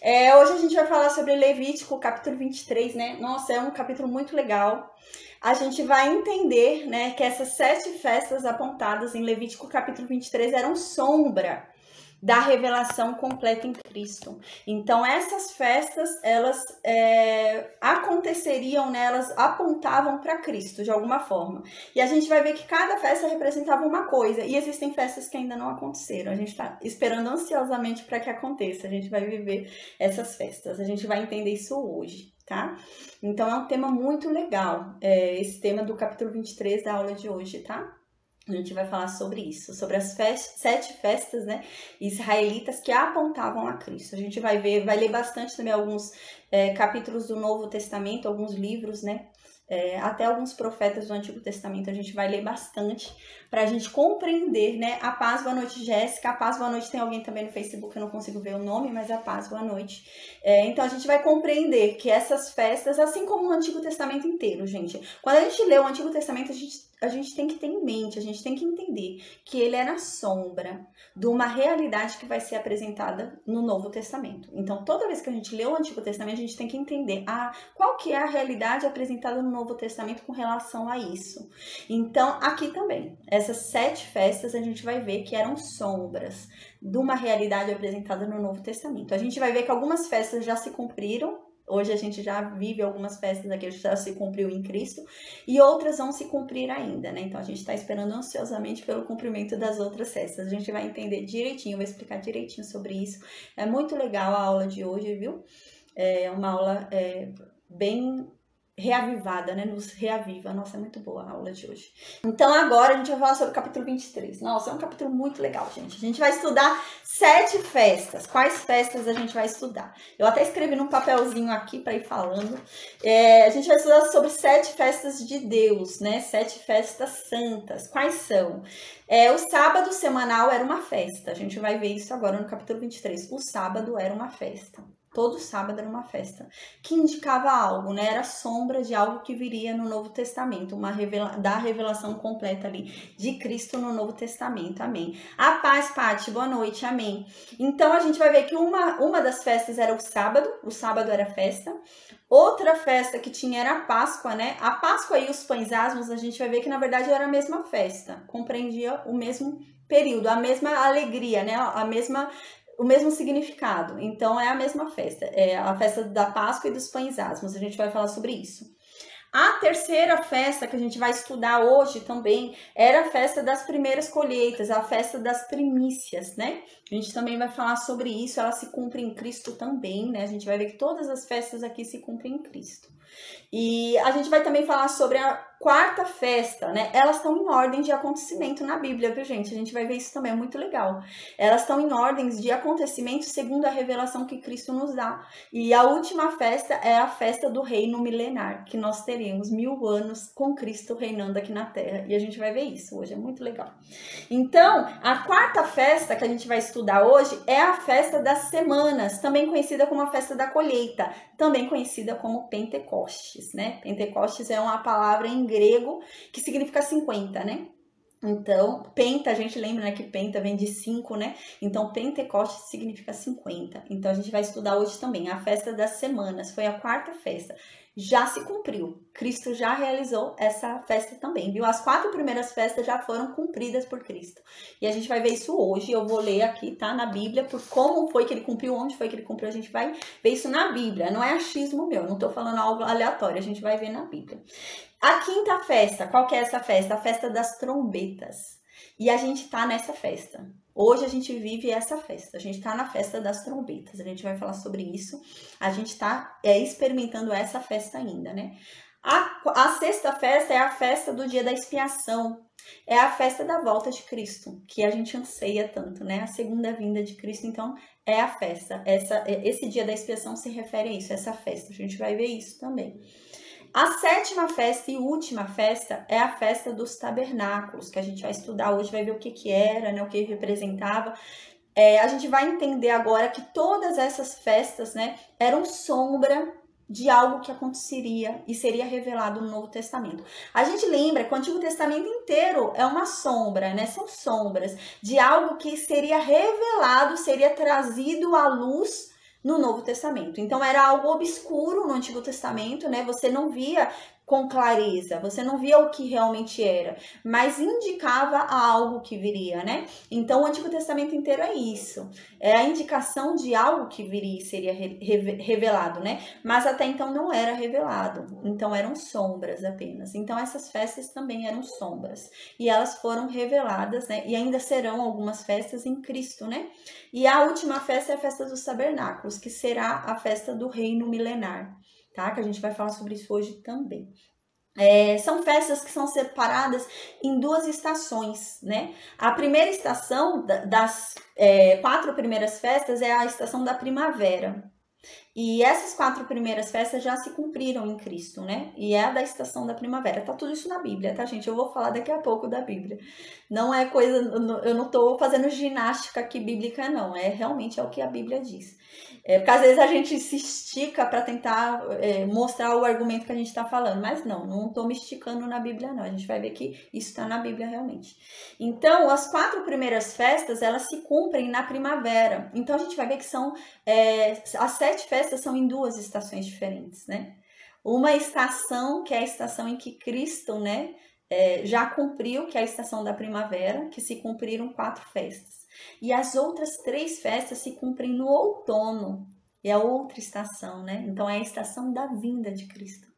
Hoje a gente vai falar sobre Levítico, capítulo 23, né? Nossa, é um capítulo muito legal. A gente vai entender, né, que essas 7 festas apontadas em Levítico, capítulo 23, eram sombra da revelação completa em Cristo. Então, essas festas, elas aconteceriam, né, elas apontavam para Cristo, de alguma forma. E a gente vai ver que cada festa representava uma coisa, e existem festas que ainda não aconteceram. A gente está esperando ansiosamente para que aconteça. A gente vai viver essas festas, a gente vai entender isso hoje, tá? Então, é um tema muito legal, esse tema do capítulo 23 da aula de hoje, tá? A gente vai falar sobre isso, sobre as 7 festas, né, israelitas que apontavam a Cristo. A gente vai ler bastante também alguns capítulos do Novo Testamento, alguns livros, né, até alguns profetas do Antigo Testamento. A gente vai ler bastante para a gente compreender, né, a paz, boa noite, Jéssica. A paz, boa noite, tem alguém também no Facebook, eu não consigo ver o nome, mas a paz, boa noite. Então a gente vai compreender que essas festas, assim como o Antigo Testamento inteiro, gente, quando a gente lê o Antigo Testamento, a gente tem que ter em mente, a gente tem que entender que ele era sombra de uma realidade que vai ser apresentada no Novo Testamento. Então, toda vez que a gente lê o Antigo Testamento, a gente tem que entender qual que é a realidade apresentada no Novo Testamento com relação a isso. Então, aqui também, essas 7 festas a gente vai ver que eram sombras de uma realidade apresentada no Novo Testamento. A gente vai ver que algumas festas já se cumpriram. Hoje a gente já vive algumas festas aqui, já se cumpriu em Cristo, e outras vão se cumprir ainda, né? Então a gente está esperando ansiosamente pelo cumprimento das outras festas. A gente vai entender direitinho, vai explicar direitinho sobre isso. É muito legal a aula de hoje, viu? É uma aula bem reavivada, né? Nos reaviva. Nossa, é muito boa a aula de hoje. Então agora a gente vai falar sobre o capítulo 23. Nossa, é um capítulo muito legal, gente. A gente vai estudar 7 festas. Quais festas a gente vai estudar? Eu até escrevi num papelzinho aqui para ir falando. A gente vai estudar sobre 7 festas de Deus, né? 7 festas santas. Quais são? O sábado semanal era uma festa. A gente vai ver isso agora no capítulo 23. O sábado era uma festa. Todo sábado era uma festa, que indicava algo, né? Era sombra de algo que viria no Novo Testamento, da revelação completa ali de Cristo no Novo Testamento, amém. A paz, Pati, boa noite, amém. Então, a gente vai ver que uma das festas era o sábado era festa. Outra festa que tinha era a Páscoa, né? A Páscoa e os pães asmos, a gente vai ver que, na verdade, era a mesma festa, compreendia o mesmo período, a mesma alegria, né? O mesmo significado. Então, é a mesma festa. É a festa da Páscoa e dos pães asmos. A gente vai falar sobre isso. A terceira festa que a gente vai estudar hoje também era a festa das primeiras colheitas, a festa das primícias, né? A gente também vai falar sobre isso. Ela se cumpre em Cristo também, né? A gente vai ver que todas as festas aqui se cumprem em Cristo. E a gente vai também falar sobre a quarta festa, né? Elas estão em ordem de acontecimento na Bíblia, viu, gente? A gente vai ver isso também, é muito legal. Elas estão em ordens de acontecimento segundo a revelação que Cristo nos dá. E a última festa é a festa do reino milenar, que nós teremos 1000 anos com Cristo reinando aqui na Terra. E a gente vai ver isso hoje, é muito legal. Então, a quarta festa que a gente vai estudar hoje é a festa das semanas, também conhecida como a festa da colheita, também conhecida como Pentecostes, né? Pentecostes é uma palavra em grego que significa 50, né? Então, penta, a gente lembra, né, que penta vem de 5, né? Então, Pentecostes significa 50. Então, a gente vai estudar hoje também a festa das semanas, foi a quarta festa. Já se cumpriu, Cristo já realizou essa festa também, viu? As 4 primeiras festas já foram cumpridas por Cristo. E a gente vai ver isso hoje, eu vou ler aqui, tá? Na Bíblia, por como foi que ele cumpriu, onde foi que ele cumpriu, a gente vai ver isso na Bíblia. Não é achismo meu, não tô falando algo aleatório, a gente vai ver na Bíblia. A quinta festa, qual que é essa festa? A festa das trombetas. E a gente tá nessa festa. Hoje a gente vive essa festa, a gente tá na festa das trombetas, a gente vai falar sobre isso. A gente tá experimentando essa festa ainda, né? A sexta festa é a festa do dia da expiação. É a festa da volta de Cristo, que a gente anseia tanto, né? A segunda vinda de Cristo, então, é a festa. Esse dia da expiação se refere a isso, essa festa. A gente vai ver isso também. A sétima festa e última festa é a festa dos tabernáculos, que a gente vai estudar hoje, vai ver o que era, né, o que representava. A gente vai entender agora que todas essas festas, né, eram sombra de algo que aconteceria e seria revelado no Novo Testamento. A gente lembra que o Antigo Testamento inteiro é uma sombra, né? São sombras de algo que seria revelado, seria trazido à luz no Novo Testamento. Então era algo obscuro no Antigo Testamento, né? Você não via com clareza, você não via o que realmente era, mas indicava a algo que viria, né? Então o Antigo Testamento inteiro é isso, é a indicação de algo que viria e seria revelado, né? Mas até então não era revelado, então eram sombras apenas. Então essas festas também eram sombras e elas foram reveladas, né? E ainda serão algumas festas em Cristo, né? E a última festa é a festa dos tabernáculos, que será a festa do reino milenar. Tá? Que a gente vai falar sobre isso hoje também. São festas que são separadas em 2 estações, né? A primeira estação das 4 primeiras festas é a estação da primavera. E essas 4 primeiras festas já se cumpriram em Cristo, né? E é a da estação da primavera. Tá tudo isso na Bíblia, tá, gente? Eu vou falar daqui a pouco da Bíblia. Não é coisa... Eu não tô fazendo ginástica aqui bíblica, não. Realmente é o que a Bíblia diz. Porque às vezes a gente se estica para tentar mostrar o argumento que a gente está falando. Mas não tô me esticando na Bíblia, não. A gente vai ver que isso está na Bíblia realmente. Então, as 4 primeiras festas, elas se cumprem na primavera. Então, a gente vai ver que são... as 7 festas são em 2 estações diferentes, né? Uma estação, que é a estação em que Cristo, né, já cumpriu, que é a estação da primavera, que se cumpriram 4 festas. E as outras 3 festas se cumprem no outono, é a outra estação, né? Então é a estação da vinda de Cristo.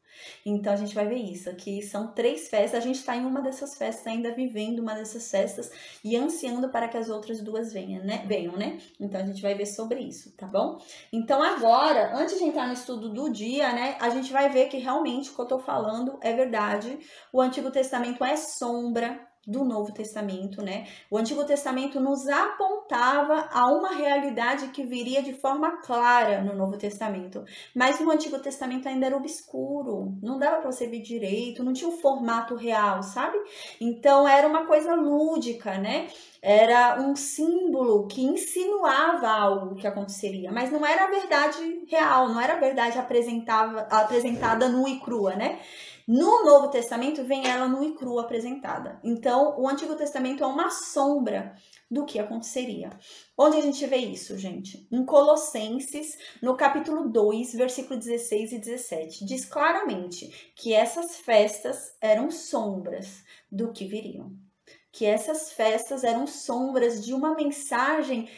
Então a gente vai ver isso, aqui são 3 festas, a gente está em uma dessas festas, ainda vivendo uma dessas festas e ansiando para que as outras 2 venham, né? Então a gente vai ver sobre isso, tá bom? Então agora, antes de entrar no estudo do dia, né, a gente vai ver que realmente o que eu tô falando é verdade. O Antigo Testamento é sombra do Novo Testamento, né? O Antigo Testamento nos apontava a uma realidade que viria de forma clara no Novo Testamento, mas no Antigo Testamento ainda era obscuro, não dava para você ver direito, não tinha um formato real, sabe? Então era uma coisa lúdica, né? Era um símbolo que insinuava algo que aconteceria, mas não era a verdade real, não era a verdade apresentada nua e crua, né? No Novo Testamento vem ela nua e crua apresentada. Então, o Antigo Testamento é uma sombra do que aconteceria. Onde a gente vê isso, gente? Em Colossenses, no capítulo 2, versículo 16 e 17. Diz claramente que essas festas eram sombras do que viriam. Que essas festas eram sombras de uma mensagem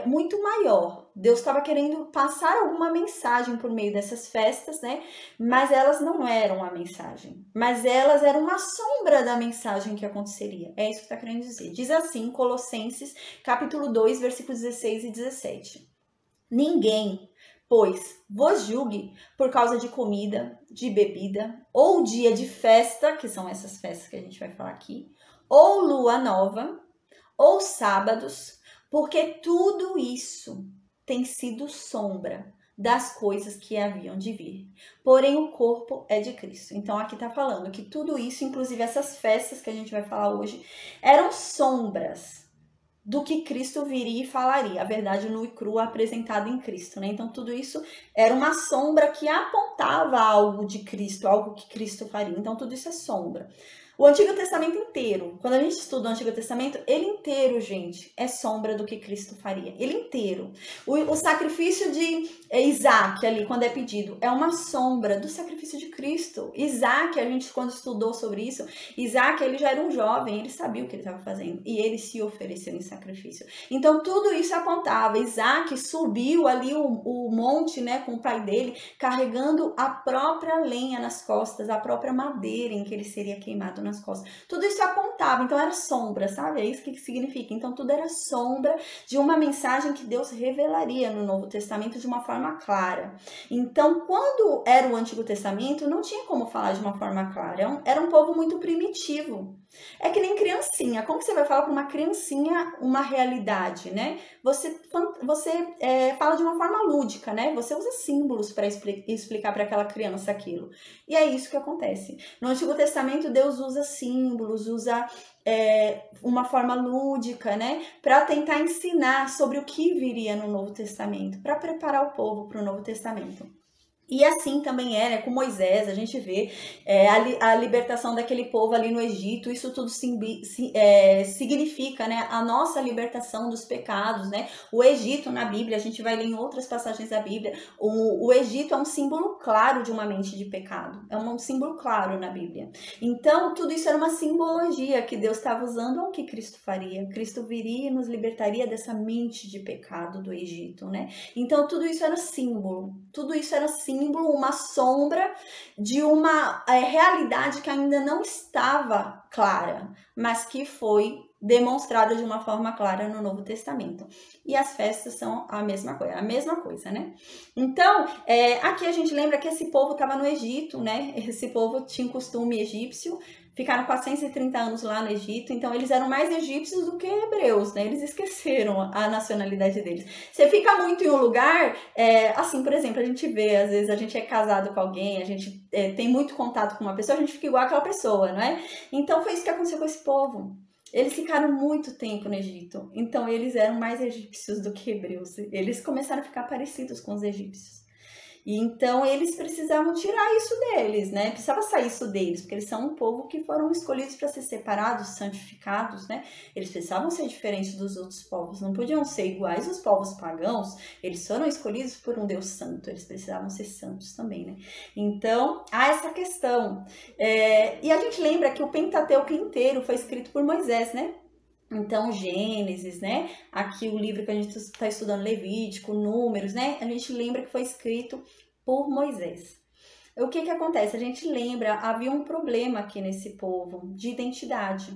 muito maior. Deus estava querendo passar alguma mensagem por meio dessas festas, né? Mas elas não eram a mensagem. Mas elas eram uma sombra da mensagem que aconteceria. É isso que está querendo dizer. Diz assim, Colossenses, capítulo 2, versículos 16 e 17. Ninguém, pois, vos julgue por causa de comida, de bebida, ou dia de festa, que são essas festas que a gente vai falar aqui, ou lua nova, ou sábados, porque tudo isso tem sido sombra das coisas que haviam de vir. Porém, o corpo é de Cristo. Então, aqui está falando que tudo isso, inclusive essas festas que a gente vai falar hoje, eram sombras do que Cristo viria e falaria. A verdade nua e crua apresentada em Cristo, né? Então, tudo isso era uma sombra que apontava algo de Cristo, algo que Cristo faria. Então, tudo isso é sombra. O Antigo Testamento inteiro, quando a gente estuda o Antigo Testamento, ele inteiro, gente, é sombra do que Cristo faria. Ele inteiro. O sacrifício de Isaac ali, quando é pedido, é uma sombra do sacrifício de Cristo. Isaac, a gente quando estudou sobre isso, Isaac, ele já era um jovem, ele sabia o que ele estava fazendo. E ele se ofereceu em sacrifício. Então, tudo isso apontava. Isaac subiu ali o monte, né, com o pai dele, carregando a própria lenha nas costas, a própria madeira em que ele seria queimado nas costas. Tudo isso apontava, então era sombra, sabe? É isso que significa. Então tudo era sombra de uma mensagem que Deus revelaria no Novo Testamento de uma forma clara. Então, quando era o Antigo Testamento, não tinha como falar de uma forma clara. Era um povo muito primitivo. É que nem criancinha. Como que você vai falar para uma criancinha uma realidade, né? Você fala de uma forma lúdica, né? Você usa símbolos para explicar para aquela criança aquilo. E é isso que acontece. No Antigo Testamento, Deus usa símbolos, usa uma forma lúdica, né? Para tentar ensinar sobre o que viria no Novo Testamento, para preparar o povo para o Novo Testamento. E assim também é, né, com Moisés, a gente vê a libertação daquele povo ali no Egito, isso tudo significa, né, a nossa libertação dos pecados, né? O Egito na Bíblia, a gente vai ler em outras passagens da Bíblia, o Egito é um símbolo claro de uma mente de pecado, é um símbolo claro na Bíblia. Então, tudo isso era uma simbologia que Deus estava usando ao que Cristo faria. Cristo viria e nos libertaria dessa mente de pecado do Egito, né? Então, tudo isso era símbolo, uma sombra de uma realidade que ainda não estava clara, mas que foi demonstrada de uma forma clara no Novo Testamento. E as festas são a mesma coisa, né? Então, aqui a gente lembra que esse povo estava no Egito, né? Esse povo tinha um costume egípcio, ficaram 430 anos lá no Egito, então eles eram mais egípcios do que hebreus, né? Eles esqueceram a nacionalidade deles. Você fica muito em um lugar, assim, por exemplo, a gente vê, às vezes a gente é casado com alguém, a gente tem muito contato com uma pessoa, a gente fica igual àquela pessoa, não é? Então foi isso que aconteceu com esse povo. Eles ficaram muito tempo no Egito, então eles eram mais egípcios do que hebreus. Eles começaram a ficar parecidos com os egípcios. E então eles precisavam tirar isso deles, né? Precisava sair isso deles, porque eles são um povo que foram escolhidos para ser separados, santificados, né? Eles precisavam ser diferentes dos outros povos, não podiam ser iguais os povos pagãos. Eles foram escolhidos por um Deus santo, eles precisavam ser santos também, né? Então, há essa questão. E a gente lembra que o Pentateuco inteiro foi escrito por Moisés, né? Então, Gênesis, né? Aqui o livro que a gente está estudando, Levítico, Números, né? A gente lembra que foi escrito por Moisés. O que que acontece? A gente lembra, havia um problema aqui nesse povo de identidade.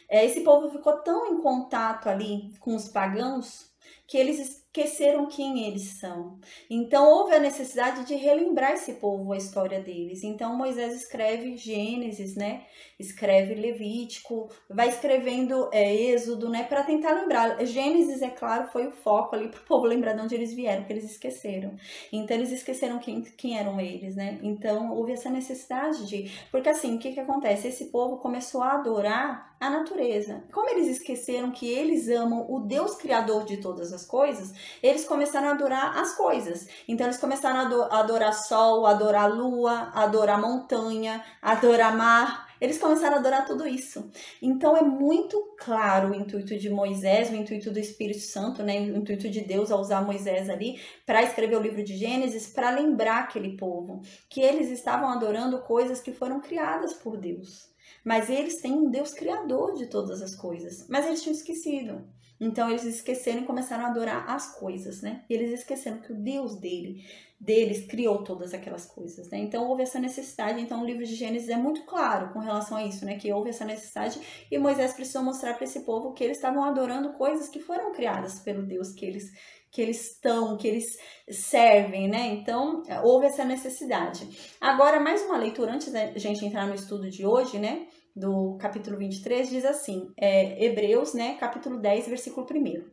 Esse povo ficou tão em contato ali com os pagãos que eles esqueceram quem eles são. Então, houve a necessidade de relembrar esse povo, a história deles. Então, Moisés escreve Gênesis, né? Escreve Levítico, vai escrevendo Êxodo, né? Para tentar lembrar. Gênesis, é claro, foi o foco ali para o povo lembrar de onde eles vieram, porque eles esqueceram. Então, eles esqueceram quem eram eles, né? Então, houve essa necessidade de... Porque assim, o que que acontece? Esse povo começou a adorar a natureza. Como eles esqueceram que eles amam o Deus criador de todas as coisas, eles começaram a adorar as coisas. Então eles começaram a adorar sol, a adorar lua, a adorar montanha, a adorar mar. Eles começaram a adorar tudo isso. Então é muito claro o intuito de Moisés, o intuito do Espírito Santo, né? O intuito de Deus ao usar Moisés ali para escrever o livro de Gênesis, para lembrar aquele povo que eles estavam adorando coisas que foram criadas por Deus. Mas eles têm um Deus criador de todas as coisas. Mas eles tinham esquecido. Então eles esqueceram e começaram a adorar as coisas, né? E eles esqueceram que o Deus deles criou todas aquelas coisas, né? Então houve essa necessidade. Então o livro de Gênesis é muito claro com relação a isso, né? Que houve essa necessidade e Moisés precisou mostrar para esse povo que eles estavam adorando coisas que foram criadas pelo Deus que eles servem, né? Então, houve essa necessidade. Agora, mais uma leitura, antes da gente entrar no estudo de hoje, né? Do capítulo 23, diz assim, Hebreus, né? Capítulo 10, versículo 1.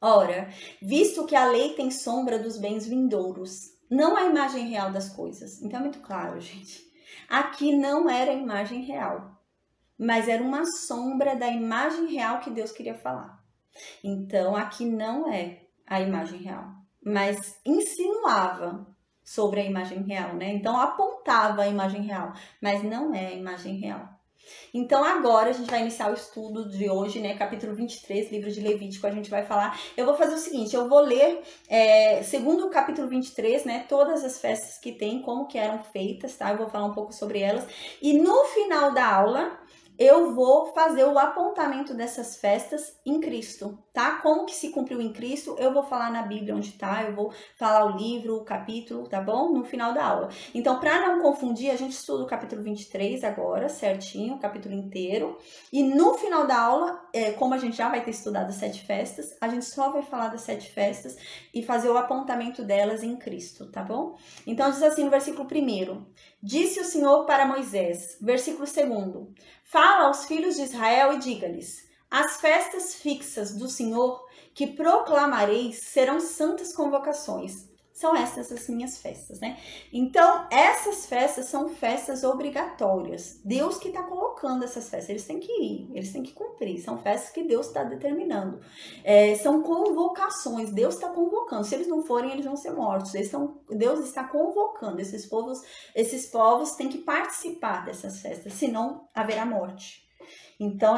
Ora, visto que a lei tem sombra dos bens vindouros, não a imagem real das coisas. Então, é muito claro, gente. Aqui não era a imagem real, mas era uma sombra da imagem real que Deus queria falar. Então, aqui não é a imagem real, mas insinuava sobre a imagem real, né? Então, apontava a imagem real, mas não é a imagem real. Então, agora a gente vai iniciar o estudo de hoje, né? Capítulo 23, livro de Levítico, a gente vai falar... Eu vou fazer o seguinte, eu vou ler, segundo o capítulo 23, né? Todas as festas que tem, como que eram feitas, tá? Eu vou falar um pouco sobre elas. E no final da aula... eu vou fazer o apontamento dessas festas em Cristo, tá? Como que se cumpriu em Cristo, eu vou falar na Bíblia onde tá, eu vou falar o livro, o capítulo, tá bom? No final da aula. Então, para não confundir, a gente estuda o capítulo 23 agora, certinho, o capítulo inteiro. E no final da aula, como a gente já vai ter estudado as 7 festas, a gente só vai falar das 7 festas e fazer o apontamento delas em Cristo, tá bom? Então, diz assim no versículo 1. Disse o Senhor para Moisés, versículo 2. Fala aos filhos de Israel e diga-lhes, as festas fixas do Senhor que proclamareis serão santas convocações. São essas as minhas festas, né? Então, essas festas são festas obrigatórias. Deus que está colocando essas festas, eles têm que ir, eles têm que cumprir. São festas que Deus está determinando. São convocações, Deus está convocando. Se eles não forem, eles vão ser mortos. Deus está convocando. Esses povos têm que participar dessas festas, senão haverá morte. Então,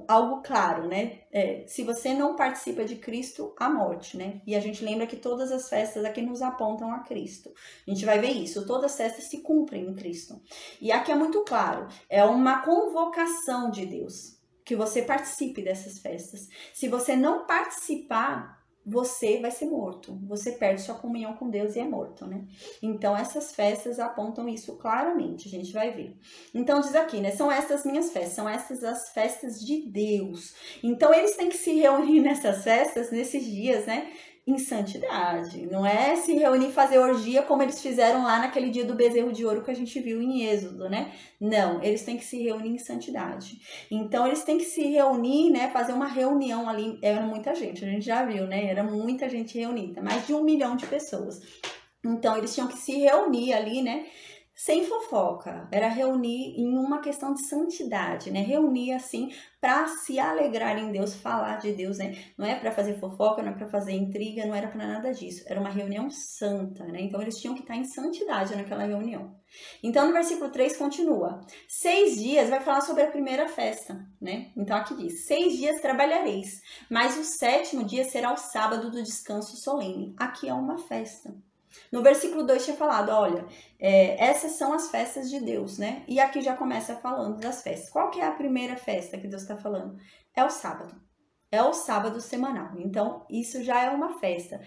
algo claro, né? Se você não participa de Cristo, há morte, né? E a gente lembra que todas as festas aqui nos apontam a Cristo. A gente vai ver isso, todas as festas se cumprem em Cristo. E aqui é muito claro, é uma convocação de Deus, que você participe dessas festas. Se você não participar, você vai ser morto, você perde sua comunhão com Deus e é morto, né? Então, essas festas apontam isso claramente, a gente vai ver. Então, diz aqui, né? São estas minhas festas, são estas as festas de Deus. Então, eles têm que se reunir nessas festas, nesses dias, né? Em santidade, não é se reunir e fazer orgia como eles fizeram lá naquele dia do bezerro de ouro que a gente viu em Êxodo, né? Não, eles têm que se reunir em santidade. Então, eles têm que se reunir, né? Fazer uma reunião ali. Era muita gente, a gente já viu, né? Era muita gente reunida, mais de 1 milhão de pessoas. Então, eles tinham que se reunir ali, né? Sem fofoca, era reunir em uma questão de santidade, né? Reunir assim para se alegrar em Deus, falar de Deus, né? Não é para fazer fofoca, não é para fazer intriga, não era para nada disso. Era uma reunião santa, né? Então eles tinham que estar em santidade naquela reunião. Então no versículo 3 continua: 6 dias vai falar sobre a primeira festa, né? Então aqui diz: 6 dias trabalhareis, mas o 7º dia será o sábado do descanso solene. Aqui é uma festa. No versículo 2 tinha falado, olha, essas são as festas de Deus, né? E aqui já começa falando das festas. Qual que é a primeira festa que Deus está falando? É o sábado. É o sábado semanal. Então, isso já é uma festa.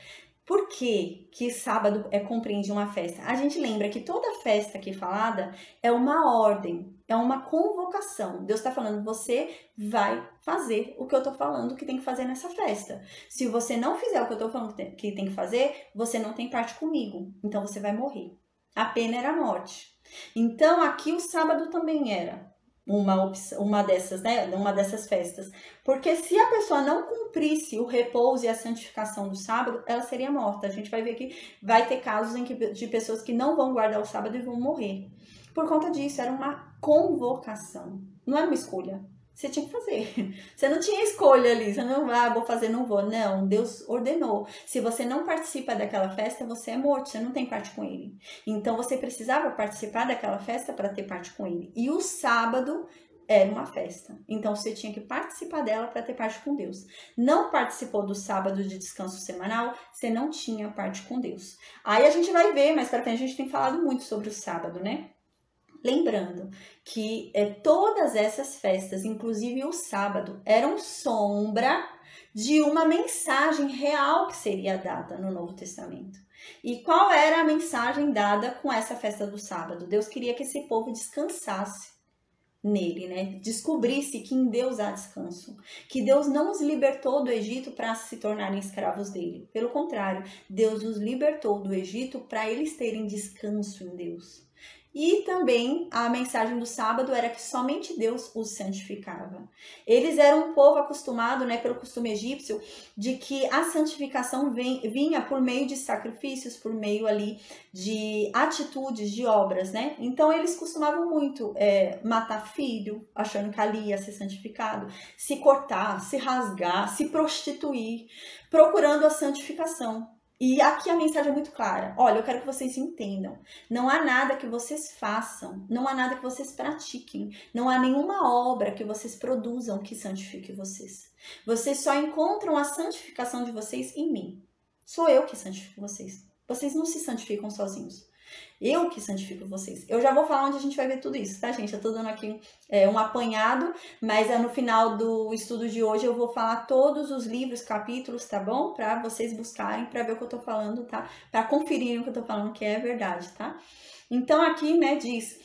Por que sábado compreende uma festa? A gente lembra que toda festa aqui falada é uma ordem, é uma convocação. Deus está falando, você vai fazer o que eu estou falando que tem que fazer nessa festa. Se você não fizer o que eu estou falando que tem que fazer, você não tem parte comigo. Então você vai morrer. A pena era a morte. Então aqui o sábado também era uma dessas, né? Uma dessas festas. Porque se a pessoa não cumprisse o repouso e a santificação do sábado, ela seria morta. A gente vai ver que vai ter casos de pessoas que não vão guardar o sábado e vão morrer. Por conta disso, era uma convocação. Não era uma escolha. Você tinha que fazer. Você não tinha escolha ali. Você não vai, vou fazer, não vou. Não, Deus ordenou. Se você não participa daquela festa, você é morto. Você não tem parte com ele. Então, você precisava participar daquela festa para ter parte com ele. E o sábado era uma festa. Então, você tinha que participar dela para ter parte com Deus. Não participou do sábado de descanso semanal, você não tinha parte com Deus. Aí a gente vai ver, mais para frente, a gente tem falado muito sobre o sábado, né? Lembrando que todas essas festas, inclusive o sábado, eram sombra de uma mensagem real que seria dada no Novo Testamento. E qual era a mensagem dada com essa festa do sábado? Deus queria que esse povo descansasse nele, né? Descobrisse que em Deus há descanso, que Deus não os libertou do Egito para se tornarem escravos dele. Pelo contrário, Deus os libertou do Egito para eles terem descanso em Deus. E também a mensagem do sábado era que somente Deus os santificava. Eles eram um povo acostumado, né, pelo costume egípcio, de que a santificação vinha por meio de sacrifícios, por meio ali de atitudes, de obras, né? Então eles costumavam muito matar filho, achando que ali ia ser santificado, se cortar, se rasgar, se prostituir, procurando a santificação. E aqui a mensagem é muito clara. Olha, eu quero que vocês entendam. Não há nada que vocês façam, não há nada que vocês pratiquem, não há nenhuma obra que vocês produzam que santifique vocês. Vocês só encontram a santificação de vocês em mim. Sou eu que santifico vocês. Vocês não se santificam sozinhos. Eu que santifico vocês. Eu já vou falar onde a gente vai ver tudo isso, tá, gente? Eu tô dando aqui um apanhado, mas no final do estudo de hoje eu vou falar todos os livros, capítulos, tá bom? Pra vocês buscarem, pra ver o que eu tô falando, tá? Pra conferirem o que eu tô falando, que é verdade, tá? Então aqui, né, diz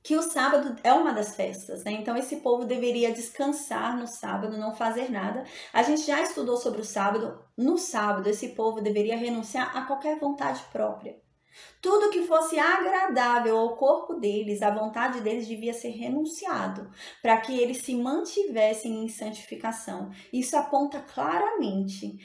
que o sábado é uma das festas, né? Então esse povo deveria descansar no sábado, não fazer nada. A gente já estudou sobre o sábado. No sábado, esse povo deveria renunciar a qualquer vontade própria. Tudo que fosse agradável ao corpo deles, a vontade deles devia ser renunciado, para que eles se mantivessem em santificação. Isso aponta claramente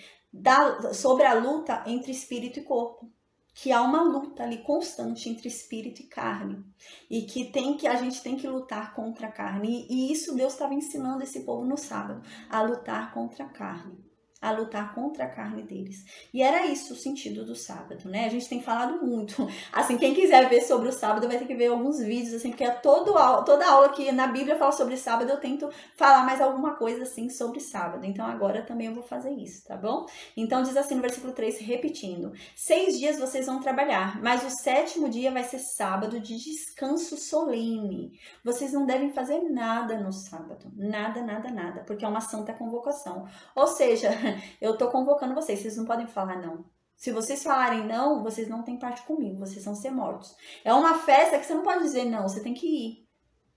sobre a luta entre espírito e corpo. Que há uma luta ali constante entre espírito e carne. E que a gente tem que lutar contra a carne. E isso Deus estava ensinando esse povo no sábado. A lutar contra a carne. A lutar contra a carne deles. E era isso o sentido do sábado, né? A gente tem falado muito. Assim, quem quiser ver sobre o sábado vai ter que ver alguns vídeos, assim, porque toda aula que na Bíblia fala sobre sábado, eu tento falar mais alguma coisa, assim, sobre sábado. Então, agora também eu vou fazer isso, tá bom? Então, diz assim no versículo 3, repetindo. 6 dias vocês vão trabalhar, mas o 7º dia vai ser sábado de descanso solene. Vocês não devem fazer nada no sábado. Nada, nada, nada. Porque é uma santa convocação. Ou seja, eu tô convocando vocês não podem falar não. Se vocês falarem não, vocês não têm parte comigo, vocês vão ser mortos. É uma festa que você não pode dizer não, você tem que ir.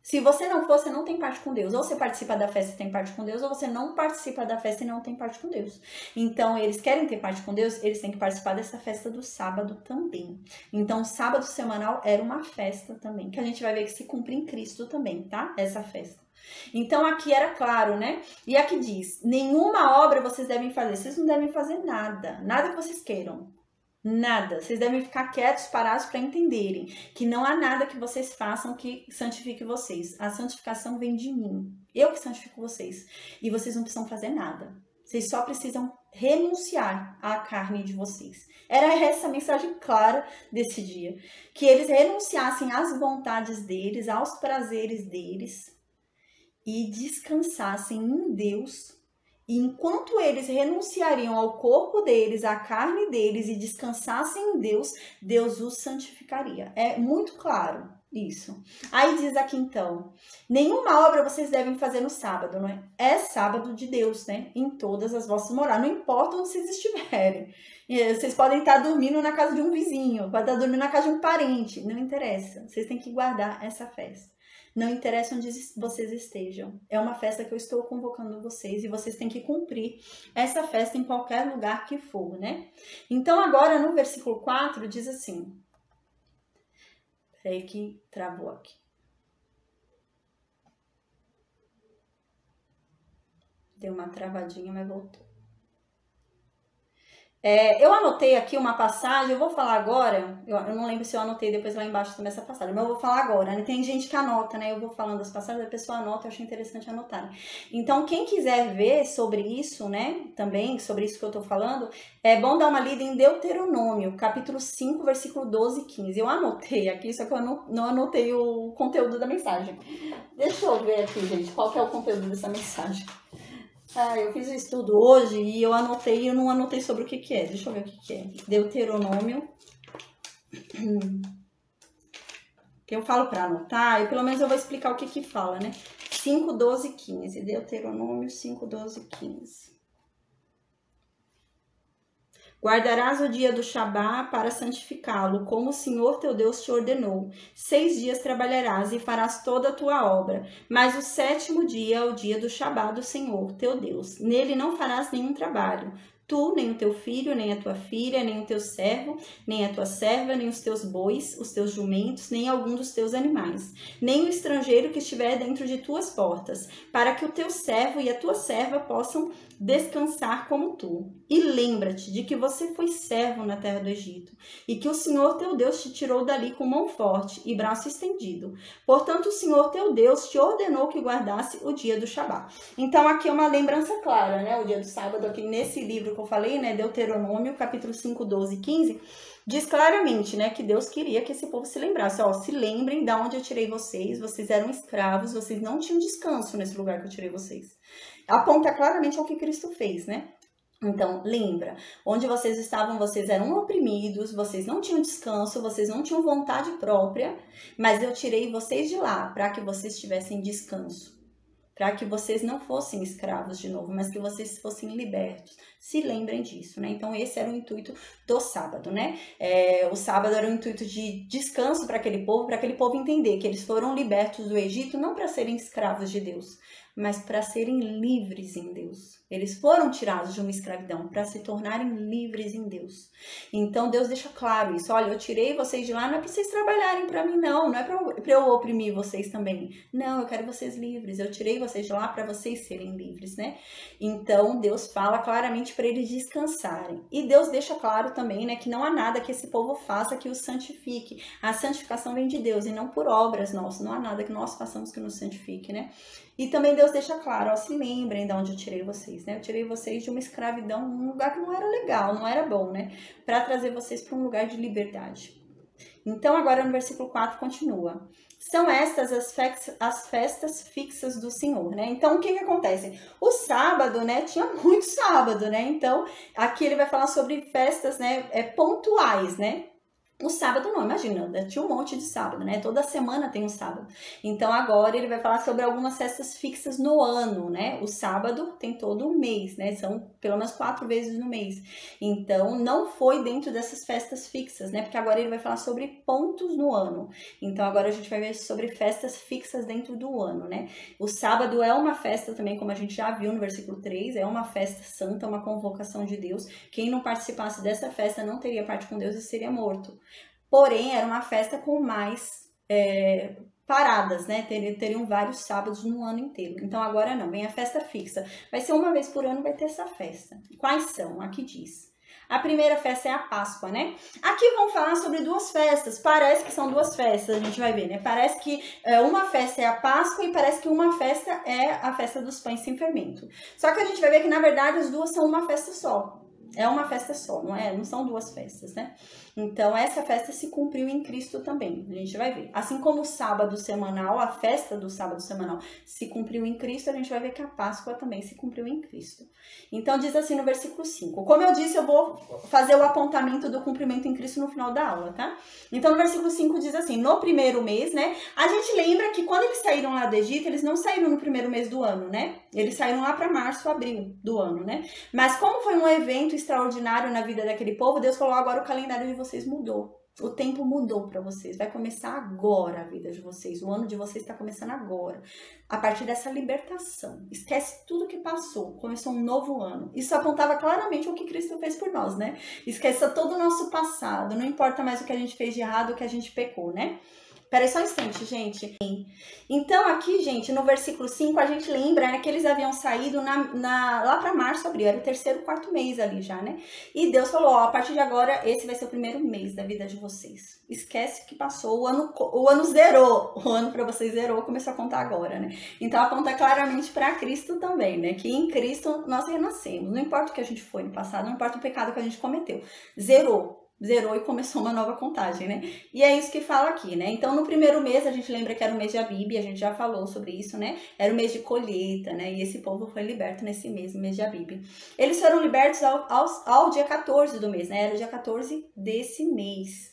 Se você não for, você não tem parte com Deus. Ou você participa da festa e tem parte com Deus, ou você não participa da festa e não tem parte com Deus. Então, eles querem ter parte com Deus, eles têm que participar dessa festa do sábado também. Então, o sábado semanal era uma festa também, que a gente vai ver que se cumpre em Cristo também, tá? Essa festa. Então, aqui era claro, né? E aqui diz, nenhuma obra vocês devem fazer. Vocês não devem fazer nada. Nada que vocês queiram. Nada. Vocês devem ficar quietos, parados para entenderem que não há nada que vocês façam que santifique vocês. A santificação vem de mim. Eu que santifico vocês. E vocês não precisam fazer nada. Vocês só precisam renunciar à carne de vocês. Era essa a mensagem clara desse dia. Que eles renunciassem às vontades deles, aos prazeres deles, e descansassem em Deus. E enquanto eles renunciariam ao corpo deles, à carne deles e descansassem em Deus, Deus os santificaria. É muito claro isso. Aí diz aqui então, nenhuma obra vocês devem fazer no sábado, não é? É sábado de Deus, né? Em todas as vossas moradas, não importa onde vocês estiverem. Vocês podem estar dormindo na casa de um vizinho, podem estar dormindo na casa de um parente, não interessa. Vocês têm que guardar essa festa. Não interessa onde vocês estejam. É uma festa que eu estou convocando vocês e vocês têm que cumprir essa festa em qualquer lugar que for, né? Então, agora no versículo 4 diz assim. Peraí que travou aqui. Deu uma travadinha, mas voltou. Eu anotei aqui uma passagem, eu vou falar agora, eu não lembro se eu anotei depois lá embaixo também essa passagem, mas eu vou falar agora, né? Tem gente que anota, né? Eu vou falando as passagens, a pessoa anota, eu achei interessante anotar. Então, quem quiser ver sobre isso, né? Também, sobre isso que eu tô falando, é bom dar uma lida em Deuteronômio, capítulo 5, versículo 12 e 15. Eu anotei aqui, só que eu não anotei o conteúdo da mensagem. Deixa eu ver aqui, gente, qual que é o conteúdo dessa mensagem. Eu fiz o estudo hoje e eu anotei, eu não anotei sobre o que é. Deixa eu ver o que é. Deuteronômio. Que eu falo para anotar, e pelo menos eu vou explicar o que fala, né? 5, 12 e 15. Deuteronômio 5, 12 e 15. Guardarás o dia do Shabá para santificá-lo, como o Senhor teu Deus te ordenou. 6 dias trabalharás e farás toda a tua obra, mas o 7º dia é o dia do Shabá do Senhor teu Deus. Nele não farás nenhum trabalho. Tu, nem o teu filho, nem a tua filha, nem o teu servo, nem a tua serva, nem os teus bois, os teus jumentos, nem algum dos teus animais, nem o estrangeiro que estiver dentro de tuas portas, para que o teu servo e a tua serva possam descansar como tu. E lembra-te de que você foi servo na terra do Egito, e que o Senhor teu Deus te tirou dali com mão forte e braço estendido. Portanto, o Senhor teu Deus te ordenou que guardasse o dia do Shabá. Então, aqui é uma lembrança clara, né? O dia do sábado, aqui nesse livro que eu falei, né? Deuteronômio, capítulo 5, 12 e 15, diz claramente, né? Que Deus queria que esse povo se lembrasse. Ó, se lembrem de onde eu tirei vocês. Vocês eram escravos, vocês não tinham descanso nesse lugar que eu tirei vocês. Aponta claramente ao que Cristo fez, né? Então, lembra, onde vocês estavam, vocês eram oprimidos, vocês não tinham descanso, vocês não tinham vontade própria, mas eu tirei vocês de lá para que vocês tivessem descanso, para que vocês não fossem escravos de novo, mas que vocês fossem libertos. Se lembrem disso, né? Então, esse era o intuito do sábado, né? O sábado era o intuito de descanso para aquele povo entender que eles foram libertos do Egito não para serem escravos de Deus, mas para serem livres em Deus. Eles foram tirados de uma escravidão para se tornarem livres em Deus. Então Deus deixa claro isso. Olha, eu tirei vocês de lá, não é para vocês trabalharem para mim, não é para eu oprimir vocês também. Não, eu quero vocês livres. Eu tirei vocês de lá para vocês serem livres, né? Então Deus fala claramente para eles descansarem. E Deus deixa claro também, né, que não há nada que esse povo faça que os santifique. A santificação vem de Deus e não por obras nossas. Não há nada que nós façamos que nos santifique, né? E também Deus deixa claro, ó, se lembrem de onde eu tirei vocês, né? Eu tirei vocês de uma escravidão, um lugar que não era legal, não era bom, né? Para trazer vocês para um lugar de liberdade. Então, agora no versículo 4 continua. São estas as festas fixas do Senhor, né? Então, o que acontece? O sábado, né? Tinha muito sábado, né? Então, aqui ele vai falar sobre festas, né? Pontuais, né? O sábado não, imagina, tinha um monte de sábado, né? Toda semana tem um sábado. Então agora ele vai falar sobre algumas festas fixas no ano, né? O sábado tem todo um mês, né? São pelo menos 4 vezes no mês. Então não foi dentro dessas festas fixas, né? Porque agora ele vai falar sobre pontos no ano. Então agora a gente vai ver sobre festas fixas dentro do ano, né? O sábado é uma festa também, como a gente já viu no versículo 3, é uma festa santa, uma convocação de Deus. Quem não participasse dessa festa não teria parte com Deus e seria morto. Porém, era uma festa com mais paradas, né? Teriam vários sábados no ano inteiro. Então, agora não, vem a festa fixa. Vai ser uma vez por ano, vai ter essa festa. Quais são? Aqui diz. A primeira festa é a Páscoa, né? Aqui vão falar sobre 2 festas. Parece que são 2 festas, a gente vai ver, né? Parece que uma festa é a Páscoa e parece que uma festa é a festa dos pães sem fermento. Só que a gente vai ver que, na verdade, as 2 são uma festa só. É uma festa só, não são 2 festas, né? Então, essa festa se cumpriu em Cristo também, a gente vai ver. Assim como o sábado semanal, a festa do sábado semanal se cumpriu em Cristo, a gente vai ver que a Páscoa também se cumpriu em Cristo. Então, diz assim no versículo 5. Como eu disse, eu vou fazer o apontamento do cumprimento em Cristo no final da aula, tá? Então, no versículo 5 diz assim, no primeiro mês, né? A gente lembra que quando eles saíram lá do Egito, eles não saíram no primeiro mês do ano, né? Eles saíram lá para março, abril do ano, né? Mas como foi um evento extraordinário na vida daquele povo, Deus falou, agora o calendário de vocês mudou. O tempo mudou para vocês. Vai começar agora a vida de vocês. O ano de vocês está começando agora. A partir dessa libertação. Esquece tudo que passou. Começou um novo ano. Isso apontava claramente o que Cristo fez por nós, né? Esqueça todo o nosso passado. Não importa mais o que a gente fez de errado, o que a gente pecou, né? Peraí só um instante, gente. Então, aqui, gente, no versículo 5, a gente lembra, né, que eles haviam saído lá para março, abril. Era o 3º, 4º mês ali já, né? E Deus falou, ó, a partir de agora, esse vai ser o primeiro mês da vida de vocês. Esquece que passou, o ano zerou. O ano para vocês zerou, começou a contar agora, né? Então, aponta claramente para Cristo também, né? Que em Cristo nós renascemos. Não importa o que a gente foi no passado, não importa o pecado que a gente cometeu. Zerou e começou uma nova contagem, né? E é isso que fala aqui, né? Então, no primeiro mês, a gente lembra que era o mês de Abib, a gente já falou sobre isso, né? Era o mês de colheita, né? E esse povo foi liberto nesse mês, o mês de Abib. Eles foram libertos ao dia 14 do mês, né? Era o dia 14 desse mês.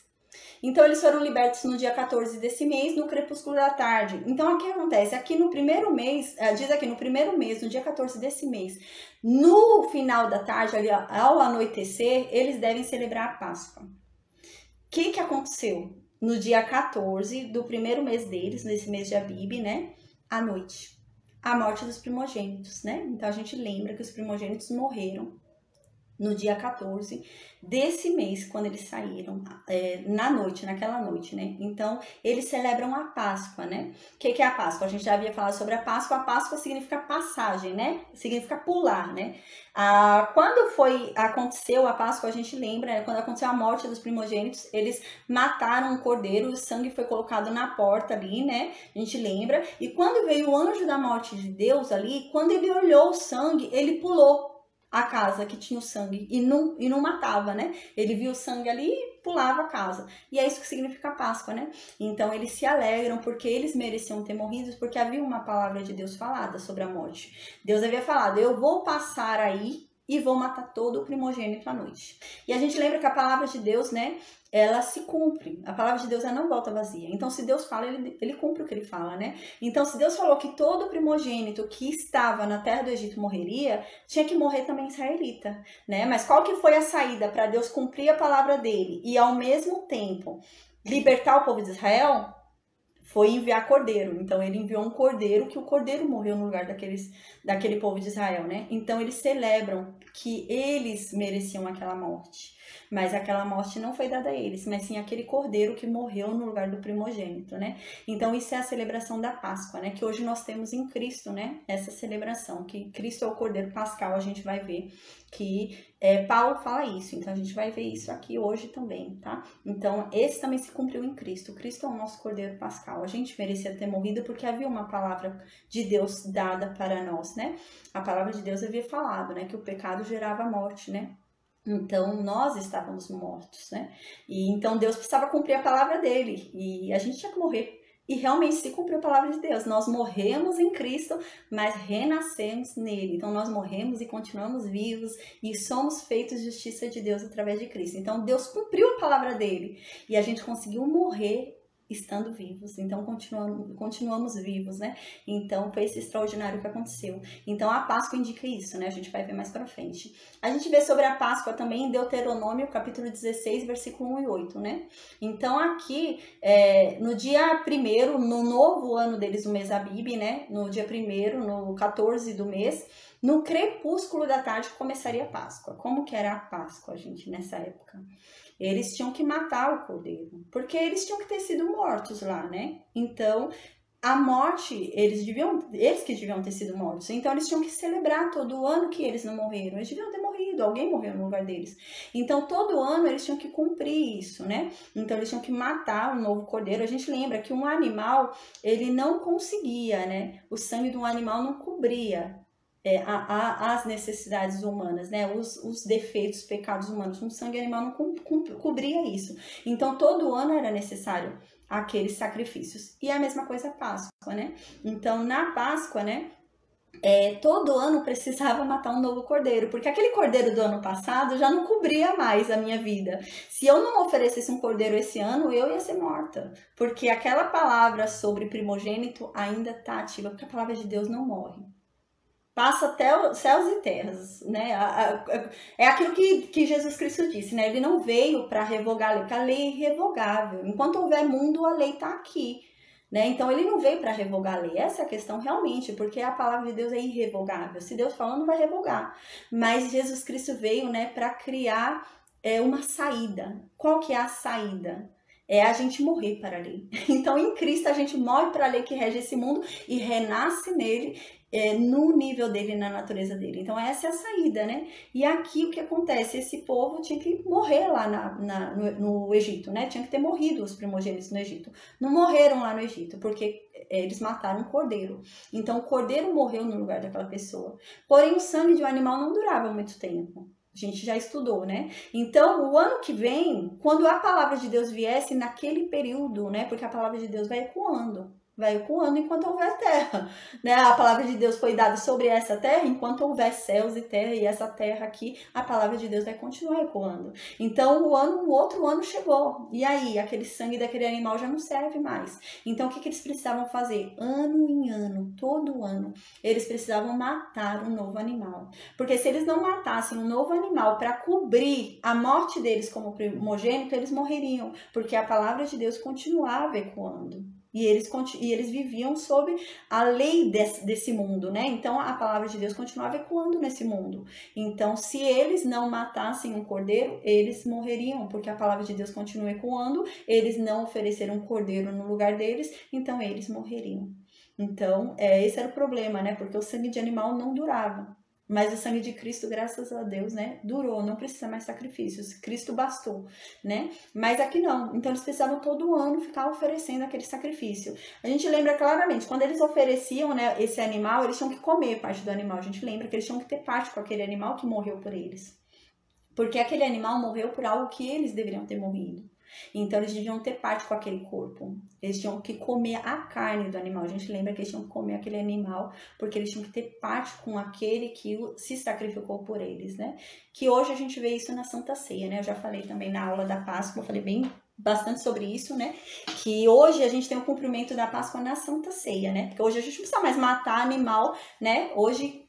Então, eles foram libertos no dia 14 desse mês, no crepúsculo da tarde. Então, o que acontece? Aqui no primeiro mês, diz aqui, no primeiro mês, no dia 14 desse mês, no final da tarde, ali, ao anoitecer, eles devem celebrar a Páscoa. O que aconteceu? No dia 14 do primeiro mês deles, nesse mês de Abib, né? À noite. A morte dos primogênitos, né? Então, a gente lembra que os primogênitos morreram no dia 14 desse mês, quando eles saíram, naquela noite, né? Então, eles celebram a Páscoa, né? O que é a Páscoa? A gente já havia falado sobre a Páscoa. A Páscoa significa passagem, né? Significa pular, né? Quando aconteceu a Páscoa, a gente lembra, né? Quando aconteceu a morte dos primogênitos, eles mataram um cordeiro, o sangue foi colocado na porta ali, né? A gente lembra. E quando veio o anjo da morte de Deus ali, quando ele olhou o sangue, ele pulou a casa que tinha o sangue e não matava, né? Ele viu o sangue ali e pulava a casa. E é isso que significa a Páscoa, né? Então eles se alegram porque eles mereciam ter morrido, porque havia uma palavra de Deus falada sobre a morte. Deus havia falado, eu vou passar aí e vou matar todo o primogênito à noite. E a gente lembra que a palavra de Deus, né, ela se cumpre. A palavra de Deus, ela não volta vazia. Então, se Deus fala, ele cumpre o que ele fala, né? Então, se Deus falou que todo primogênito que estava na terra do Egito morreria, tinha que morrer também israelita, né? Mas qual que foi a saída para Deus cumprir a palavra dele e, ao mesmo tempo, libertar o povo de Israel? foi enviar cordeiro. Então ele enviou um cordeiro, que o cordeiro morreu no lugar daquele povo de Israel, né? Então eles celebram que eles mereciam aquela morte. Mas aquela morte não foi dada a eles, mas sim aquele cordeiro que morreu no lugar do primogênito, né? Então isso é a celebração da Páscoa, né? Que hoje nós temos em Cristo, né? Essa celebração, que Cristo é o cordeiro pascal, a gente vai ver que Paulo fala isso, então a gente vai ver isso aqui hoje também, tá? Então esse também se cumpriu em Cristo. Cristo é o nosso cordeiro pascal. A gente merecia ter morrido porque havia uma palavra de Deus dada para nós, né? A palavra de Deus havia falado, né? Que o pecado gerava morte, né? Então, nós estávamos mortos, né? E então Deus precisava cumprir a palavra dele. E a gente tinha que morrer. E realmente se cumpriu a palavra de Deus. Nós morremos em Cristo, mas renascemos nele. Então, nós morremos e continuamos vivos e somos feitos justiça de Deus através de Cristo. Então, Deus cumpriu a palavra dele. E a gente conseguiu morrer estando vivos, então continuamos vivos, né? Então foi esse extraordinário que aconteceu. Então a Páscoa indica isso, né? A gente vai ver mais pra frente. A gente vê sobre a Páscoa também em Deuteronômio, capítulo 16, versículo 1 e 8, né? Então aqui, no dia 1º, no novo ano deles, no mês Abib, né? No dia 1º, no 14 do mês, no crepúsculo da tarde começaria a Páscoa. Como que era a Páscoa, gente, nessa época? Eles tinham que matar o cordeiro, porque eles tinham que ter sido mortos lá, né? Então, a morte, eles que deviam ter sido mortos. Então, eles tinham que celebrar todo ano que eles não morreram. Eles deviam ter morrido, alguém morreu no lugar deles. Então, todo ano eles tinham que cumprir isso, né? Então, eles tinham que matar um novo cordeiro. A gente lembra que um animal, ele não conseguia, né? O sangue de um animal não cobria as necessidades humanas, né? Os defeitos, pecados humanos. Um sangue animal não cobria isso. Então, todo ano era necessário aqueles sacrifícios. E a mesma coisa a Páscoa, né? Então, na Páscoa, né? Todo ano precisava matar um novo cordeiro, porque aquele cordeiro do ano passado já não cobria mais a minha vida. Se eu não oferecesse um cordeiro esse ano, eu ia ser morta, porque aquela palavra sobre primogênito ainda está ativa, porque a palavra de Deus não morre. Passa até os céus e terras, né? É aquilo que Jesus Cristo disse, né? Ele não veio para revogar a lei, porque a lei é irrevogável. Enquanto houver mundo, a lei está aqui, né? Então, ele não veio para revogar a lei. Essa é a questão realmente, porque a palavra de Deus é irrevogável. Se Deus falou, não vai revogar. Mas Jesus Cristo veio, né, para criar uma saída. Qual que é a saída? É a gente morrer para a lei. Então, em Cristo, a gente morre para a lei que rege esse mundo e renasce nele, no nível dele, na natureza dele. Então essa é a saída, né? E aqui o que acontece? Esse povo tinha que morrer lá no Egito, né? Tinha que ter morrido os primogênitos no Egito. Não morreram lá no Egito, porque eles mataram um cordeiro. Então o cordeiro morreu no lugar daquela pessoa. Porém o sangue de um animal não durava muito tempo. A gente já estudou, né? Então, o ano que vem, quando a palavra de Deus viesse naquele período, né? Porque a palavra de Deus vai ecoando enquanto houver terra, né? A palavra de Deus foi dada sobre essa terra, enquanto houver céus e terra, e essa terra aqui, a palavra de Deus vai continuar ecoando. Então, o outro ano chegou, e aí, aquele sangue daquele animal já não serve mais. Então, o que eles precisavam fazer? Ano em ano, todo ano, eles precisavam matar um novo animal. Porque se eles não matassem um novo animal para cobrir a morte deles como primogênito, eles morreriam, porque a palavra de Deus continuava ecoando. E eles viviam sob a lei desse mundo, né? Então, a palavra de Deus continuava ecoando nesse mundo. Então, se eles não matassem um cordeiro, eles morreriam, porque a palavra de Deus continua ecoando, eles não ofereceram um cordeiro no lugar deles, então eles morreriam. Então, esse era o problema, né? Porque o sangue de animal não durava. Mas o sangue de Cristo, graças a Deus, né, durou, não precisa mais sacrifícios. Cristo bastou, né? Mas aqui não. Então eles precisavam todo ano ficar oferecendo aquele sacrifício. A gente lembra claramente, quando eles ofereciam, né, esse animal, eles tinham que comer parte do animal. A gente lembra que eles tinham que ter parte com aquele animal que morreu por eles. Porque aquele animal morreu por algo que eles deveriam ter morrido. Então eles deviam ter parte com aquele corpo. Eles tinham que comer a carne do animal. A gente lembra que eles tinham que comer aquele animal, porque eles tinham que ter parte com aquele que se sacrificou por eles, né? Que hoje a gente vê isso na Santa Ceia, né? Eu já falei também na aula da Páscoa, eu falei bastante sobre isso, né? Que hoje a gente tem o cumprimento da Páscoa na Santa Ceia, né? Porque hoje a gente não precisa mais matar animal, né? Hoje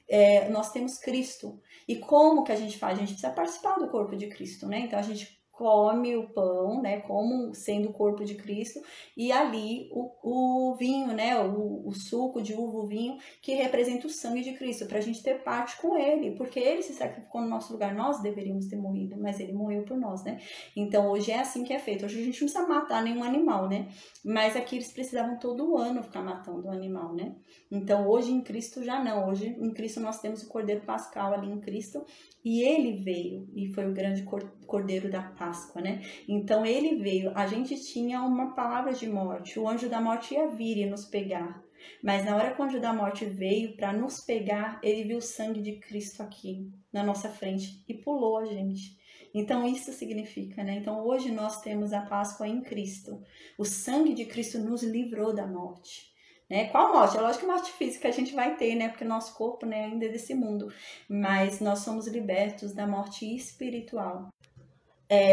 nós temos Cristo. E como que a gente faz? A gente precisa participar do corpo de Cristo, né? Então a gente come o pão, né, como sendo o corpo de Cristo, e ali o vinho, né, o suco de uva, o vinho, que representa o sangue de Cristo, para a gente ter parte com ele, porque ele se sacrificou no nosso lugar, nós deveríamos ter morrido, mas ele morreu por nós, né? Então hoje é assim que é feito, hoje a gente não precisa matar nenhum animal, né? Mas aqui eles precisavam todo ano ficar matando o animal, né? Então hoje em Cristo já não, hoje em Cristo nós temos o Cordeiro Pascal ali em Cristo, e ele veio, e foi o grande Cordeiro da Páscoa, né? Então ele veio, a gente tinha uma palavra de morte, o anjo da morte ia vir e nos pegar, mas na hora que o anjo da morte veio para nos pegar, ele viu o sangue de Cristo aqui na nossa frente e pulou a gente. Então isso significa, né? Então hoje nós temos a Páscoa em Cristo, o sangue de Cristo nos livrou da morte. Né? Qual morte? É lógico que morte física a gente vai ter, né? Porque o nosso corpo, né, ainda é desse mundo. Mas nós somos libertos da morte espiritual.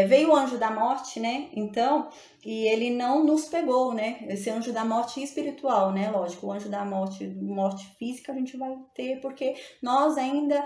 Veio o anjo da morte, né? Então, e ele não nos pegou, né? Esse anjo da morte espiritual, né? Lógico, o anjo da morte física a gente vai ter, porque nós ainda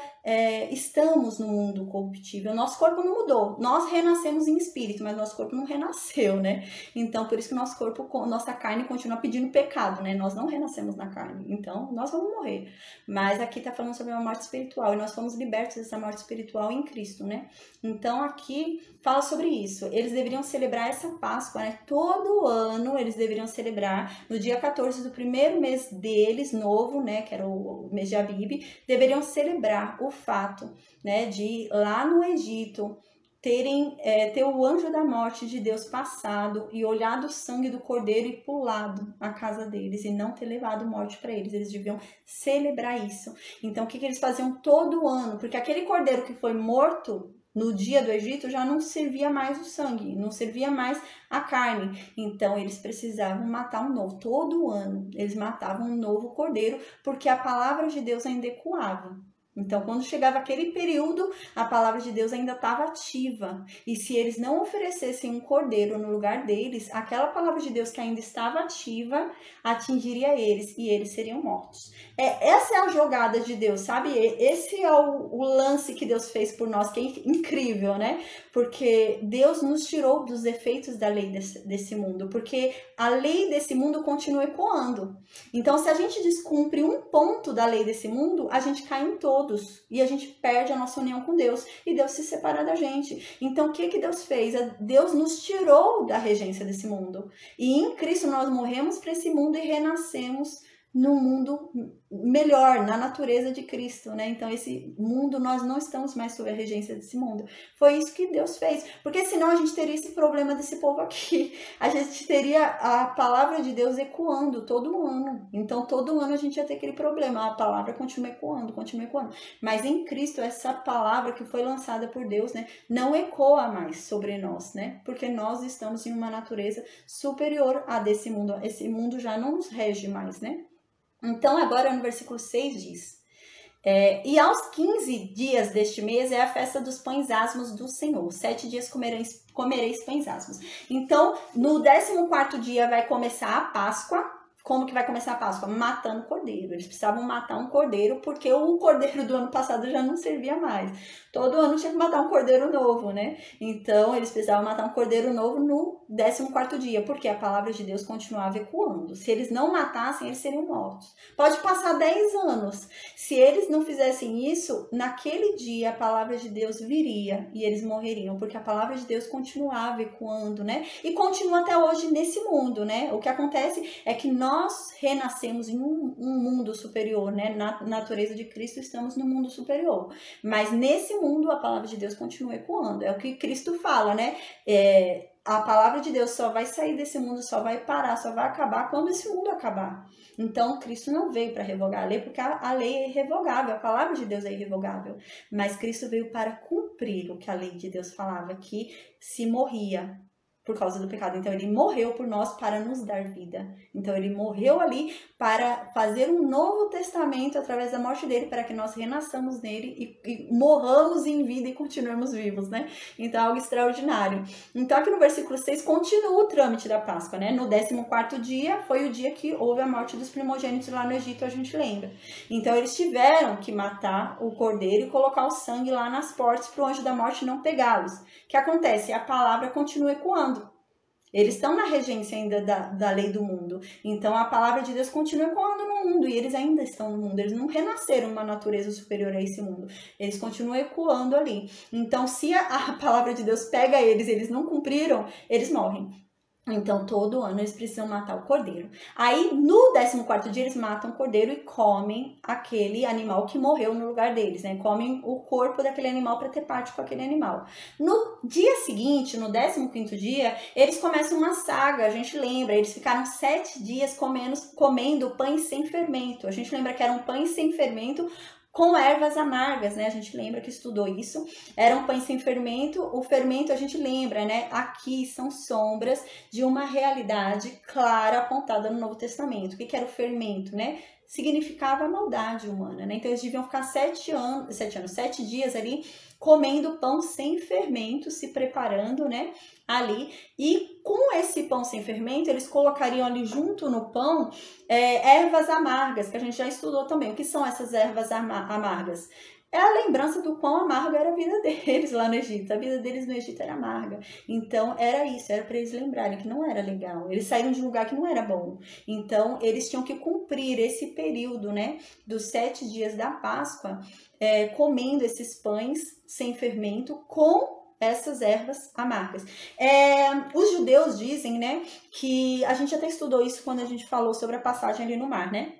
estamos no mundo corruptível. Nosso corpo não mudou. Nós renascemos em espírito, mas nosso corpo não renasceu, né? Então, por isso que nosso corpo, nossa carne continua pedindo pecado, né? Nós não renascemos na carne. Então, nós vamos morrer. Mas aqui tá falando sobre uma morte espiritual, e nós fomos libertos dessa morte espiritual em Cristo, né? Então, aqui fala sobre isso. Eles deveriam celebrar essa Páscoa, né? Todo ano eles deveriam celebrar no dia 14 do primeiro mês deles, novo, né? Que era o mês de Abib, deveriam celebrar o fato, né? De lá no Egito ter o anjo da morte de Deus passado e olhado o sangue do cordeiro e pulado a casa deles e não ter levado morte para eles. Eles deviam celebrar isso. Então, o que eles faziam todo ano? Porque aquele cordeiro que foi morto no dia do Egito já não servia mais o sangue, não servia mais a carne. Então eles precisavam matar um novo. Todo ano eles matavam um novo cordeiro, porque a palavra de Deus ainda ecoava. Então, quando chegava aquele período, a palavra de Deus ainda estava ativa. E se eles não oferecessem um cordeiro no lugar deles, aquela palavra de Deus que ainda estava ativa atingiria eles e eles seriam mortos. Essa é a jogada de Deus, sabe? Esse é o lance que Deus fez por nós, que é incrível, né? Porque Deus nos tirou dos efeitos da lei desse mundo, porque a lei desse mundo continua ecoando. Então, se a gente descumpre um ponto da lei desse mundo, a gente cai em todos e a gente perde a nossa união com Deus e Deus se separa da gente. Então, o que Deus fez? Deus nos tirou da regência desse mundo. E em Cristo nós morremos para esse mundo e renascemos no mundo melhor, na natureza de Cristo, né? Então, esse mundo, nós não estamos mais sob a regência desse mundo. Foi isso que Deus fez. Porque senão a gente teria esse problema desse povo aqui. A gente teria a palavra de Deus ecoando todo ano. Então, todo ano a gente ia ter aquele problema. A palavra continua ecoando, continua ecoando. Mas em Cristo, essa palavra que foi lançada por Deus, né, não ecoa mais sobre nós, né? Porque nós estamos em uma natureza superior a desse mundo. Esse mundo já não nos rege mais, né? Então, agora no versículo 6 diz: e aos 15 dias deste mês é a festa dos pães asmos do Senhor. 7 dias comereis pães asmos. Então, no 14º dia vai começar a Páscoa. Como que vai começar a Páscoa? Matando o cordeiro. Eles precisavam matar um cordeiro, porque o cordeiro do ano passado já não servia mais. Todo ano tinha que matar um cordeiro novo, né? Então, eles precisavam matar um cordeiro novo no 14º dia, porque a palavra de Deus continuava ecoando. Se eles não matassem, eles seriam mortos. Pode passar 10 anos. Se eles não fizessem isso, naquele dia a palavra de Deus viria e eles morreriam, porque a palavra de Deus continuava ecoando, né? E continua até hoje nesse mundo, né? O que acontece é que nós renascemos em um mundo superior, né? Na natureza de Cristo estamos no mundo superior. Mas nesse mundo a palavra de Deus continua ecoando. É o que Cristo fala, né? A palavra de Deus só vai sair desse mundo, só vai parar, só vai acabar quando esse mundo acabar. Então, Cristo não veio para revogar a lei, porque a lei é irrevogável, a palavra de Deus é irrevogável. Mas Cristo veio para cumprir o que a lei de Deus falava, que se morria por causa do pecado. Então ele morreu por nós para nos dar vida. Então ele morreu ali para fazer um novo testamento através da morte dele, para que nós renasçamos nele e morramos em vida e continuemos vivos, né? Então é algo extraordinário. Então aqui no versículo 6 continua o trâmite da Páscoa, né? No 14º dia foi o dia que houve a morte dos primogênitos lá no Egito, a gente lembra. Então eles tiveram que matar o cordeiro e colocar o sangue lá nas portas para o anjo da morte não pegá-los. O que acontece? A palavra continua ecoando. Eles estão na regência ainda da lei do mundo. Então a palavra de Deus continua ecoando no mundo. E eles ainda estão no mundo. Eles não renasceram uma natureza superior a esse mundo. Eles continuam ecoando ali. Então se a palavra de Deus pega eles não cumpriram, eles morrem. Então, todo ano eles precisam matar o cordeiro. Aí, no 14º dia, eles matam o cordeiro e comem aquele animal que morreu no lugar deles, né? Comem o corpo daquele animal para ter parte com aquele animal. No dia seguinte, no 15º dia, eles começam uma saga, a gente lembra. Eles ficaram 7 dias comendo pães sem fermento. A gente lembra que eram pães sem fermento, com ervas amargas, né? A gente lembra que estudou isso. Eram pães sem fermento. O fermento, a gente lembra, né? Aqui são sombras de uma realidade clara apontada no Novo Testamento. O que era o fermento, né? Significava a maldade humana, né? Então eles deviam ficar 7 dias ali comendo pão sem fermento, se preparando, né? Ali, e com esse pão sem fermento, eles colocariam ali junto no pão ervas amargas, que a gente já estudou também. O que são essas ervas amargas? É a lembrança do quão amarga era a vida deles lá no Egito. A vida deles no Egito era amarga. Então, era isso, era para eles lembrarem que não era legal. Eles saíram de um lugar que não era bom. Então, eles tinham que cumprir esse período, né, dos 7 dias da Páscoa, comendo esses pães sem fermento com essas ervas amargas. Os judeus dizem, né, que a gente até estudou isso quando a gente falou sobre a passagem ali no mar, né?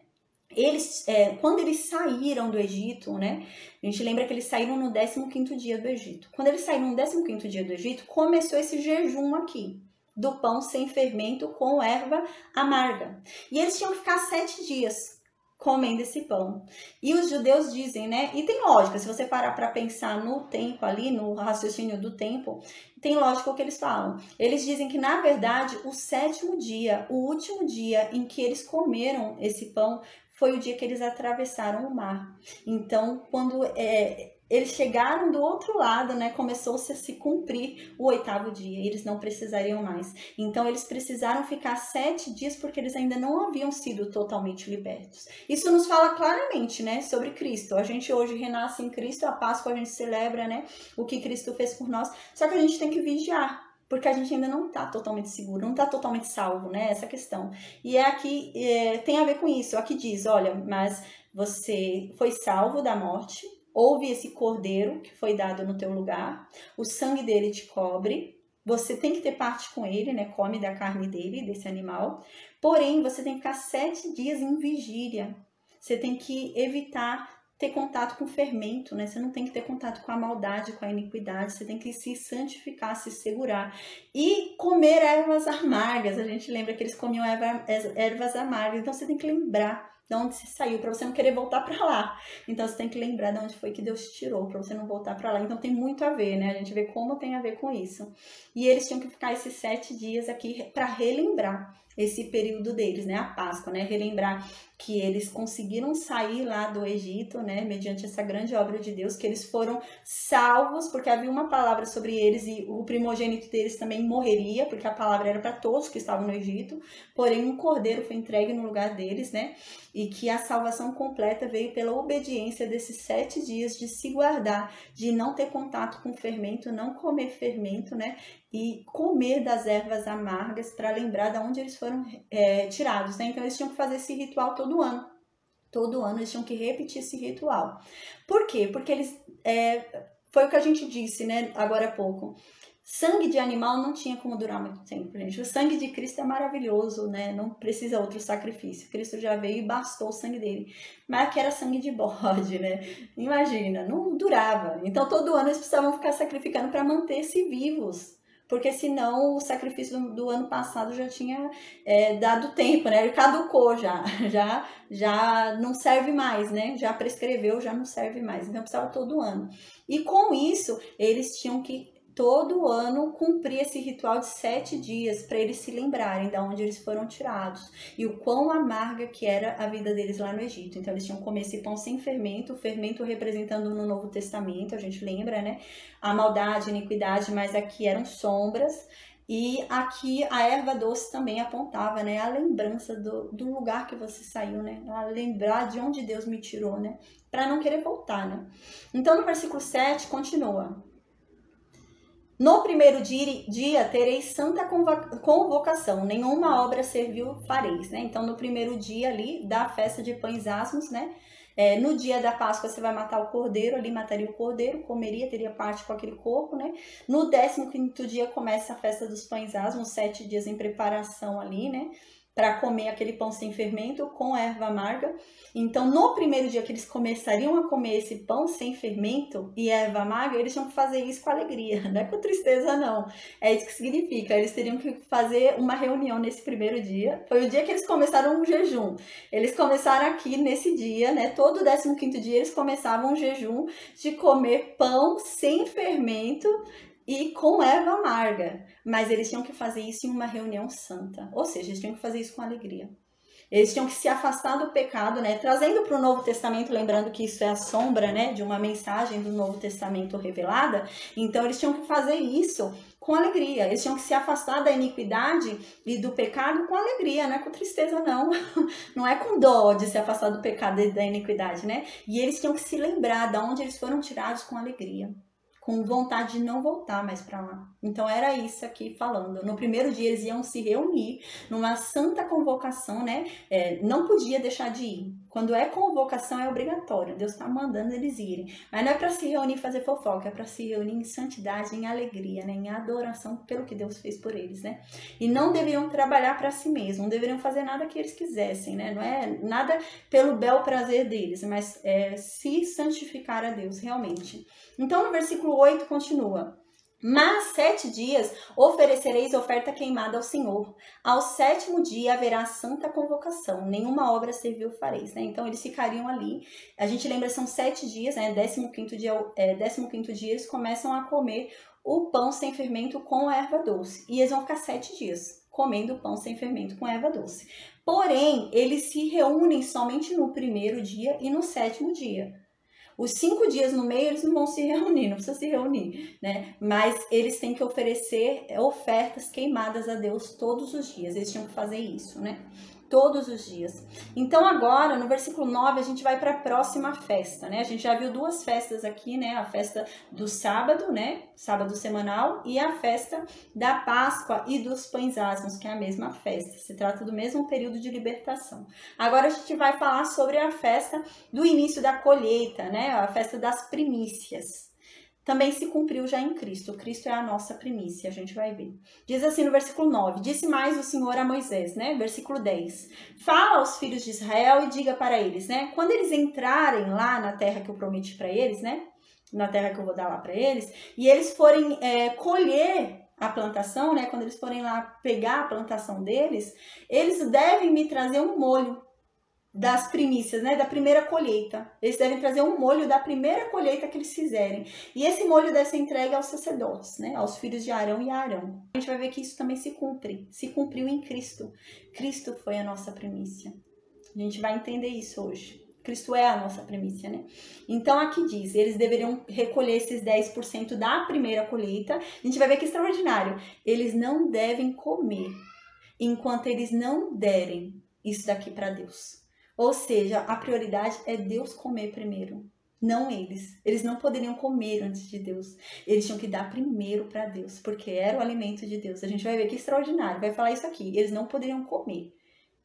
Eles, quando eles saíram do Egito, né? A gente lembra que eles saíram no 15º dia do Egito. Quando eles saíram no 15º dia do Egito, começou esse jejum aqui, do pão sem fermento com erva amarga. E eles tinham que ficar 7 dias comendo esse pão. E os judeus dizem, né? E tem lógica, se você parar para pensar no tempo ali, no raciocínio do tempo, tem lógica o que eles falam. Eles dizem que, na verdade, o 7º dia, o último dia em que eles comeram esse pão, foi o dia que eles atravessaram o mar. Então, quando eles chegaram do outro lado, né, começou-se a se cumprir o 8º dia, e eles não precisariam mais. Então, eles precisaram ficar 7 dias porque eles ainda não haviam sido totalmente libertos. Isso nos fala claramente, né, sobre Cristo. A gente hoje renasce em Cristo, a Páscoa a gente celebra, né, o que Cristo fez por nós, só que a gente tem que vigiar, porque a gente ainda não está totalmente seguro, não está totalmente salvo, né? Essa questão. E aqui tem a ver com isso. Aqui diz, olha, mas você foi salvo da morte, houve esse cordeiro que foi dado no teu lugar, o sangue dele te cobre, você tem que ter parte com ele, né? Come da carne dele, desse animal. Porém, você tem que ficar 7 dias em vigília. Você tem que evitar ter contato com o fermento, né? Você não tem que ter contato com a maldade, com a iniquidade. Você tem que se santificar, se segurar. E comer ervas amargas. A gente lembra que eles comiam ervas amargas. Então, você tem que lembrar de onde você saiu, para você não querer voltar para lá. Então, você tem que lembrar de onde foi que Deus te tirou, para você não voltar para lá. Então, tem muito a ver, né? A gente vê como tem a ver com isso. E eles tinham que ficar esses 7 dias aqui para relembrar esse período deles, né? A Páscoa, né? Relembrar que eles conseguiram sair lá do Egito, né? Mediante essa grande obra de Deus, que eles foram salvos, porque havia uma palavra sobre eles e o primogênito deles também morreria, porque a palavra era para todos que estavam no Egito, porém um cordeiro foi entregue no lugar deles, né? E que a salvação completa veio pela obediência desses 7 dias de se guardar, de não ter contato com fermento, não comer fermento, né? E comer das ervas amargas para lembrar de onde eles foram tirados, né? Então eles tinham que fazer esse ritual todo ano. Todo ano eles tinham que repetir esse ritual. Por quê? Porque eles... foi o que a gente disse, né? Agora há pouco. Sangue de animal não tinha como durar muito tempo, gente. O sangue de Cristo é maravilhoso, né? Não precisa outro sacrifício. Cristo já veio e bastou o sangue dele. Mas que era sangue de bode, né? Imagina, não durava. Então todo ano eles precisavam ficar sacrificando para manter-se vivos. Porque senão o sacrifício do ano passado já tinha dado tempo, né? Ele caducou já não serve mais, né? Já prescreveu, já não serve mais. Então precisava todo ano. E com isso, eles tinham que todo ano cumprir esse ritual de 7 dias para eles se lembrarem de onde eles foram tirados e o quão amarga que era a vida deles lá no Egito. Então eles tinham que comer esse pão sem fermento, o fermento representando no Novo Testamento, a gente lembra, né? A maldade, a iniquidade, mas aqui eram sombras. E aqui a erva doce também apontava, né, a lembrança do lugar que você saiu, né, a lembrar de onde Deus me tirou, né, para não querer voltar, né. Então no versículo 7 continua: no primeiro dia tereis santa convocação, nenhuma obra servil fareis, né? Então, no primeiro dia ali da festa de pães asmos, né? No dia da Páscoa você vai matar o cordeiro, ali mataria o cordeiro, comeria, teria parte com aquele corpo, né? No 15º dia começa a festa dos pães asmos, 7 dias em preparação ali, né? Para comer aquele pão sem fermento com erva amarga. Então, no primeiro dia que eles começariam a comer esse pão sem fermento e erva amarga, eles tinham que fazer isso com alegria, não é com tristeza, não. É isso que significa. Eles teriam que fazer uma reunião nesse primeiro dia. Foi o dia que eles começaram um jejum. Eles começaram aqui nesse dia, né? Todo 15º dia eles começavam um jejum de comer pão sem fermento e com erva amarga, mas eles tinham que fazer isso em uma reunião santa, ou seja, eles tinham que fazer isso com alegria. Eles tinham que se afastar do pecado, né? Trazendo para o Novo Testamento, lembrando que isso é a sombra, né, de uma mensagem do Novo Testamento revelada. Então eles tinham que fazer isso com alegria. Eles tinham que se afastar da iniquidade e do pecado com alegria, não é com tristeza, não. Não é com dó de se afastar do pecado e da iniquidade, né? E eles tinham que se lembrar de onde eles foram tirados com alegria, com vontade de não voltar mais para lá. Então era isso aqui falando. No primeiro dia eles iam se reunir numa santa convocação, né? Não podia deixar de ir. Quando é convocação é obrigatório. Deus está mandando eles irem. Mas não é para se reunir e fazer fofoca, é para se reunir em santidade, em alegria, né? Em adoração pelo que Deus fez por eles, né? E não deveriam trabalhar para si mesmos, não deveriam fazer nada que eles quisessem, né? Não é nada pelo bel prazer deles, mas se santificar a Deus realmente. Então no versículo 8 continua: mas 7 dias oferecereis oferta queimada ao Senhor. Ao 7º dia haverá santa convocação, nenhuma obra servil fareis, né? Então eles ficariam ali. A gente lembra, são 7 dias, né? 15º dia eles começam a comer o pão sem fermento com erva doce. E eles vão ficar 7 dias comendo pão sem fermento com erva doce. Porém, eles se reúnem somente no primeiro dia e no 7º dia. Os 5 dias no meio eles não vão se reunir, não precisa se reunir, né? Mas eles têm que oferecer ofertas queimadas a Deus todos os dias. Eles tinham que fazer isso, né? Todos os dias. Então agora, no versículo 9, a gente vai para a próxima festa, né? A gente já viu 2 festas aqui, né? A festa do sábado, né? Sábado semanal, e a festa da Páscoa e dos pães asmos, que é a mesma festa. Se trata do mesmo período de libertação. Agora a gente vai falar sobre a festa do início da colheita, né? A festa das primícias. Também se cumpriu já em Cristo. Cristo é a nossa primícia, a gente vai ver. Diz assim no versículo 9: disse mais o Senhor a Moisés, né? Versículo 10: fala aos filhos de Israel e diga para eles, né? Quando eles entrarem lá na terra que eu prometi para eles, né? Na terra que eu vou dar lá para eles, e eles forem colher a plantação, né? Quando eles forem lá pegar a plantação deles, eles devem me trazer um molho das primícias, né, da primeira colheita. Eles devem trazer um molho da primeira colheita que eles fizerem. E esse molho deve ser entregue aos sacerdotes, né, aos filhos de Arão e Arão. A gente vai ver que isso também se cumpriu em Cristo. Cristo foi a nossa primícia. A gente vai entender isso hoje. Cristo é a nossa primícia, né? Então aqui diz, eles deveriam recolher esses 10% da primeira colheita. A gente vai ver que é extraordinário. Eles não devem comer enquanto eles não derem isso daqui para Deus. Ou seja, a prioridade é Deus comer primeiro, não eles. Eles não poderiam comer antes de Deus. Eles tinham que dar primeiro para Deus, porque era o alimento de Deus. A gente vai ver que extraordinário, vai falar isso aqui. Eles não poderiam comer.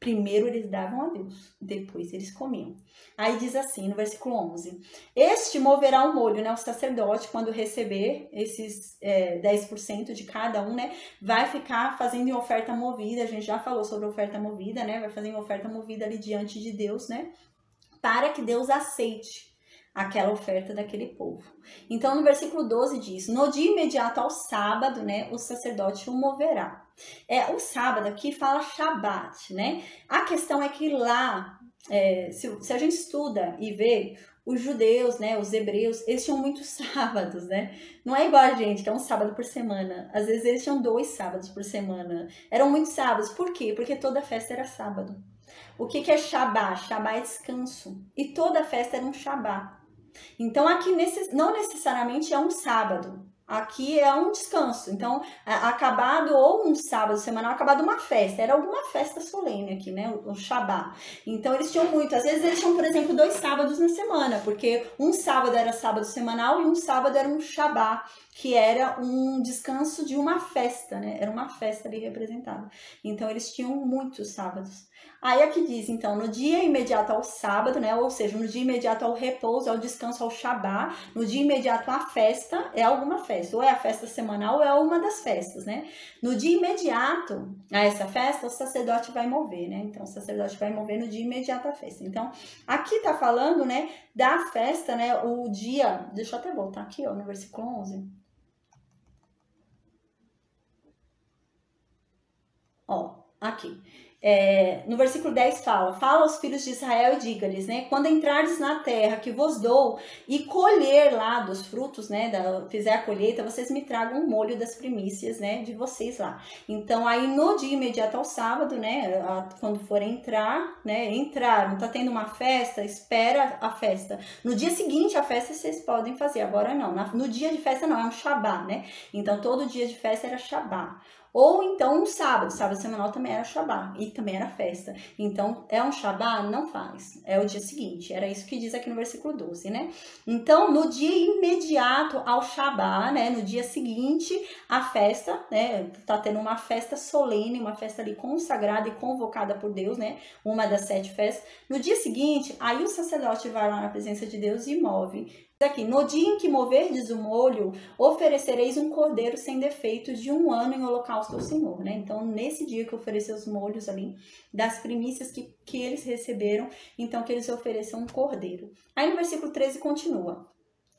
Primeiro eles davam a Deus, depois eles comiam. Aí diz assim, no versículo 11: este moverá um molho, né? O sacerdote, quando receber esses 10% de cada um, né? Vai ficar fazendo em oferta movida. A gente já falou sobre oferta movida, né? Vai fazer em oferta movida ali diante de Deus, né? Para que Deus aceite aquela oferta daquele povo. Então, no versículo 12 diz: no dia imediato ao sábado, né? O sacerdote o moverá. O sábado aqui fala Shabat, né? A questão é que lá, se a gente estuda e vê os judeus, né, os hebreus, eles tinham muitos sábados, né? Não é igual a gente, que é um sábado por semana. Às vezes eles tinham 2 sábados por semana. Eram muitos sábados. Por quê? Porque toda festa era sábado. O que é Shabá? Shabá é descanso. E toda festa era um Shabá. Então, aqui não necessariamente é um sábado. Aqui é um descanso. Então, acabado ou um sábado semanal, acabado uma festa. Era alguma festa solene aqui, né? O Shabá. Então, eles tinham muito. Às vezes, eles tinham, por exemplo, 2 sábados na semana. Porque um sábado era sábado semanal e um sábado era um Shabá, que era um descanso de uma festa, né? Era uma festa ali representada. Então, eles tinham muitos sábados. Aí aqui diz, então, no dia imediato ao sábado, né? Ou seja, no dia imediato ao repouso, ao descanso, ao Shabá. No dia imediato à festa, é alguma festa. Ou é a festa semanal, ou é uma das festas, né? No dia imediato a essa festa, o sacerdote vai mover, né? Então, o sacerdote vai mover no dia imediato à festa. Então, aqui tá falando, né, da festa, né? O dia... Deixa eu até voltar aqui, ó, no versículo 11. Ó, aqui. No versículo 10 fala aos filhos de Israel e diga-lhes, né, quando entrardes na terra que vos dou e colher lá dos frutos, né, fizer a colheita, vocês me tragam um molho das primícias, né, de vocês lá. Então, aí no dia imediato ao sábado, né, quando forem entrar, né, entraram, tá tendo uma festa, espera a festa. No dia seguinte, a festa vocês podem fazer, agora não. No dia de festa não, é um Shabá, né? Então, todo dia de festa era Shabá. Ou então um sábado semanal também era Shabá e também era festa. Então, é um Shabá? Não faz. É o dia seguinte. Era isso que diz aqui no versículo 12, né? Então, no dia imediato ao Shabá, né? No dia seguinte à festa, né? Tá tendo uma festa solene, uma festa ali consagrada e convocada por Deus, né? Uma das 7 festas. No dia seguinte, aí o sacerdote vai lá na presença de Deus e move. Aqui, no dia em que moverdes o molho, oferecereis um cordeiro sem defeitos de 1 ano em holocausto ao Senhor, né? Então, nesse dia que oferecer os molhos ali, das primícias que eles receberam, então que eles ofereçam um cordeiro. Aí no versículo 13 continua.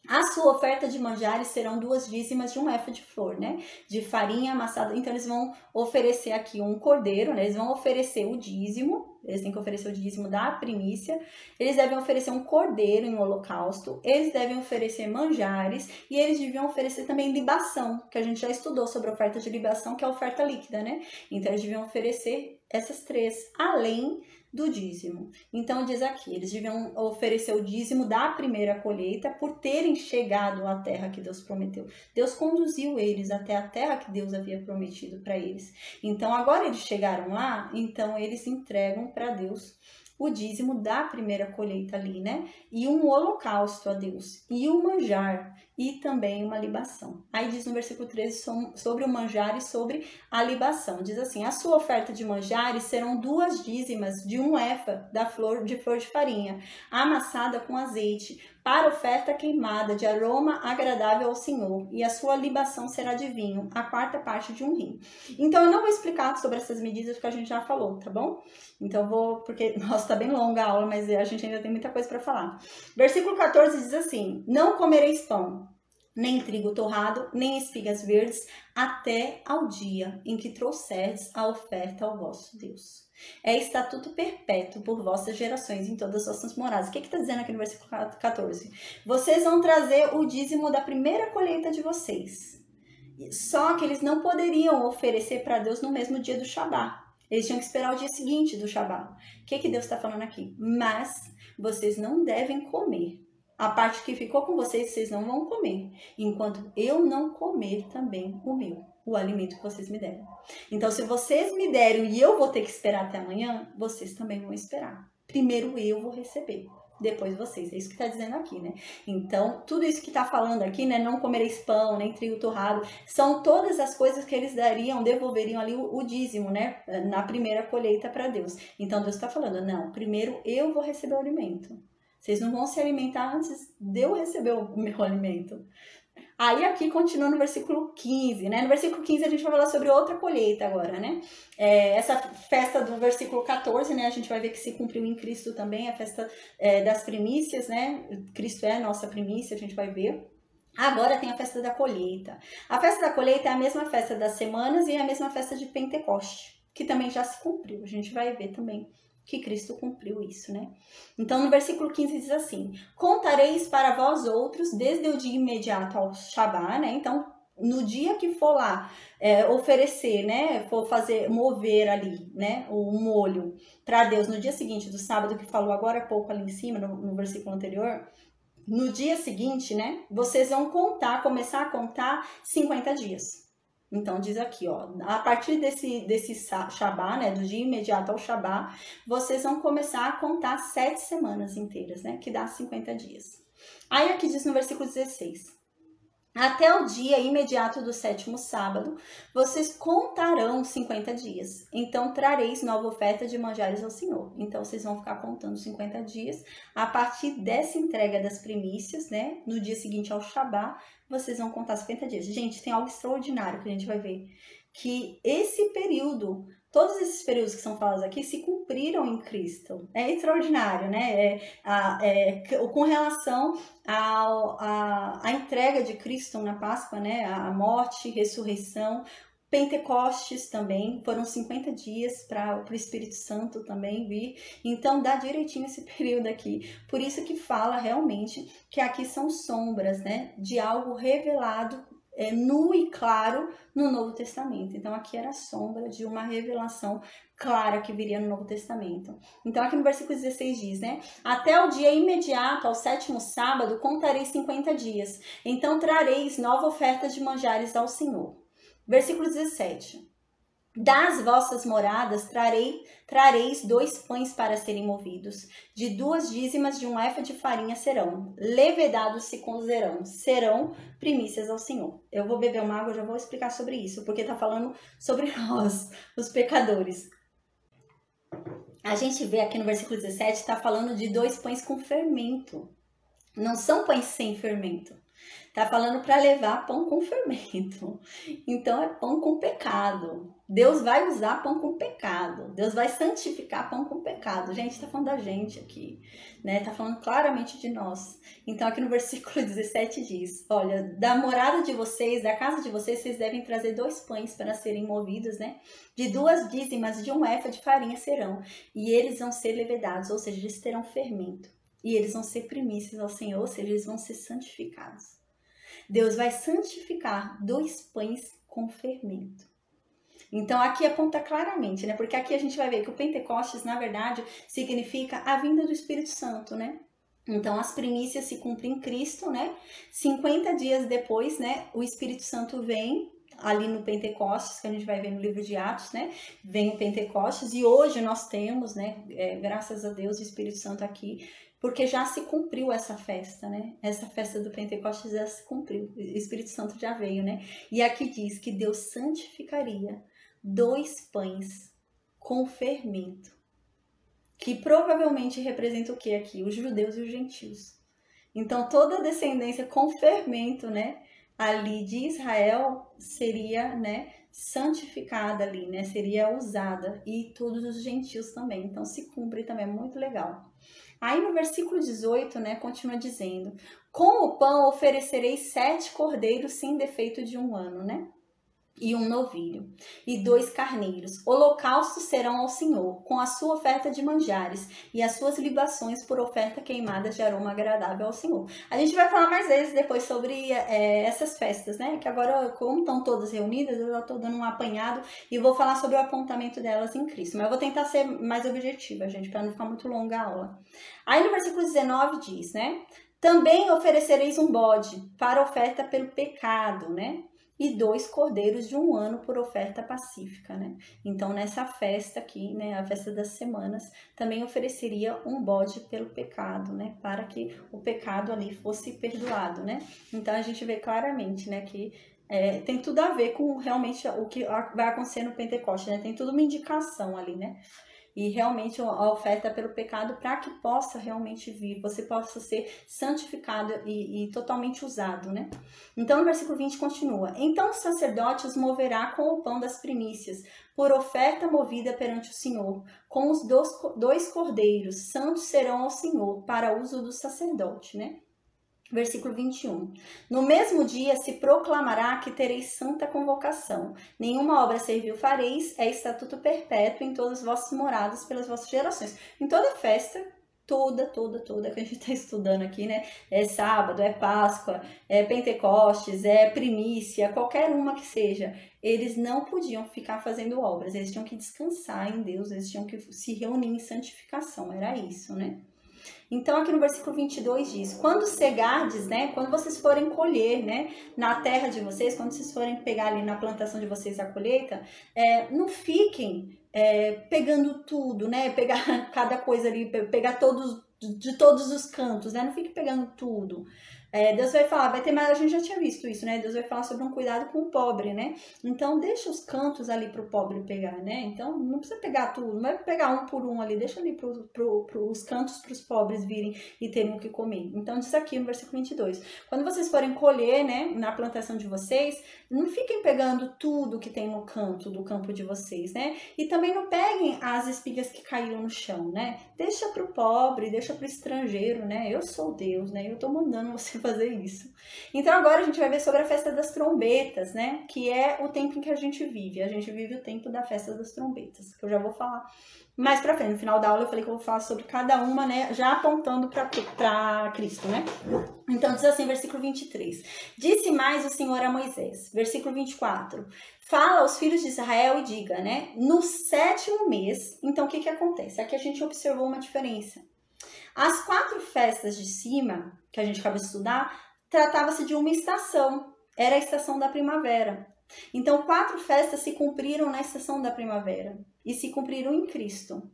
A sua oferta de manjares serão 2 dízimas de 1 efa de flor, né? De farinha amassada. Então, eles vão oferecer aqui um cordeiro, né? Eles vão oferecer o dízimo. Eles têm que oferecer o dízimo da primícia. Eles devem oferecer um cordeiro em holocausto. Eles devem oferecer manjares. E eles deviam oferecer também libação, que a gente já estudou sobre a oferta de libação, que é a oferta líquida, né? Então, eles deviam oferecer essas 3, além do dízimo. Então, diz aqui, eles deviam oferecer o dízimo da primeira colheita por terem chegado à terra que Deus prometeu. Deus conduziu eles até a terra que Deus havia prometido para eles. Então, agora eles chegaram lá, então eles entregam para Deus o dízimo da primeira colheita ali, né? E um holocausto a Deus, e um manjar, e também uma libação. Aí diz no versículo 13 sobre o manjar e sobre a libação. Diz assim, a sua oferta de manjares serão 2 dízimas de 1 efa de flor de farinha, amassada com azeite, para oferta queimada de aroma agradável ao Senhor, e a sua libação será de vinho, a 4ª parte de 1 hin. Então, eu não vou explicar sobre essas medidas, porque a gente já falou, tá bom? Então, porque, nossa, tá bem longa a aula, mas a gente ainda tem muita coisa para falar. Versículo 14 diz assim, não comereis pão, nem trigo torrado, nem espigas verdes, até ao dia em que trouxerdes a oferta ao vosso Deus. É estatuto perpétuo por vossas gerações em todas as vossas moradas. O que está dizendo aqui no versículo 14? Vocês vão trazer o dízimo da primeira colheita de vocês. Só que eles não poderiam oferecer para Deus no mesmo dia do Shabá. Eles tinham que esperar o dia seguinte do Shabá. O que Deus está falando aqui? Mas vocês não devem comer. A parte que ficou com vocês não vão comer. Enquanto eu não comer também o meu. O alimento que vocês me deram. Então, se vocês me deram e eu vou ter que esperar até amanhã, vocês também vão esperar. Primeiro eu vou receber, depois vocês. É isso que está dizendo aqui, né? Então, tudo isso que está falando aqui, né? Não comereis pão, nem trigo torrado, são todas as coisas que eles devolveriam ali o dízimo, né? Na primeira colheita para Deus. Então, Deus está falando, não, primeiro eu vou receber o alimento. Vocês não vão se alimentar antes de eu receber o meu alimento. Aí aqui continua no versículo 15, né? No versículo 15 a gente vai falar sobre outra colheita agora, né? Essa festa do versículo 14, né? A gente vai ver que se cumpriu em Cristo também, a festa das primícias, né? Cristo é a nossa primícia, a gente vai ver. Agora tem a festa da colheita. A festa da colheita é a mesma festa das semanas e é a mesma festa de Pentecoste, que também já se cumpriu. A gente vai ver também que Cristo cumpriu isso, né? Então, no versículo 15 diz assim: contareis para vós outros desde o dia imediato ao Shabá, né? Então, no dia que for lá oferecer, né? For mover ali, né? O molho para Deus no dia seguinte do sábado, que falou agora há pouco ali em cima, no versículo anterior. No dia seguinte, né? Vocês vão começar a contar 50 dias. Então, diz aqui, ó, a partir desse Shabá, né, do dia imediato ao Shabá, vocês vão começar a contar 7 semanas inteiras, né, que dá 50 dias. Aí aqui diz no versículo 16: até o dia imediato do 7º sábado, vocês contarão 50 dias. Então, trareis nova oferta de manjares ao Senhor. Então, vocês vão ficar contando 50 dias. A partir dessa entrega das primícias, né? No dia seguinte ao Shabá, vocês vão contar 50 dias. Gente, tem algo extraordinário que a gente vai ver. Que esse período, todos esses períodos que são falados aqui, se cumpriram em Cristo. É extraordinário, né? Com relação à entrega de Cristo na Páscoa, né? A morte, ressurreição, Pentecostes também, foram 50 dias para o Espírito Santo também vir. Então, dá direitinho esse período aqui. Por isso que fala realmente que aqui são sombras, né? De algo revelado nu e claro no Novo Testamento. Então, aqui era a sombra de uma revelação clara que viria no Novo Testamento. Então, aqui no versículo 16 diz, né? Até o dia imediato ao 7º sábado, contareis 50 dias. Então, trareis nova oferta de manjares ao Senhor. Versículo 17. Das vossas moradas trareis 2 pães para serem movidos, de 2 dízimas de 1 efa de farinha serão, levedados se cozerão, serão primícias ao Senhor. Eu vou beber uma água, já vou explicar sobre isso, porque está falando sobre nós, os pecadores. A gente vê aqui no versículo 17, está falando de 2 pães com fermento. Não são pães sem fermento. Tá falando para levar pão com fermento. Então é pão com pecado. Deus vai usar pão com pecado. Deus vai santificar pão com pecado. Gente, tá falando da gente aqui, né? Tá falando claramente de nós. Então aqui no versículo 17 diz: olha, da morada de vocês, da casa de vocês, vocês devem trazer 2 pães para serem movidos, né? De 2 dízimas de 1 efa de farinha serão. E eles vão ser levedados, ou seja, eles terão fermento. E eles vão ser primícias ao Senhor, ou seja, eles vão ser santificados. Deus vai santificar 2 pães com fermento. Então, aqui aponta claramente, né? Porque aqui a gente vai ver que o Pentecostes, na verdade, significa a vinda do Espírito Santo, né? Então, as primícias se cumprem em Cristo, né? 50 dias depois, né? O Espírito Santo vem ali no Pentecostes, que a gente vai ver no livro de Atos, né? Vem o Pentecostes e hoje nós temos, né? Graças a Deus, o Espírito Santo aqui, porque já se cumpriu essa festa, né? Essa festa do Pentecostes já se cumpriu. O Espírito Santo já veio, né? E aqui diz que Deus santificaria 2 pães com fermento, que provavelmente representa o que aqui? Os judeus e os gentios. Então, toda a descendência com fermento, né? Ali de Israel seria, né? Santificada ali, né? Seria usada. E todos os gentios também. Então, se cumpre também, é muito legal. Aí no versículo 18, né, continua dizendo: com o pão oferecereis 7 cordeiros sem defeito de 1 ano, né? E 1 novilho, e 2 carneiros. Holocaustos serão ao Senhor, com a sua oferta de manjares, e as suas libações por oferta queimada de aroma agradável ao Senhor. A gente vai falar mais vezes depois sobre essas festas, né? Que agora, como estão todas reunidas, eu já estou dando um apanhado e vou falar sobre o apontamento delas em Cristo. Mas eu vou tentar ser mais objetiva, gente, para não ficar muito longa a aula. Aí no versículo 19 diz, né? Também oferecereis um bode para oferta pelo pecado, né? E 2 cordeiros de 1 ano por oferta pacífica, né? Então, nessa festa aqui, né, a festa das semanas, também ofereceria um bode pelo pecado, né? Para que o pecado ali fosse perdoado, né? Então, a gente vê claramente, né, que tem tudo a ver com realmente o que vai acontecer no Pentecostes, né? Tem tudo uma indicação ali, né? E realmente a oferta pelo pecado para que possa realmente vir, você possa ser santificado e totalmente usado, né? Então, no versículo 20 continua: então o sacerdote os moverá com o pão das primícias, por oferta movida perante o Senhor, com os 2 cordeiros, santos serão ao Senhor, para uso do sacerdote, né? Versículo 21. No mesmo dia se proclamará que tereis santa convocação. Nenhuma obra servil fareis, é estatuto perpétuo em todas as vossas moradas pelas vossas gerações. Em toda festa, toda que a gente está estudando aqui, né? É sábado, é Páscoa, é Pentecostes, é primícia, qualquer uma que seja. Eles não podiam ficar fazendo obras, eles tinham que descansar em Deus, eles tinham que se reunir em santificação, era isso, né? Então, aqui no versículo 22 diz, quando cegardes, né, quando vocês forem colher, né, na terra de vocês, quando vocês forem pegar ali na plantação de vocês a colheita, não fiquem pegando tudo, né, pegar cada coisa ali, pegar de todos os cantos, né, não fique pegando tudo. Deus vai falar, vai ter mais, a gente já tinha visto isso, né? Deus vai falar sobre um cuidado com o pobre, né? Então, deixa os cantos ali pro pobre pegar, né? Então, não precisa pegar tudo, não vai pegar um por um ali, deixa ali os cantos pros pobres virem e terem o que comer. Então, diz aqui no versículo 22, quando vocês forem colher, né, na plantação de vocês, não fiquem pegando tudo que tem no canto do campo de vocês, né? E também não peguem as espigas que caíram no chão, né? Deixa pro pobre, deixa pro estrangeiro, né? Eu sou Deus, né? Eu tô mandando você fazer isso. Então agora a gente vai ver sobre a festa das trombetas, né? Que é o tempo em que a gente vive. A gente vive o tempo da festa das trombetas, que eu já vou falar mais pra frente. No final da aula eu falei que eu vou falar sobre cada uma, né? Já apontando pra Cristo, né? Então diz assim, versículo 23. Disse mais o Senhor a Moisés. Versículo 24. Fala aos filhos de Israel e diga, né? No 7º mês. Então o que acontece? Aqui a gente observou uma diferença. As 4 festas de cima, que a gente acaba de estudar, tratava-se de uma estação. Era a estação da primavera. Então, 4 festas se cumpriram na estação da primavera. E se cumpriram em Cristo.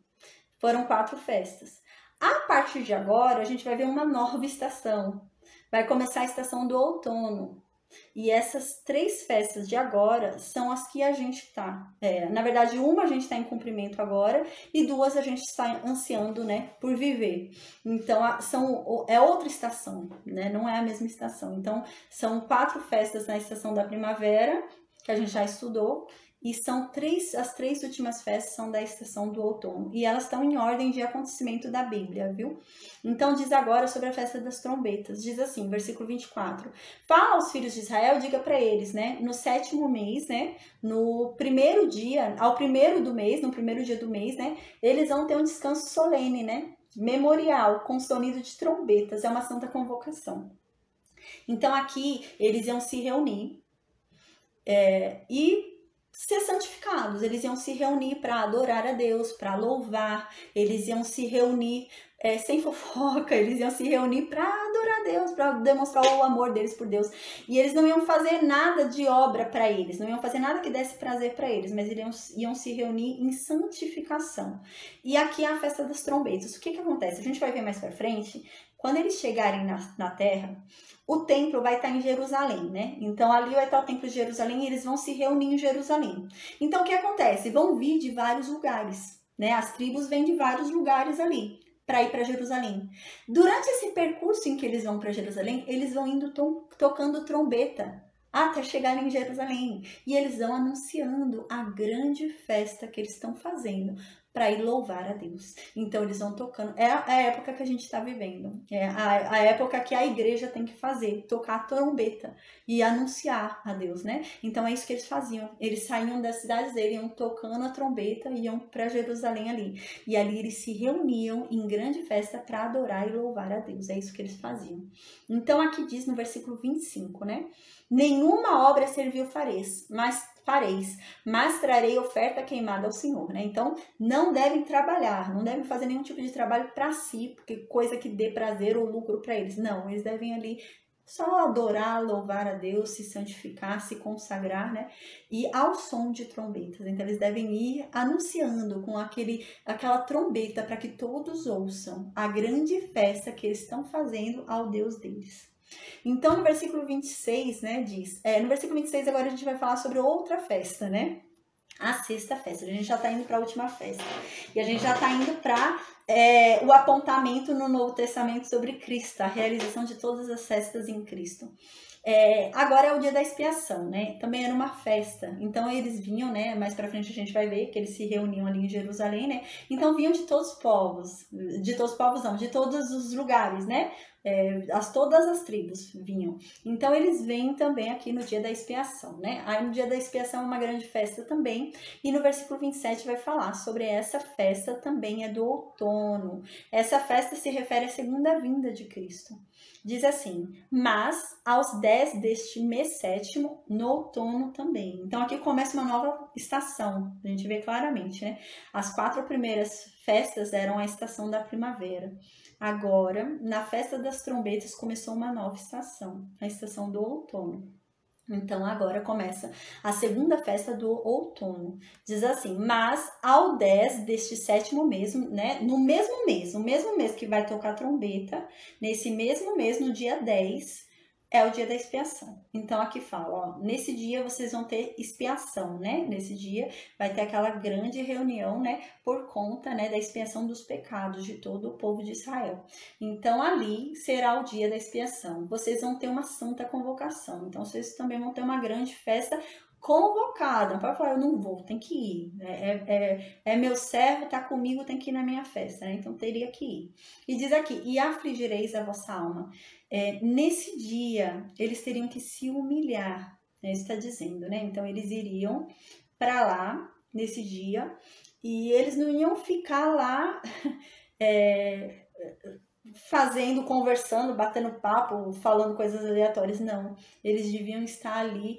Foram 4 festas. A partir de agora, a gente vai ver uma nova estação. Vai começar a estação do outono. E essas 3 festas de agora são as que a gente está. Na verdade, uma a gente está em cumprimento agora e 2 a gente está ansiando, né, por viver. Então, é outra estação, né? Não é a mesma estação. Então, são 4 festas na estação da primavera, que a gente já estudou. E são as 3 últimas festas são da estação do outono. E elas estão em ordem de acontecimento da Bíblia, viu? Então, diz agora sobre a festa das trombetas. Diz assim, versículo 24. Fala aos filhos de Israel, diga para eles, né? No 7º mês, né? No primeiro dia, ao primeiro do mês, no primeiro dia do mês, né? Eles vão ter um descanso solene, né? Memorial, com sonido de trombetas. É uma santa convocação. Então, aqui, eles iam se reunir e ser santificados, eles iam se reunir para adorar a Deus, para louvar, eles iam se reunir sem fofoca, eles iam se reunir para adorar a Deus, para demonstrar o amor deles por Deus. E eles não iam fazer nada de obra para eles, não iam fazer nada que desse prazer para eles, mas eles iam se reunir em santificação. E aqui é a festa das trombetas. O que acontece? A gente vai ver mais para frente, quando eles chegarem na terra, o templo vai estar em Jerusalém, né? Então, ali vai estar o templo de Jerusalém e eles vão se reunir em Jerusalém. Então, o que acontece? Vão vir de vários lugares, né? As tribos vêm de vários lugares ali para ir para Jerusalém. Durante esse percurso em que eles vão para Jerusalém, eles vão indo tocando trombeta até chegarem em Jerusalém. E eles vão anunciando a grande festa que eles estão fazendo para ir louvar a Deus. Então eles vão tocando. É a época que a gente está vivendo. É a época que a igreja tem que fazer, tocar a trombeta e anunciar a Deus, né? Então é isso que eles faziam. Eles saíam das cidades deles, iam tocando a trombeta e iam para Jerusalém ali. E ali eles se reuniam em grande festa para adorar e louvar a Deus. É isso que eles faziam. Então aqui diz no versículo 25, né? Nenhuma obra servil fareis, mas trarei oferta queimada ao Senhor, né? Então, não devem trabalhar, não devem fazer nenhum tipo de trabalho para si, porque coisa que dê prazer ou lucro para eles. Não, eles devem ali só adorar, louvar a Deus, se santificar, se consagrar, né? E ao som de trombetas. Então, eles devem ir anunciando com aquela trombeta para que todos ouçam a grande festa que eles estão fazendo ao Deus deles. Então, no versículo 26, né, diz... no versículo 26, agora a gente vai falar sobre outra festa, né? A 6ª festa. A gente já está indo para a última festa. E a gente já está indo para o apontamento no Novo Testamento sobre Cristo, a realização de todas as festas em Cristo. Agora é o dia da expiação, né? Também era uma festa. Então eles vinham, né? Mais pra frente a gente vai ver que eles se reuniam ali em Jerusalém, né? Então vinham de todos os povos. De todos os povos não, de todos os lugares, né? Todas as tribos vinham. Então eles vêm também aqui no dia da expiação, né? Aí no dia da expiação é uma grande festa também. E no versículo 27 vai falar sobre essa festa também é do outono. Essa festa se refere à segunda vinda de Cristo. Diz assim, mas aos 10 deste mês sétimo, no outono também. Então aqui começa uma nova estação, a gente vê claramente, né? As 4 primeiras festas eram a estação da primavera. Agora, na festa das trombetas, começou uma nova estação, a estação do outono. Então, agora começa a segunda festa do outono. Diz assim, mas ao 10 deste sétimo mês, né? No mesmo mês que vai tocar a trombeta, nesse mesmo mês, no dia 10, é o dia da expiação. Então, aqui fala, ó, nesse dia vocês vão ter expiação, né? Nesse dia vai ter aquela grande reunião, né? Por conta, né, da expiação dos pecados de todo o povo de Israel. Então, ali será o dia da expiação. Vocês vão ter uma santa convocação. Então, vocês também vão ter uma grande festa convocada. Não pode falar, eu não vou, tem que ir. É meu servo, tá comigo, tem que ir na minha festa, né? Então, teria que ir. E diz aqui, e afligireis a vossa alma. Nesse dia, eles teriam que se humilhar, né? Isso está dizendo, né? Então, eles iriam para lá, nesse dia, e eles não iam ficar lá conversando, batendo papo, falando coisas aleatórias, não. Eles deviam estar ali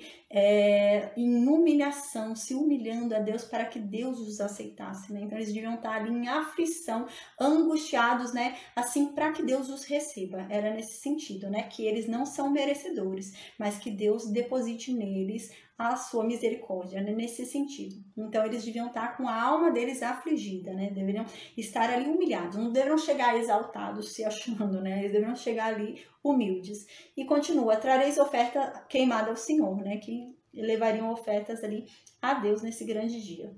em humilhação, se humilhando a Deus para que Deus os aceitasse, né? Então eles deviam estar ali em aflição, angustiados, né? Assim, para que Deus os receba. Era nesse sentido, né? Que eles não são merecedores, mas que Deus deposite neles a sua misericórdia, né? Nesse sentido. Então eles deviam estar com a alma deles afligida, né? Deveriam estar ali humilhados, não deveriam chegar exaltados, se achando, né? Eles deveriam chegar ali humildes. E continua, trareis oferta queimada ao Senhor, né? Que levariam ofertas ali a Deus nesse grande dia.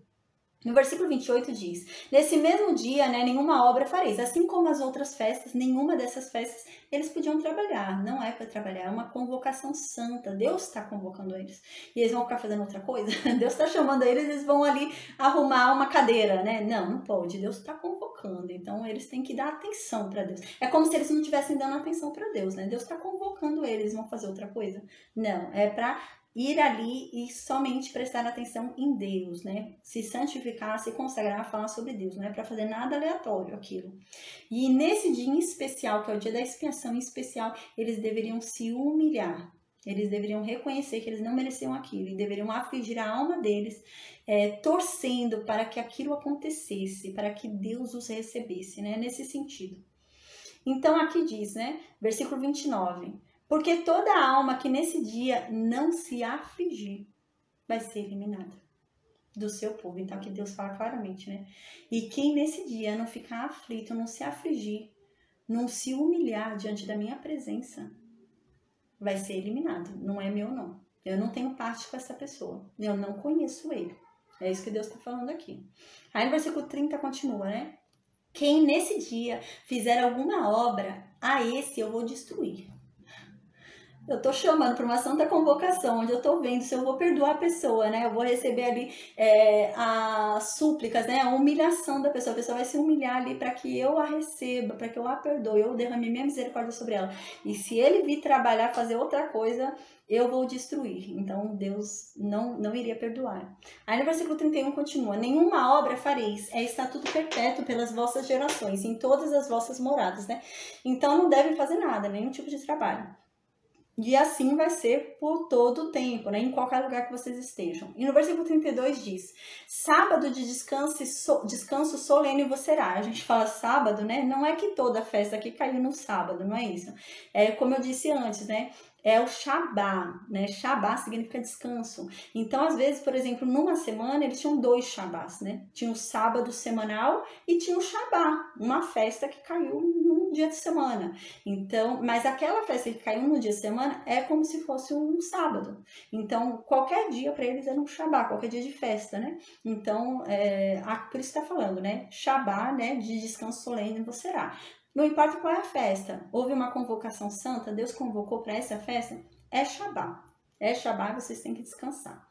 No versículo 28 diz, nesse mesmo dia, né, nenhuma obra fareis. Assim como as outras festas, nenhuma dessas festas eles podiam trabalhar. Não é para trabalhar, é uma convocação santa. Deus está convocando eles. E eles vão ficar fazendo outra coisa? Deus está chamando eles vão ali arrumar uma cadeira, né? Não, não pode. Deus está convocando. Então, eles têm que dar atenção para Deus. É como se eles não estivessem dando atenção para Deus, né? Deus está convocando eles, vão fazer outra coisa? Não, é para ir ali e somente prestar atenção em Deus, né? Se santificar, se consagrar, falar sobre Deus, não é para fazer nada aleatório aquilo. E nesse dia em especial, que é o dia da expiação em especial, eles deveriam se humilhar. Eles deveriam reconhecer que eles não mereciam aquilo e deveriam afligir a alma deles, torcendo para que aquilo acontecesse, para que Deus os recebesse, né? Nesse sentido. Então aqui diz, né? Versículo 29. Porque toda alma que nesse dia não se afligir vai ser eliminada do seu povo. Então aqui Deus fala claramente, né? E quem nesse dia não ficar aflito, não se afligir, não se humilhar diante da minha presença, vai ser eliminado. Não é meu, não. Eu não tenho parte com essa pessoa. Eu não conheço ele. É isso que Deus está falando aqui. Aí no versículo 30 continua, né? Quem nesse dia fizer alguma obra, a esse eu vou destruir. Eu tô chamando para uma santa convocação, onde eu tô vendo se eu vou perdoar a pessoa, né? Eu vou receber ali as súplicas, né? A humilhação da pessoa. A pessoa vai se humilhar ali para que eu a receba, para que eu a perdoe, eu derrame minha misericórdia sobre ela. E se ele vir trabalhar, fazer outra coisa, eu vou destruir. Então, Deus não iria perdoar. Aí no versículo 31 continua, nenhuma obra fareis, é estatuto perpétuo pelas vossas gerações, em todas as vossas moradas, né? Então, não devem fazer nada, nenhum tipo de trabalho. E assim vai ser por todo o tempo, né? Em qualquer lugar que vocês estejam. E no versículo 32 diz, sábado de descanso solene vos será. A gente fala sábado, né? Não é que toda festa aqui caiu no sábado, não é isso. Como eu disse antes, né? É o Shabá, né? Shabá significa descanso. Então, às vezes, por exemplo, numa semana, eles tinham 2 Shabás, né? Tinha o sábado semanal e tinha o Shabá, uma festa que caiu num dia de semana. Então, mas aquela festa que caiu no dia de semana é como se fosse um sábado. Então, qualquer dia para eles era um Shabá, qualquer dia de festa, né? Então, por isso está falando, né? Shabá, né? De descanso solene vos será. Não importa qual é a festa, houve uma convocação santa, Deus convocou para essa festa, é Shabá. É Shabá, vocês têm que descansar.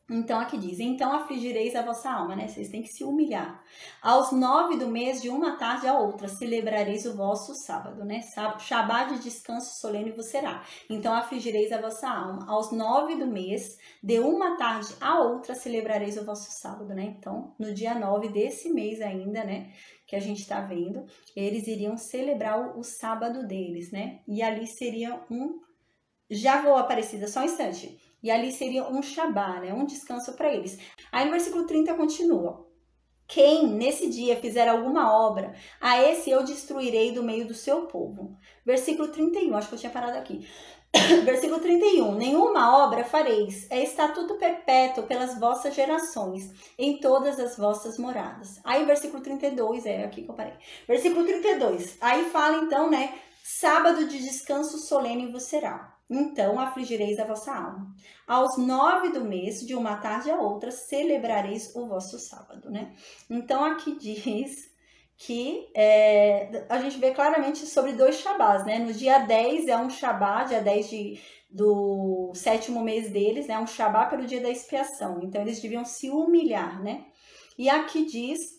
Então aqui diz, então afligireis a vossa alma, né? Vocês têm que se humilhar. Aos 9 do mês, de uma tarde a outra, celebrareis o vosso sábado, né? Shabá de descanso solene vos será. Então afligireis a vossa alma. Aos 9 do mês, de uma tarde a outra, celebrareis o vosso sábado, né? Então, no dia 9 desse mês ainda, né? Que a gente tá vendo, eles iriam celebrar o sábado deles, né? E ali seria já vou, Aparecida, só um instante. E ali seria um Shabá, né? Um descanso para eles. Aí no versículo 30 continua. Quem nesse dia fizer alguma obra, a esse eu destruirei do meio do seu povo. Versículo 31, acho que eu tinha parado aqui. Versículo 31, nenhuma obra fareis, é estatuto perpétuo pelas vossas gerações, em todas as vossas moradas. Aí versículo 32, é aqui que eu parei. Versículo 32, aí fala então, né? Sábado de descanso solene vos será. Então afligireis a vossa alma. Aos 9 do mês, de uma tarde a outra, celebrareis o vosso sábado, né? Então aqui diz que a gente vê claramente sobre 2 Shabás, né? No dia 10 é um Shabá, dia 10 do 7º mês deles, né? Um Shabá pelo dia da expiação. Então eles deviam se humilhar, né? E aqui diz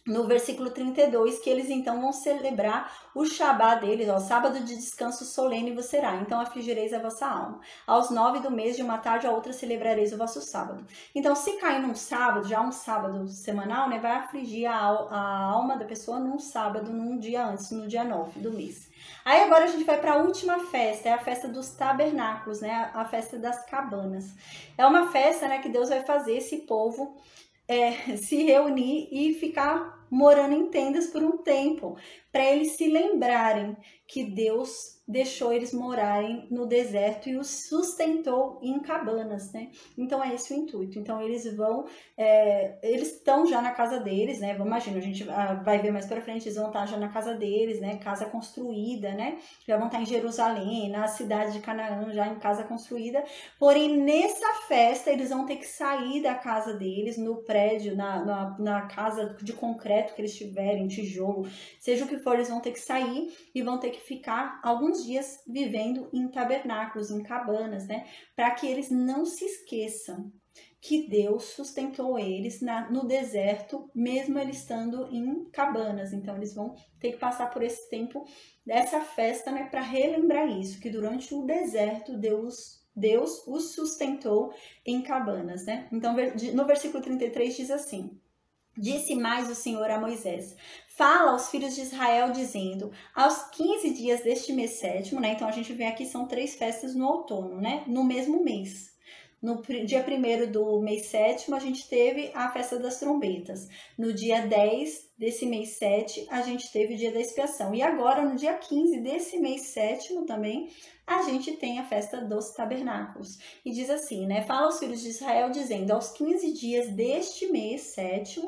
no versículo 32, que eles então vão celebrar o Shabá deles, ó, sábado de descanso solene vos será. Então afligireis a vossa alma. Aos 9 do mês, de uma tarde a outra, celebrareis o vosso sábado. Então, se cair num sábado, já um sábado semanal, né, vai afligir a alma da pessoa num sábado, num dia antes, no dia 9 do mês. Aí agora a gente vai para a última festa, é a festa dos tabernáculos, né, a festa das cabanas. É uma festa, né, que Deus vai fazer esse povo se reunir e ficar morando em tendas por um tempo, para eles se lembrarem que Deus deixou eles morarem no deserto e os sustentou em cabanas, né? Então é esse o intuito. Então eles vão, eles estão já na casa deles, né? Imagina, a gente vai ver mais para frente, eles vão estar já na casa deles, né? Casa construída, né? Já vão estar em Jerusalém, na cidade de Canaã, já em casa construída. Porém, nessa festa, eles vão ter que sair da casa deles, no prédio, na casa de concreto que eles tiverem, tijolo, seja o que for, eles vão ter que sair e vão ter que ficar alguns dias vivendo em tabernáculos, em cabanas, né? Para que eles não se esqueçam que Deus sustentou eles no deserto, mesmo eles estando em cabanas. Então, eles vão ter que passar por esse tempo dessa festa, né? Para relembrar isso, que durante o deserto, Deus os sustentou em cabanas, né? Então, no versículo 33 diz assim: disse mais o Senhor a Moisés: fala aos filhos de Israel, dizendo, aos 15 dias deste mês 7º, né? Então a gente vê aqui, são 3 festas no outono, né? No mesmo mês. No dia 1º do mês 7º, a gente teve a festa das trombetas. No dia 10 desse mês 7, a gente teve o dia da expiação. E agora, no dia 15 desse mês 7º também, a gente tem a festa dos tabernáculos. E diz assim, né? Fala aos filhos de Israel, dizendo, aos 15 dias deste mês 7º,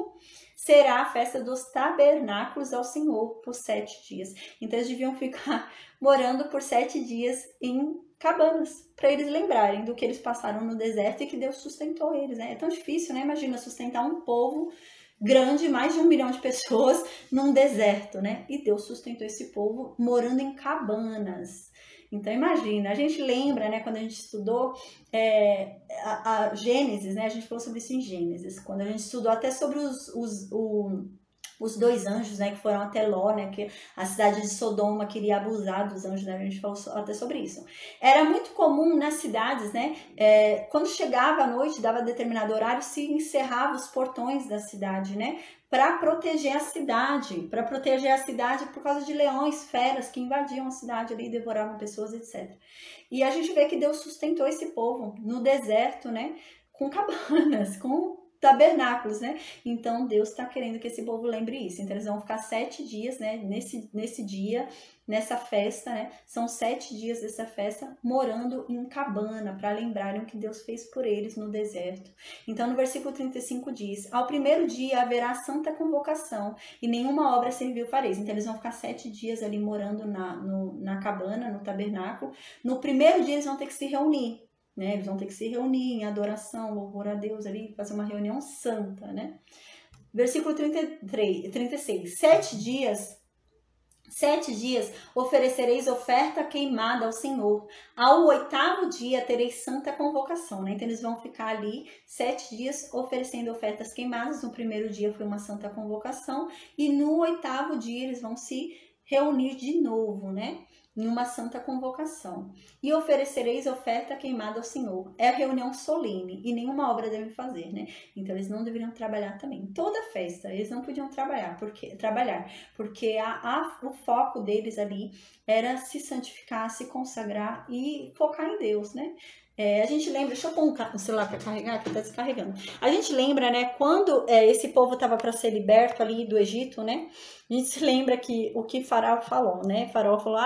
será a festa dos tabernáculos ao Senhor por 7 dias. Então, eles deviam ficar morando por 7 dias em cabanas, para eles lembrarem do que eles passaram no deserto e que Deus sustentou eles, né? É tão difícil, né? Imagina sustentar um povo grande, mais de 1 milhão de pessoas, num deserto, né? E Deus sustentou esse povo morando em cabanas. Então, imagina, a gente lembra, né, quando a gente estudou a Gênesis, né? A gente falou sobre isso em Gênesis, quando a gente estudou até sobre os 2 anjos, né, que foram até Ló, né, que a cidade de Sodoma queria abusar dos anjos, né, a gente falou até sobre isso. Era muito comum nas cidades, né, quando chegava a noite, dava determinado horário, se encerrava os portões da cidade, né, para proteger a cidade por causa de leões, feras que invadiam a cidade ali, devoravam pessoas, etc. E a gente vê que Deus sustentou esse povo no deserto, né, com cabanas, com tabernáculos, né? Então, Deus está querendo que esse povo lembre isso. Então, eles vão ficar 7 dias, né? Nesse dia, nessa festa, né? São 7 dias dessa festa morando em cabana, para lembrarem o que Deus fez por eles no deserto. Então, no versículo 35 diz, ao primeiro dia haverá santa convocação e nenhuma obra servil fareis. Então, eles vão ficar 7 dias ali morando na cabana, no tabernáculo. No primeiro dia, eles vão ter que se reunir, né? Eles vão ter que se reunir em adoração, louvor a Deus ali, fazer uma reunião santa, né? Versículo 36. 7 dias 7 dias oferecereis oferta queimada ao Senhor. Ao 8º dia tereis santa convocação, né? Então eles vão ficar ali 7 dias oferecendo ofertas queimadas. No primeiro dia foi uma santa convocação e no 8º dia eles vão se reunir de novo, né? Em uma santa convocação. E oferecereis oferta queimada ao Senhor. É a reunião solene e nenhuma obra deve fazer, né? Então eles não deveriam trabalhar também. Toda festa eles não podiam trabalhar, porque o foco deles ali era se santificar, se consagrar e focar em Deus, né? A gente lembra, deixa eu pôr o celular para carregar, que tá descarregando. A gente lembra, né, quando esse povo estava para ser liberto ali do Egito, né? A gente se lembra que o que Faraó falou, né? Faraó falou,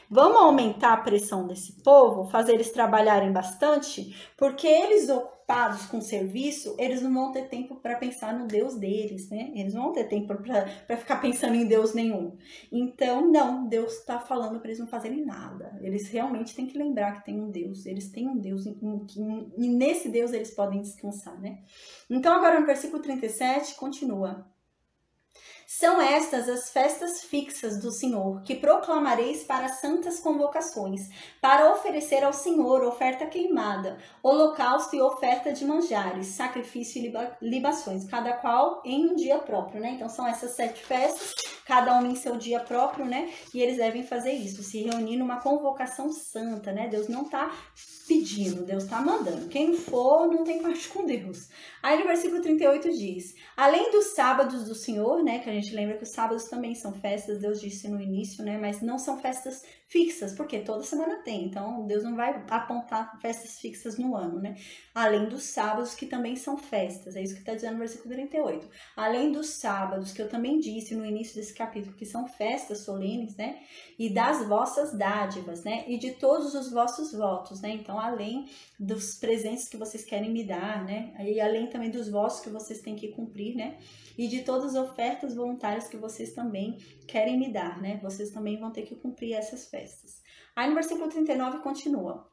vamos aumentar a pressão desse povo, fazer eles trabalharem bastante, porque eles ocupados com serviço, eles não vão ter tempo para pensar no Deus deles, né? Eles não vão ter tempo para ficar pensando em Deus nenhum. Então, não, Deus está falando para eles não fazerem nada. Eles realmente têm que lembrar que tem um Deus. Eles têm um Deus e nesse Deus eles podem descansar, né? Então, agora no versículo 37, continua. São estas as festas fixas do Senhor, que proclamareis para santas convocações, para oferecer ao Senhor oferta queimada, holocausto e oferta de manjares, sacrifício e libações, cada qual em um dia próprio, né? Então são essas 7 festas, cada uma em seu dia próprio, né? E eles devem fazer isso, se reunir numa convocação santa, né? Deus não tá pedindo, Deus tá mandando. Quem for, não tem parte com Deus. Aí no versículo 38 diz, além dos sábados do Senhor, né? Que a gente lembra que os sábados também são festas, Deus disse no início, né? Mas não são festas fixas, porque toda semana tem. Então, Deus não vai apontar festas fixas no ano, né? Além dos sábados, que também são festas. É isso que está dizendo no versículo 38. Além dos sábados, que eu também disse no início desse capítulo, que são festas solenes, né? E das vossas dádivas, né? E de todos os vossos votos, né? Então, além dos presentes que vocês querem me dar, né? E além também dos votos que vocês têm que cumprir, né? E de todas as ofertas voluntárias que vocês também querem me dar, né? Vocês também vão ter que cumprir essas festas. Aí no versículo 39 continua.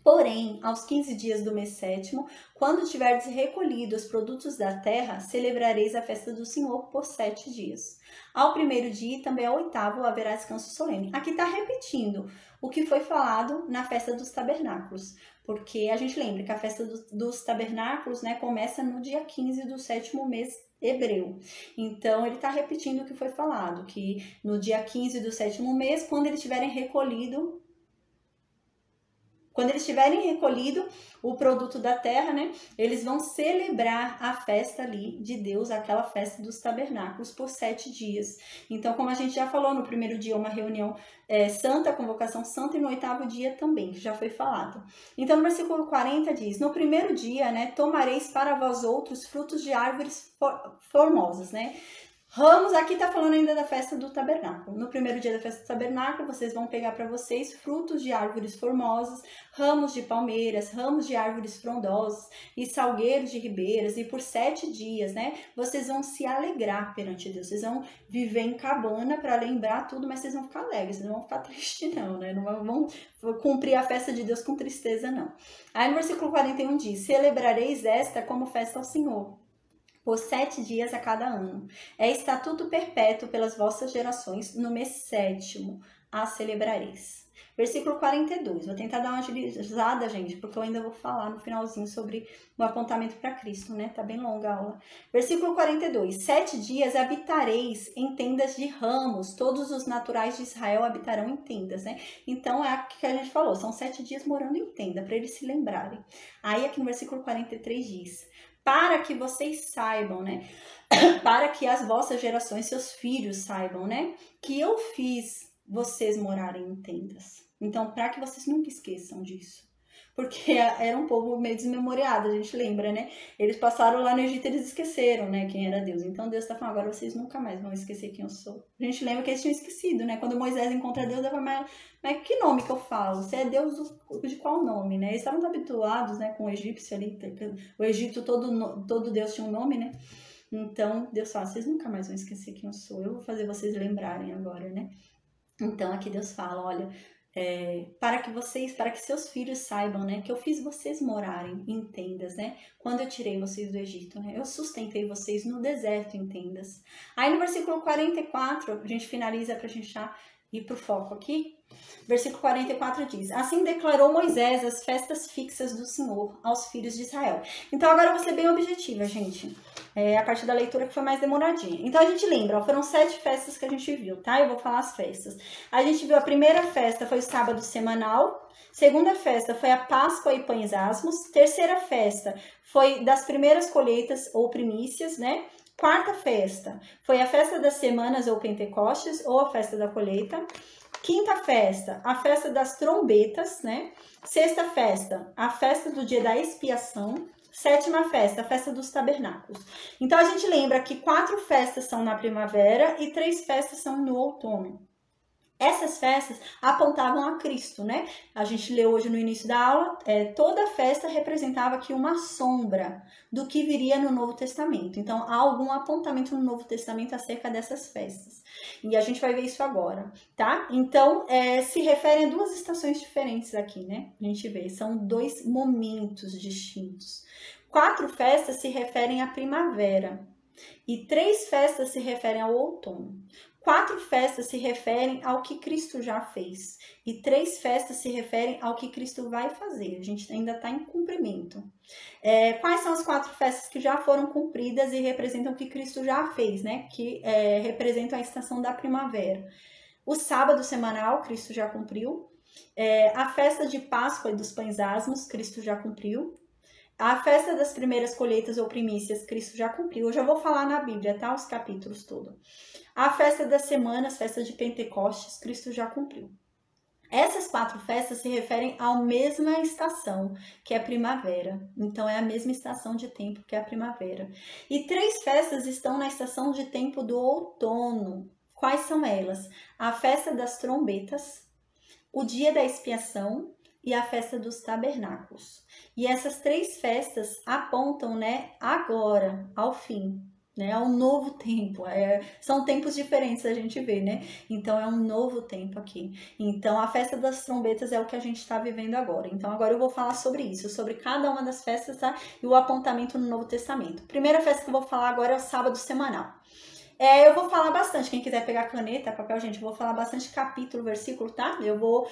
Porém, aos 15 dias do mês 7º, quando tiverdes recolhido os produtos da terra, celebrareis a festa do Senhor por 7 dias. Ao 1º dia e também ao 8º haverá descanso solene. Aqui está repetindo o que foi falado na festa dos tabernáculos. Porque a gente lembra que a festa dos tabernáculos, né, começa no dia 15 do 7º mês hebreu. Então, ele está repetindo o que foi falado, que no dia 15 do 7º mês, quando eles tiverem recolhido o produto da terra, né, eles vão celebrar a festa ali de Deus, aquela festa dos tabernáculos por 7 dias. Então, como a gente já falou, no 1º dia uma reunião santa, convocação santa, e no 8º dia também, que já foi falado. Então, no versículo 40 diz, no 1º dia, né, tomareis para vós outros frutos de árvores formosas, né? Ramos, aqui tá falando ainda da festa do tabernáculo. No 1º dia da festa do tabernáculo, vocês vão pegar para vocês frutos de árvores formosas, ramos de palmeiras, ramos de árvores frondosas e salgueiros de ribeiras. E por 7 dias, né, vocês vão se alegrar perante Deus. Vocês vão viver em cabana para lembrar tudo, mas vocês vão ficar alegres, vocês não vão ficar tristes não, né? Não vão cumprir a festa de Deus com tristeza, não. Aí no versículo 41 diz, celebrareis esta como festa ao Senhor, por 7 dias a cada ano. É estatuto perpétuo pelas vossas gerações, no mês 7º a celebrareis. Versículo 42. Vou tentar dar uma agilizada, gente, porque eu ainda vou falar no finalzinho sobre o apontamento para Cristo, né? Tá bem longa a aula. Versículo 42. 7 dias habitareis em tendas de ramos, todos os naturais de Israel habitarão em tendas, né? Então, é o que a gente falou, são 7 dias morando em tenda, para eles se lembrarem. Aí, aqui no versículo 43 diz, para que vocês saibam, né? Para que as vossas gerações, seus filhos saibam, né? Que eu fiz vocês morarem em tendas. Então, para que vocês nunca esqueçam disso. Porque era um povo meio desmemoriado, a gente lembra, né? Eles passaram lá no Egito e eles esqueceram, né, quem era Deus. Então Deus tá falando, agora vocês nunca mais vão esquecer quem eu sou. A gente lembra que eles tinham esquecido, né? Quando Moisés encontra Deus, ele fala, mas que nome que eu falo? Você é Deus de qual nome, né? Eles estavam habituados, né, com o egípcio ali. O Egito, todo Deus tinha um nome, né? Então Deus fala, vocês nunca mais vão esquecer quem eu sou. Eu vou fazer vocês lembrarem agora, né? Então aqui Deus fala, olha, para que seus filhos saibam, né, que eu fiz vocês morarem em tendas, né, quando eu tirei vocês do Egito, né, eu sustentei vocês no deserto em tendas. Aí no versículo 44, a gente finaliza para a gente já ir para o foco aqui. Versículo 44 diz: assim declarou Moisés as festas fixas do Senhor aos filhos de Israel. Então agora eu vou ser bem objetiva, gente. A partir da leitura que foi mais demoradinha. Então a gente lembra, ó, foram 7 festas que a gente viu, tá? Eu vou falar as festas. A gente viu a primeira festa foi o sábado semanal. Segunda festa foi a Páscoa e Pães Asmos. Terceira festa foi das primeiras colheitas ou primícias, né? Quarta festa foi a festa das semanas ou Pentecostes ou a festa da colheita. Quinta festa, a festa das trombetas, né? Sexta festa, a festa do dia da expiação. Sétima festa, a festa dos tabernáculos. Então, a gente lembra que 4 festas são na primavera e 3 festas são no outono. Essas festas apontavam a Cristo, né? A gente leu hoje no início da aula, toda festa representava aqui uma sombra do que viria no Novo Testamento. Então, há algum apontamento no Novo Testamento acerca dessas festas. E a gente vai ver isso agora, tá? Então, se referem a 2 estações diferentes aqui, né? A gente vê, são 2 momentos distintos. 4 festas se referem à primavera e 3 festas se referem ao outono. 4 festas se referem ao que Cristo já fez e 3 festas se referem ao que Cristo vai fazer. A gente ainda está em cumprimento. Quais são as 4 festas que já foram cumpridas e representam o que Cristo já fez, né? Que representam a estação da primavera. O sábado semanal, Cristo já cumpriu. A festa de Páscoa e dos Pães Asmos, Cristo já cumpriu. A festa das primeiras colheitas ou primícias, Cristo já cumpriu. Eu já vou falar na Bíblia, tá? Os capítulos todos. A festa das semanas, festa de Pentecostes, Cristo já cumpriu. Essas 4 festas se referem à mesma estação, que é a primavera. Então, é a mesma estação de tempo que é a primavera. E 3 festas estão na estação de tempo do outono. Quais são elas? A festa das trombetas, o dia da expiação e a festa dos tabernáculos. E essas 3 festas apontam, né, agora, ao fim, né, ao novo tempo. São tempos diferentes, a gente vê, né? Então, é um novo tempo aqui. Então, a festa das trombetas é o que a gente está vivendo agora. Então, agora eu vou falar sobre isso, sobre cada uma das festas, tá? E o apontamento no Novo Testamento. A primeira festa que eu vou falar agora é o sábado semanal. Eu vou falar bastante, quem quiser pegar caneta, papel, gente, eu vou falar bastante capítulo, versículo, tá? Eu vou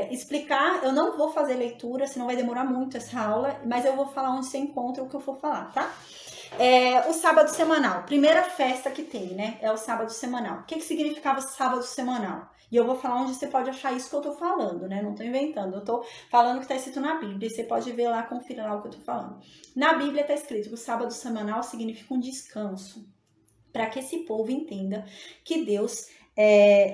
explicar, eu não vou fazer leitura, senão vai demorar muito essa aula, mas eu vou falar onde você encontra o que eu for falar, tá? O sábado semanal, primeira festa que tem, né? É o sábado semanal. O que significava sábado semanal? E eu vou falar onde você pode achar isso que eu tô falando, né? Não tô inventando, eu tô falando o que tá escrito na Bíblia. E você pode ver lá, conferir lá o que eu tô falando. Na Bíblia tá escrito que o sábado semanal significa um descanso, para que esse povo entenda que Deus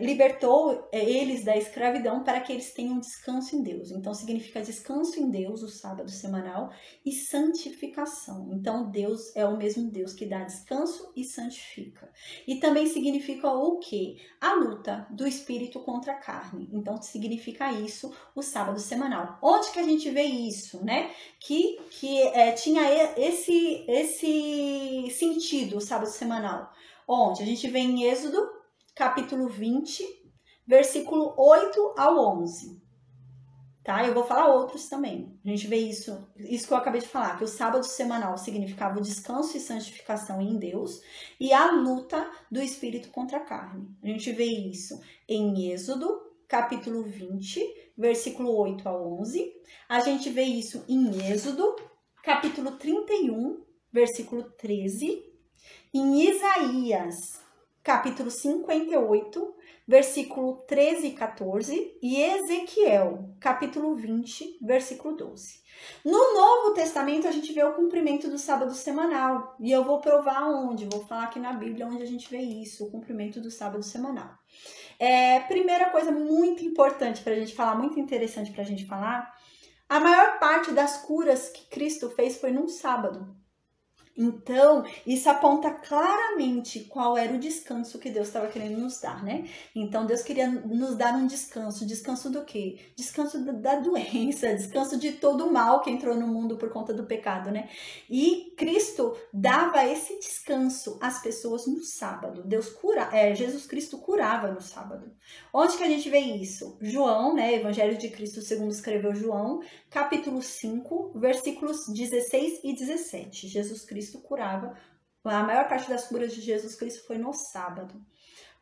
libertou eles da escravidão para que eles tenham descanso em Deus. Então, significa descanso em Deus, o sábado semanal, e santificação. Então, Deus é o mesmo Deus que dá descanso e santifica. E também significa o quê? A luta do espírito contra a carne. Então, significa isso o sábado semanal. Onde que a gente vê isso, né? Que tinha esse sentido, o sábado semanal. Onde? A gente vê em Êxodo, capítulo 20, versículo 8 ao 11. Tá? Eu vou falar outros também. A gente vê isso que eu acabei de falar, que o sábado semanal significava o descanso e santificação em Deus e a luta do espírito contra a carne. A gente vê isso em Êxodo, capítulo 20, versículo 8 ao 11. A gente vê isso em Êxodo, capítulo 31, versículo 13. Em Isaías, capítulo 58, versículo 13 e 14, e Ezequiel, capítulo 20, versículo 12. No Novo Testamento, a gente vê o cumprimento do sábado semanal, e eu vou provar onde, vou falar aqui na Bíblia onde a gente vê isso, o cumprimento do sábado semanal. Primeira coisa muito importante para a gente falar, muito interessante para a gente falar, a maior parte das curas que Cristo fez foi num sábado. Então, isso aponta claramente qual era o descanso que Deus estava querendo nos dar, né? Então, Deus queria nos dar um descanso. Descanso do quê? Descanso da doença, descanso de todo o mal que entrou no mundo por conta do pecado, né? E Cristo dava esse descanso às pessoas no sábado. Jesus Cristo curava no sábado. Onde que a gente vê isso? João, né? Evangelho de Cristo segundo escreveu João, capítulo 5, versículos 16 e 17. Jesus Cristo curava. A maior parte das curas de Jesus Cristo foi no sábado,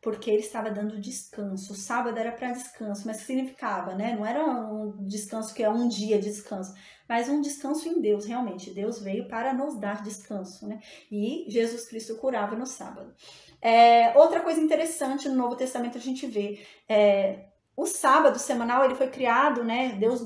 porque ele estava dando descanso. O sábado era para descanso, mas o que significava, né? Não era um descanso que é um dia de descanso, mas um descanso em Deus, realmente. Deus veio para nos dar descanso, né? E Jesus Cristo curava no sábado. Outra coisa interessante no Novo Testamento a gente vê, o sábado semanal ele foi criado, né? Deus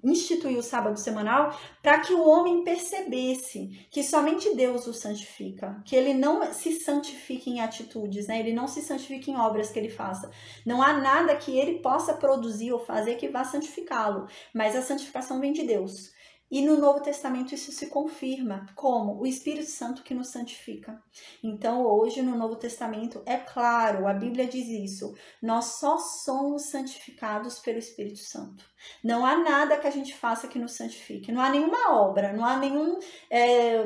instituiu o sábado semanal para que o homem percebesse que somente Deus o santifica, que ele não se santifica em atitudes, né? Ele não se santifica em obras que ele faça. Não há nada que ele possa produzir ou fazer que vá santificá-lo, mas a santificação vem de Deus. E no Novo Testamento isso se confirma como o Espírito Santo que nos santifica. Então hoje no Novo Testamento é claro, a Bíblia diz isso, nós só somos santificados pelo Espírito Santo. Não há nada que a gente faça que nos santifique, não há nenhuma obra, não há nenhuma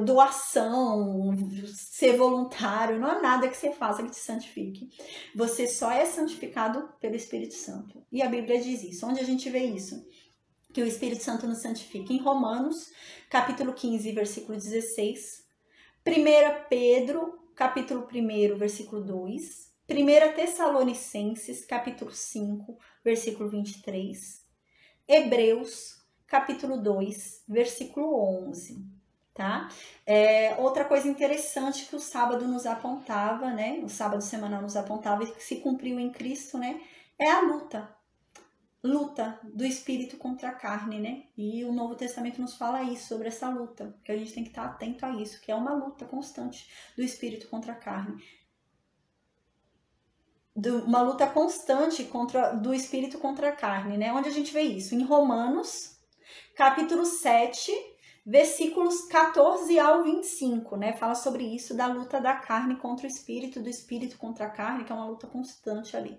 doação, ser voluntário, não há nada que você faça que te santifique. Você só é santificado pelo Espírito Santo. E a Bíblia diz isso. Onde a gente vê isso? Que o Espírito Santo nos santifica. Em Romanos, capítulo 15, versículo 16. 1 Pedro, capítulo 1, versículo 2. 1 Tessalonicenses, capítulo 5, versículo 23. Hebreus, capítulo 2, versículo 11. Tá? Outra coisa interessante que o sábado nos apontava, né? O sábado semanal nos apontava e que se cumpriu em Cristo, né? É a luta do espírito contra a carne, né? E o Novo Testamento nos fala isso, sobre essa luta, que a gente tem que estar atento a isso, que é uma luta constante do espírito contra a carne. Uma luta constante do espírito contra a carne, né? Onde a gente vê isso? Em Romanos, capítulo 7, versículos 14 ao 25, né? Fala sobre isso, da luta da carne contra o espírito, do espírito contra a carne, que é uma luta constante ali.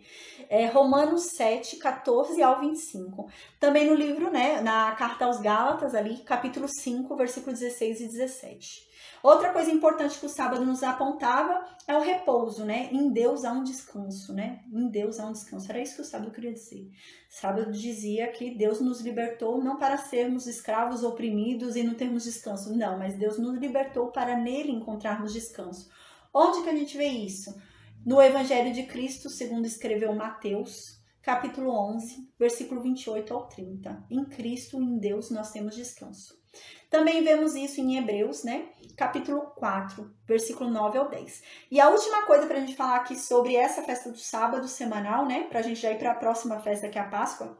Romanos 7, 14 ao 25. Também no livro, né? Na carta aos Gálatas, ali, capítulo 5, versículos 16 e 17. Outra coisa importante que o sábado nos apontava é o repouso, né? Em Deus há um descanso, né? Em Deus há um descanso. Era isso que o sábado queria dizer. O sábado dizia que Deus nos libertou não para sermos escravos oprimidos e não termos descanso. Não, mas Deus nos libertou para nele encontrarmos descanso. Onde que a gente vê isso? No Evangelho de Cristo, segundo escreveu Mateus, capítulo 11, versículo 28 ao 30. Em Cristo, em Deus, nós temos descanso. Também vemos isso em Hebreus, né? Capítulo 4, versículo 9 ao 10. E a última coisa para a gente falar aqui sobre essa festa do sábado semanal, né? Para a gente já ir para a próxima festa, que é a Páscoa,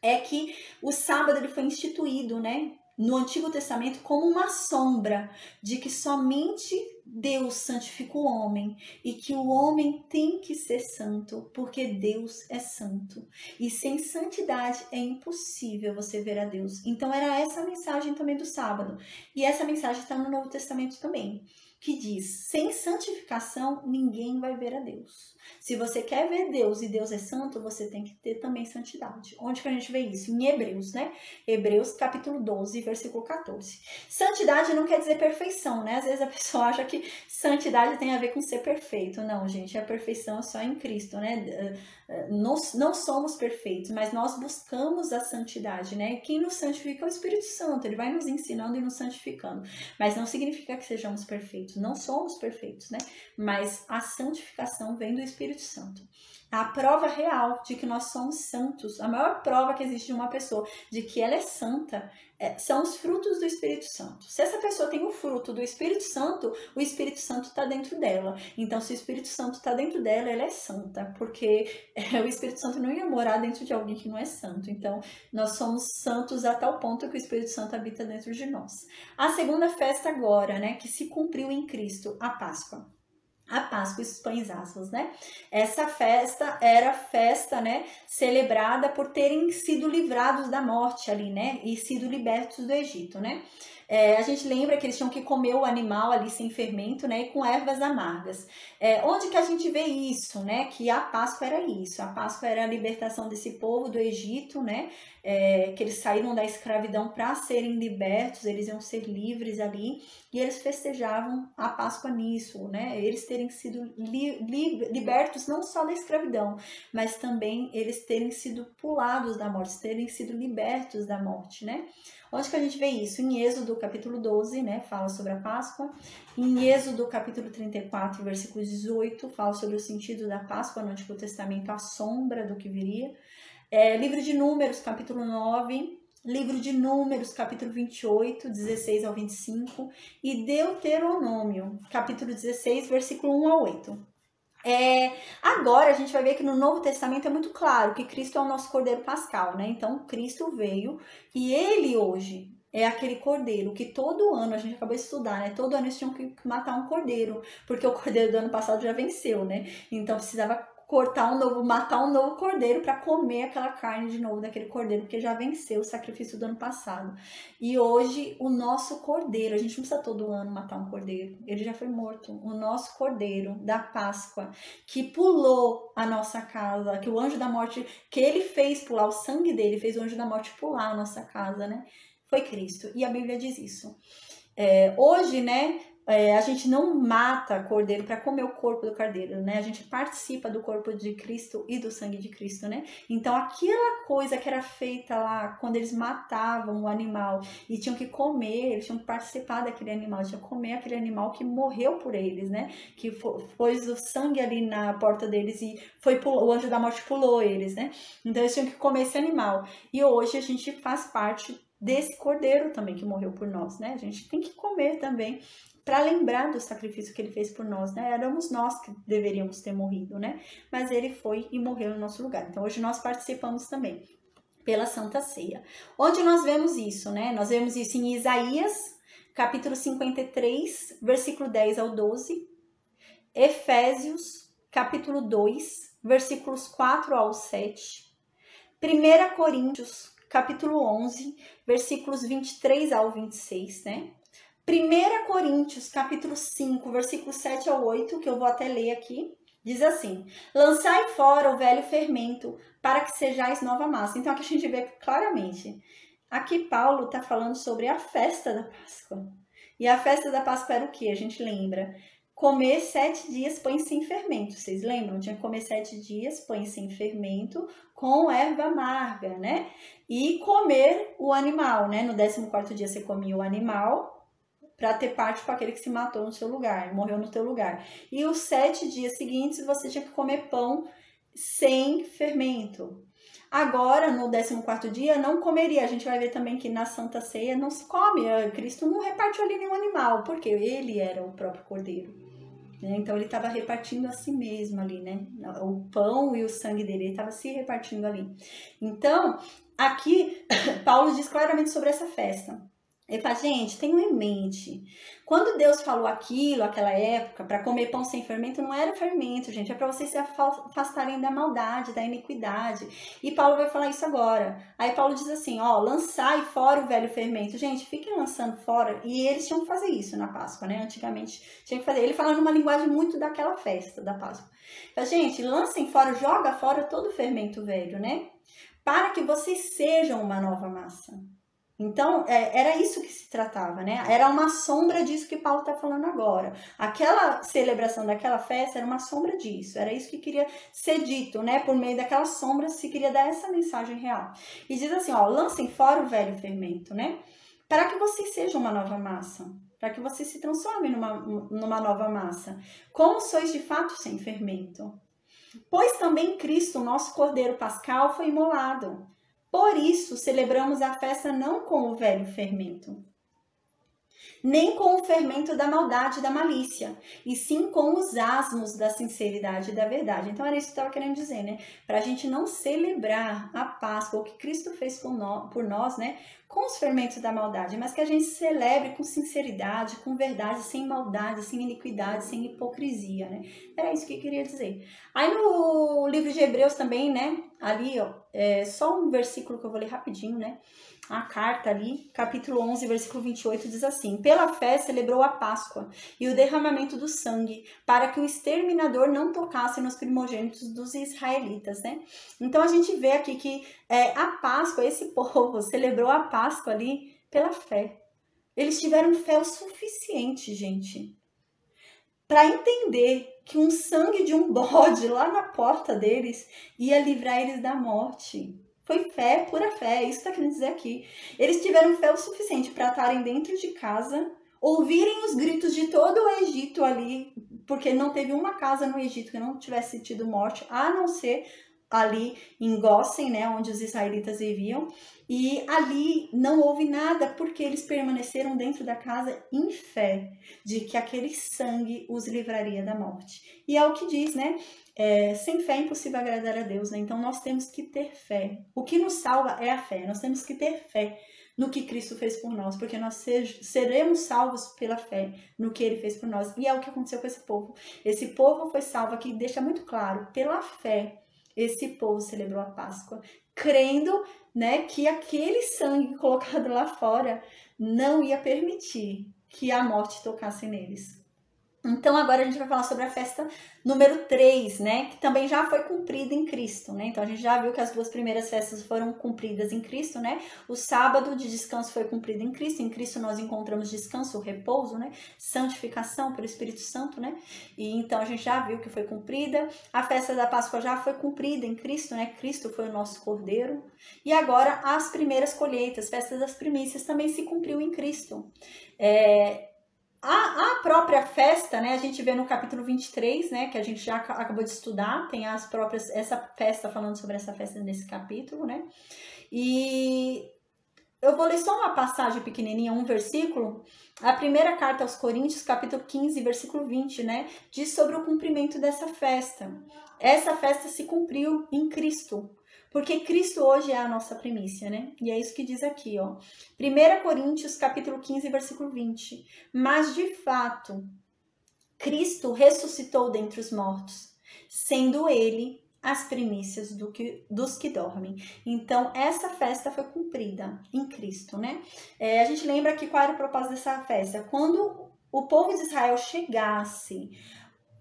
é que o sábado ele foi instituído, né? No Antigo Testamento como uma sombra de que somente Deus santifica o homem e que o homem tem que ser santo porque Deus é santo. E sem santidade é impossível você ver a Deus. Então era essa a mensagem também do sábado. E essa mensagem está no Novo Testamento também, que diz, sem santificação ninguém vai ver a Deus. Se você quer ver Deus e Deus é santo, você tem que ter também santidade. Onde que a gente vê isso? Em Hebreus, né? Hebreus capítulo 12, versículo 14. Santidade não quer dizer perfeição, né? Às vezes a pessoa acha que santidade tem a ver com ser perfeito. Não, gente, a perfeição é só em Cristo, né? Nós não somos perfeitos, mas nós buscamos a santidade, né? Quem nos santifica é o Espírito Santo, ele vai nos ensinando e nos santificando. Mas não significa que sejamos perfeitos, não somos perfeitos, né? Mas a santificação vem do Espírito Santo. A prova real de que nós somos santos, a maior prova que existe de uma pessoa de que ela é santa, são os frutos do Espírito Santo. Se essa pessoa tem o fruto do Espírito Santo, o Espírito Santo está dentro dela. Então, se o Espírito Santo está dentro dela, ela é santa, porque o Espírito Santo não ia morar dentro de alguém que não é santo. Então, nós somos santos a tal ponto que o Espírito Santo habita dentro de nós. A segunda festa agora, né, que se cumpriu em Cristo, a Páscoa. A Páscoa, esses pães asmos, né? Essa festa era festa, né, celebrada por terem sido livrados da morte ali, né, e sido libertos do Egito, né? A gente lembra que eles tinham que comer o animal ali sem fermento, né? E com ervas amargas. Onde que a gente vê isso, né? Que a Páscoa era isso. A Páscoa era a libertação desse povo do Egito, né? Que eles saíram da escravidão para serem libertos, eles iam ser livres ali. E eles festejavam a Páscoa nisso, né? Eles terem sido libertos não só da escravidão, mas também eles terem sido pulados da morte, terem sido libertos da morte, né? Onde que a gente vê isso? Em Êxodo capítulo 12, né? Fala sobre a Páscoa. Em Êxodo capítulo 34, versículo 18, fala sobre o sentido da Páscoa no Antigo Testamento, a sombra do que viria. Livro de Números, capítulo 9, Livro de Números, capítulo 28, 16 ao 25, e Deuteronômio, capítulo 16, versículo 1 ao 8. Agora a gente vai ver que no Novo Testamento é muito claro que Cristo é o nosso Cordeiro Pascal, né? Então Cristo veio e ele hoje é aquele cordeiro que todo ano, a gente acabou de estudar, né? Todo ano eles tinham que matar um cordeiro, porque o cordeiro do ano passado já venceu, né? Então precisava matar um novo cordeiro para comer aquela carne de novo daquele cordeiro, porque já venceu o sacrifício do ano passado. E hoje o nosso cordeiro, a gente não precisa todo ano matar um cordeiro, ele já foi morto. O nosso cordeiro da Páscoa, que pulou a nossa casa, que o anjo da morte, que ele fez pular, o sangue dele fez o anjo da morte pular a nossa casa, né? Foi Cristo. E a Bíblia diz isso. Hoje, né? A gente não mata cordeiro para comer o corpo do cordeiro, né? A gente participa do corpo de Cristo e do sangue de Cristo, né? Então, aquela coisa que era feita lá, quando eles matavam o animal e tinham que comer, eles tinham que participar daquele animal, tinham que comer aquele animal que morreu por eles, né? Que pôs o sangue ali na porta deles e o anjo da morte pulou eles, né? Então, eles tinham que comer esse animal. E hoje a gente faz parte desse cordeiro também que morreu por nós, né? A gente tem que comer também para lembrar do sacrifício que ele fez por nós, né? Éramos nós que deveríamos ter morrido, né? Mas ele foi e morreu no nosso lugar. Então hoje nós participamos também pela Santa Ceia. Onde nós vemos isso, né? Nós vemos isso em Isaías, capítulo 53, versículo 10 ao 12, Efésios, capítulo 2, versículos 4 ao 7, 1 Coríntios, capítulo 11, versículos 23 ao 26, né? 1 Coríntios, capítulo 5, versículos 7 ao 8, que eu vou até ler aqui, diz assim: lançai fora o velho fermento, para que sejais nova massa. Então aqui a gente vê claramente. Aqui Paulo está falando sobre a festa da Páscoa. E a festa da Páscoa era o que? A gente lembra. Comer 7 dias pães sem fermento. Vocês lembram? Tinha que comer 7 dias pães sem fermento com erva amarga, né? E comer o animal, né? No 14º dia você comia o animal para ter parte com aquele que se matou no seu lugar, morreu no teu lugar. E os 7 dias seguintes você tinha que comer pão sem fermento. Agora, no 14º dia, não comeria. A gente vai ver também que na Santa Ceia não se come. Cristo não repartiu ali nenhum animal, porque ele era o próprio cordeiro. Então, ele estava repartindo a si mesmo ali, né? O pão e o sangue dele, ele estava se repartindo ali. Então, aqui, Paulo diz claramente sobre essa festa. Ele fala, gente, tenham em mente, quando Deus falou aquilo, aquela época, para comer pão sem fermento, não era fermento, gente, é para vocês se afastarem da maldade, da iniquidade. E Paulo vai falar isso agora. Aí Paulo diz assim, lançai fora o velho fermento. Gente, fiquem lançando fora. E eles tinham que fazer isso na Páscoa, né? Antigamente tinha que fazer. Ele fala numa linguagem muito daquela festa da Páscoa. Então, gente, lancem fora, joga fora todo o fermento velho, né? Para que vocês sejam uma nova massa. Então, era isso que se tratava, né? Era uma sombra disso que Paulo está falando agora. Aquela celebração daquela festa era uma sombra disso. Era isso que queria ser dito, né? Por meio daquela sombra se queria dar essa mensagem real. E diz assim, lancem fora o velho fermento, né? Para que vocês sejam uma nova massa. Para que vocês se transformem numa nova massa. Como sois de fato sem fermento. Pois também Cristo, nosso Cordeiro Pascal, foi imolado. Por isso, celebramos a festa não com o velho fermento. nem com o fermento da maldade e da malícia, e sim com os asmos da sinceridade e da verdade. Então era isso que eu estava querendo dizer, né? Para a gente não celebrar a Páscoa, o que Cristo fez por nós, né? Com os fermentos da maldade, mas que a gente celebre com sinceridade, com verdade, sem maldade, sem iniquidade, sem hipocrisia, né? Era isso que eu queria dizer. Aí no livro de Hebreus também, né? Ali, ó, só um versículo que eu vou ler rapidinho, né? A carta ali, capítulo 11, versículo 28, diz assim: pela fé celebrou a Páscoa e o derramamento do sangue, para que o exterminador não tocasse nos primogênitos dos israelitas, né? Então a gente vê aqui que a Páscoa, esse povo celebrou a Páscoa ali pela fé. Eles tiveram fé o suficiente, gente, para entender que um sangue de um bode lá na porta deles ia livrar eles da morte. Foi fé, pura fé, isso está querendo dizer aqui. Eles tiveram fé o suficiente para estarem dentro de casa, ouvirem os gritos de todo o Egito ali, porque não teve uma casa no Egito que não tivesse tido morte, a não ser ali em Gósen, né, onde os israelitas viviam, e ali não houve nada, porque eles permaneceram dentro da casa em fé, de que aquele sangue os livraria da morte. E é o que diz, né? Sem fé é impossível agradar a Deus, né? Então nós temos que ter fé. O que nos salva é a fé. Nós temos que ter fé no que Cristo fez por nós, porque nós seremos salvos pela fé no que Ele fez por nós. E é o que aconteceu com esse povo. Esse povo foi salvo aqui, deixa muito claro, pela fé. Esse povo celebrou a Páscoa, crendo, né, que aquele sangue colocado lá fora não ia permitir que a morte tocasse neles. Então agora a gente vai falar sobre a festa número 3, né, que também já foi cumprida em Cristo, né? Então a gente já viu que as duas primeiras festas foram cumpridas em Cristo, né? O sábado de descanso foi cumprido em Cristo nós encontramos descanso, repouso, né? Santificação pelo Espírito Santo, né? E então a gente já viu que foi cumprida. A festa da Páscoa já foi cumprida em Cristo, né? Cristo foi o nosso Cordeiro. E agora as primeiras colheitas, festas das primícias, também se cumpriu em Cristo. A própria festa, né, a gente vê no capítulo 23, né, que a gente já acabou de estudar, tem essa festa, falando sobre essa festa nesse capítulo, né, e eu vou ler só uma passagem pequenininha, um versículo. A primeira carta aos Coríntios, capítulo 15, versículo 20, né, diz sobre o cumprimento dessa festa. Essa festa se cumpriu em Cristo, porque Cristo hoje é a nossa primícia, né? E é isso que diz aqui, ó. 1 Coríntios, capítulo 15, versículo 20. Mas, de fato, Cristo ressuscitou dentre os mortos, sendo Ele as primícias dos que dormem. Então, essa festa foi cumprida em Cristo, né? A gente lembra que qual era o propósito dessa festa? Quando o povo de Israel chegasse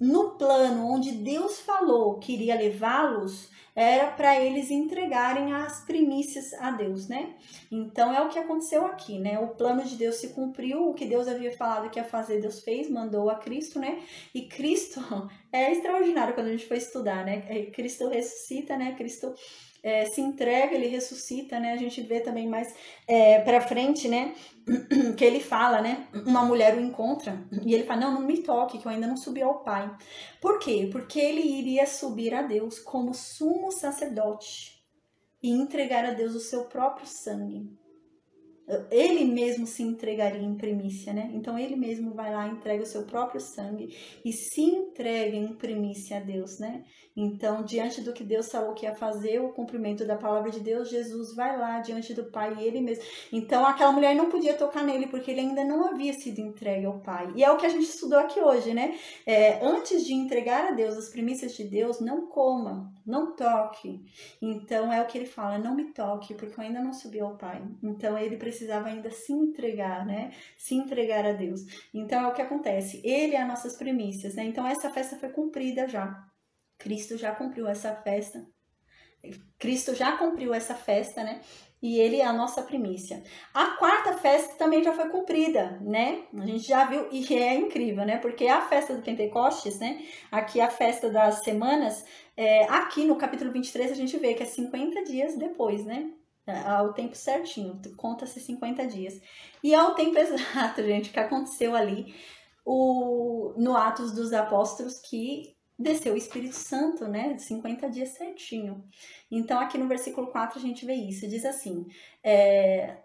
no plano onde Deus falou que iria levá-los, era para eles entregarem as primícias a Deus, né? Então é o que aconteceu aqui, né? O plano de Deus se cumpriu, o que Deus havia falado que ia fazer, Deus fez, mandou a Cristo, né? E Cristo é extraordinário quando a gente foi estudar, né? Cristo ressuscita, né? Cristo se entrega, ele ressuscita, né? A gente vê também mais pra frente, né? Que ele fala, né? Uma mulher o encontra e ele fala, não me toque, que eu ainda não subi ao Pai. Por quê? Porque ele iria subir a Deus como sumo sacerdote e entregar a Deus o seu próprio sangue. Ele mesmo se entregaria em primícia, né? Então ele mesmo vai lá, entrega o seu próprio sangue e se entrega em primícia a Deus, né? Então, diante do que Deus falou que ia fazer, o cumprimento da palavra de Deus, Jesus vai lá diante do Pai e ele mesmo. Então, aquela mulher não podia tocar nele porque ele ainda não havia sido entregue ao Pai. E é o que a gente estudou aqui hoje, né? Antes de entregar a Deus as primícias de Deus, não coma, não toque. Então, é o que ele fala, não me toque, porque eu ainda não subi ao Pai. Então, ele precisava ainda se entregar, né? Se entregar a Deus. Então, é o que acontece. Ele é as nossas primícias, né? Então, essa festa foi cumprida já. Cristo já cumpriu essa festa. Cristo já cumpriu essa festa, né? E ele é a nossa primícia. A quarta festa também já foi cumprida, né? A gente já viu e é incrível, né? Porque a festa do Pentecostes, né? Aqui a festa das semanas, aqui no capítulo 23 a gente vê que é 50 dias depois, né? Ao tempo certinho, conta-se 50 dias. E ao tempo exato, gente, que aconteceu ali no Atos dos Apóstolos, que desceu o Espírito Santo, né? 50 dias certinho. Então, aqui no versículo 4 a gente vê isso. Diz assim,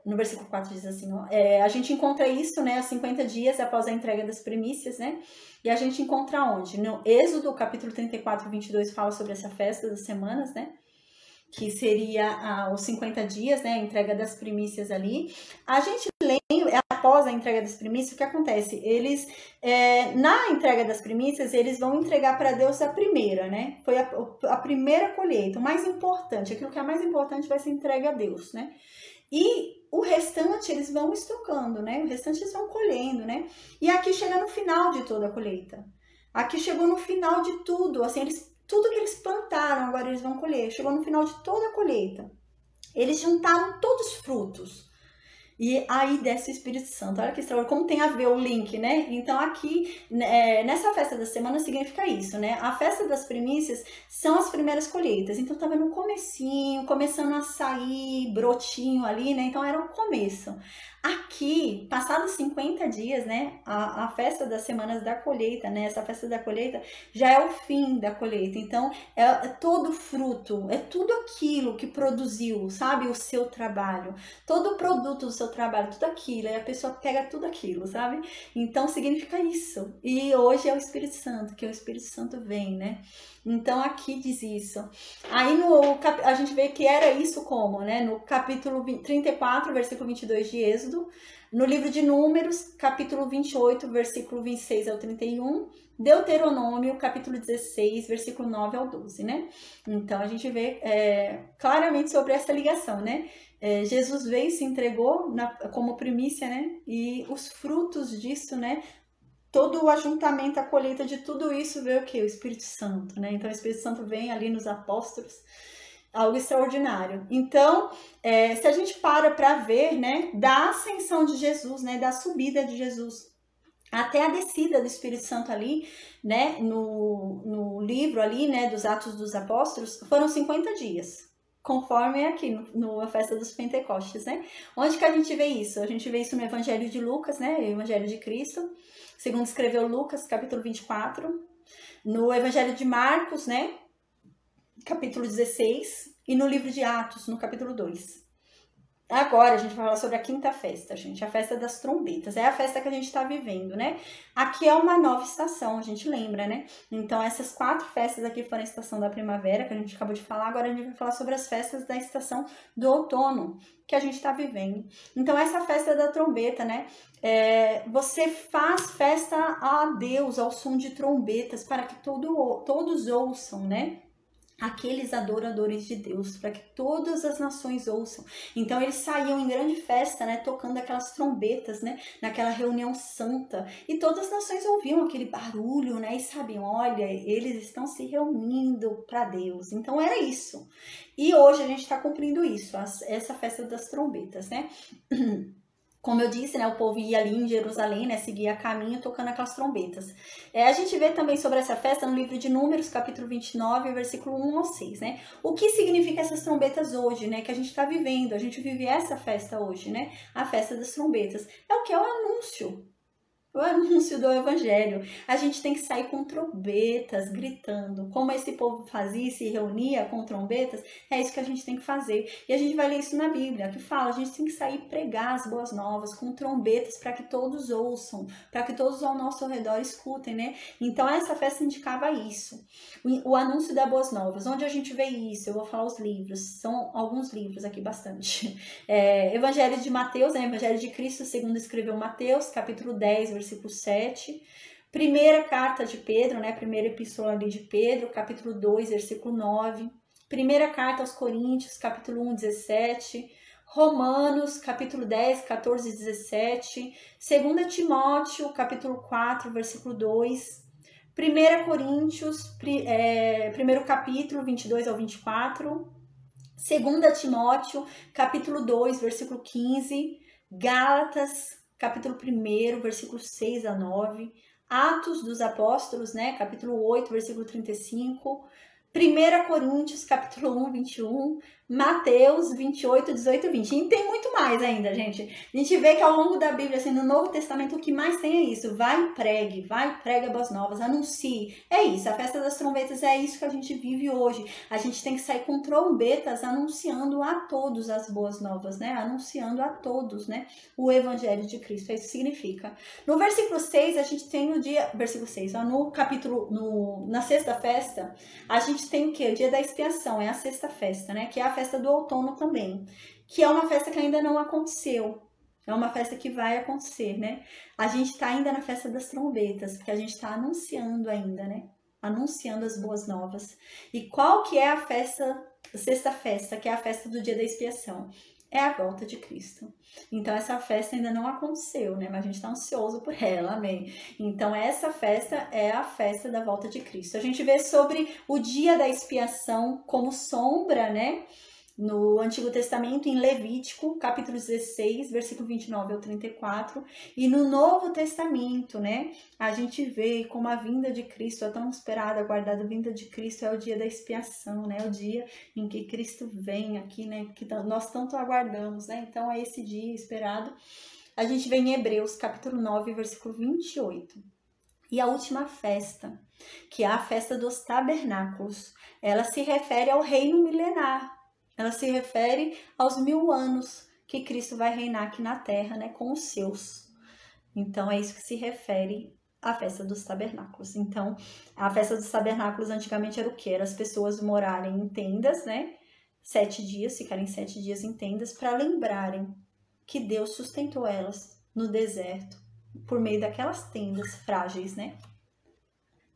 no versículo 4 diz assim, ó, a gente encontra isso, né? 50 dias após a entrega das primícias, né? E a gente encontra onde? No Êxodo, capítulo 34, 22, fala sobre essa festa das semanas, né? Que seria os 50 dias, né? A entrega das primícias ali. A gente lembra, após a entrega das primícias, o que acontece? Eles, na entrega das primícias, eles vão entregar para Deus a primeira, né? Foi a primeira colheita, o mais importante, aquilo que é mais importante vai ser entregue a Deus, né? E o restante eles vão estrucando, né? O restante eles vão colhendo, né? E aqui chega no final de toda a colheita. Aqui chegou no final de tudo, assim, tudo que eles plantaram, agora eles vão colher. Chegou no final de toda a colheita. Eles juntaram todos os frutos. E aí desce o Espírito Santo. Olha que extraordinário, como tem a ver o link, né? Então aqui, nessa festa da semana significa isso, né? A festa das primícias são as primeiras colheitas. Então tava no comecinho, começando a sair brotinho ali, né? Então era o começo. Aqui, passados 50 dias, né? A festa das semanas da colheita, né? Essa festa da colheita já é o fim da colheita. Então é todo fruto, é tudo aquilo que produziu, sabe? O seu trabalho. Todo o produto do seu trabalho, tudo aquilo, aí a pessoa pega tudo aquilo, sabe? Então significa isso. E hoje é o Espírito Santo, que o Espírito Santo vem, né? Então aqui diz isso. Aí a gente vê que era isso como, né? No capítulo 34, versículo 22 de Êxodo. No livro de Números, capítulo 28, versículo 26 ao 31. Deuteronômio, capítulo 16, versículo 9 ao 12, né? Então a gente vê claramente sobre essa ligação, né? Jesus veio e se entregou como primícia, né? E os frutos disso, né? Todo o ajuntamento, a colheita de tudo isso veio o quê? O Espírito Santo, né? Então o Espírito Santo vem ali nos apóstolos, algo extraordinário. Então, se a gente para ver, né? Da ascensão de Jesus, né? Da subida de Jesus até a descida do Espírito Santo ali, né? No livro ali, né? Dos Atos dos Apóstolos, foram 50 dias. Conforme aqui na festa dos Pentecostes, né? Onde que a gente vê isso? A gente vê isso no Evangelho de Lucas, né? O Evangelho de Cristo, segundo escreveu Lucas, capítulo 24. No Evangelho de Marcos, né? Capítulo 16. E no livro de Atos, no capítulo 2. Agora a gente vai falar sobre a quinta festa, gente, a festa das trombetas. É a festa que a gente está vivendo, né? Aqui é uma nova estação, a gente lembra, né? Então essas 4 festas aqui foram a estação da primavera, que a gente acabou de falar. Agora a gente vai falar sobre as festas da estação do outono, que a gente está vivendo. Então essa festa da trombeta, né? Você faz festa a Deus, ao som de trombetas, para que todos ouçam, né? Aqueles adoradores de Deus, para que todas as nações ouçam. Então eles saíam em grande festa, né, tocando aquelas trombetas, né, naquela reunião santa, e todas as nações ouviam aquele barulho, né, e sabiam, olha, eles estão se reunindo para Deus. Então era isso. E hoje a gente está cumprindo isso, essa festa das trombetas, né? Como eu disse, né, o povo ia ali em Jerusalém, né, seguia caminho tocando aquelas trombetas. A gente vê também sobre essa festa no livro de Números, capítulo 29, versículo 1 ao 6, né? O que significa essas trombetas hoje, né, que a gente está vivendo, a gente vive essa festa hoje, né? A festa das trombetas. É o que? É o anúncio. O anúncio do evangelho. A gente tem que sair com trombetas, gritando. Como esse povo fazia, se reunia com trombetas, é isso que a gente tem que fazer. E a gente vai ler isso na Bíblia, que fala, a gente tem que sair e pregar as boas novas com trombetas para que todos ouçam, para que todos ao nosso redor escutem, né? Então essa festa indicava isso. O anúncio das boas novas. Onde a gente vê isso? Eu vou falar os livros. São alguns livros aqui, bastante. Evangelho de Mateus, né? Evangelho de Cristo, segundo escreveu Mateus, capítulo 10, versículo 7. Primeira carta de Pedro, né? Primeira epístola ali de Pedro, capítulo 2, versículo 9. Primeira carta aos Coríntios, capítulo 1, 17. Romanos, capítulo 10, 14 e 17. 2 Timóteo, capítulo 4, versículo 2. 1 Coríntios, primeiro capítulo, 22 ao 24. 2 Timóteo, capítulo 2, versículo 15. Gálatas, capítulo 1, versículo 6 a 9. Atos dos Apóstolos, né? Capítulo 8, versículo 35. 1 Coríntios, capítulo 1, 21, Mateus 28, 18 e 20. E tem muito mais ainda, gente. A gente vê que ao longo da Bíblia, assim, no Novo Testamento, o que mais tem é isso. Vai pregue boas novas, anuncie. É isso, a festa das trombetas é isso que a gente vive hoje. A gente tem que sair com trombetas anunciando a todos as boas novas, né? Anunciando a todos, né? O Evangelho de Cristo. Isso significa. No versículo 6, a gente tem o dia... Versículo 6, ó, no capítulo... na sexta festa, a gente tem o quê? O dia da expiação, é a sexta festa, né? Que é a festa do outono também, que é uma festa que ainda não aconteceu, é uma festa que vai acontecer, né? A gente está ainda na festa das trombetas, porque a gente está anunciando ainda, né? Anunciando as boas novas. E qual que é a festa, a sexta festa, que é a festa do dia da expiação? É a volta de Cristo. Então essa festa ainda não aconteceu, né? Mas a gente está ansioso por ela, amém? Então essa festa é a festa da volta de Cristo. A gente vê sobre o dia da expiação como sombra, né? No Antigo Testamento, em Levítico, capítulo 16, versículo 29 ao 34. E no Novo Testamento, né, a gente vê como a vinda de Cristo, a tão esperada, aguardada vinda de Cristo, é o dia da expiação, né, o dia em que Cristo vem aqui, né, que nós tanto aguardamos, né, então é esse dia esperado. A gente vê em Hebreus, capítulo 9, versículo 28. E a última festa, que é a festa dos tabernáculos, ela se refere ao reino milenar. Ela se refere aos 1000 anos que Cristo vai reinar aqui na terra, né, com os seus. Então, é isso que se refere à festa dos tabernáculos. Então, a festa dos tabernáculos antigamente era o quê? Era as pessoas morarem em tendas, né, 7 dias, ficarem 7 dias em tendas, para lembrarem que Deus sustentou elas no deserto, por meio daquelas tendas frágeis, né?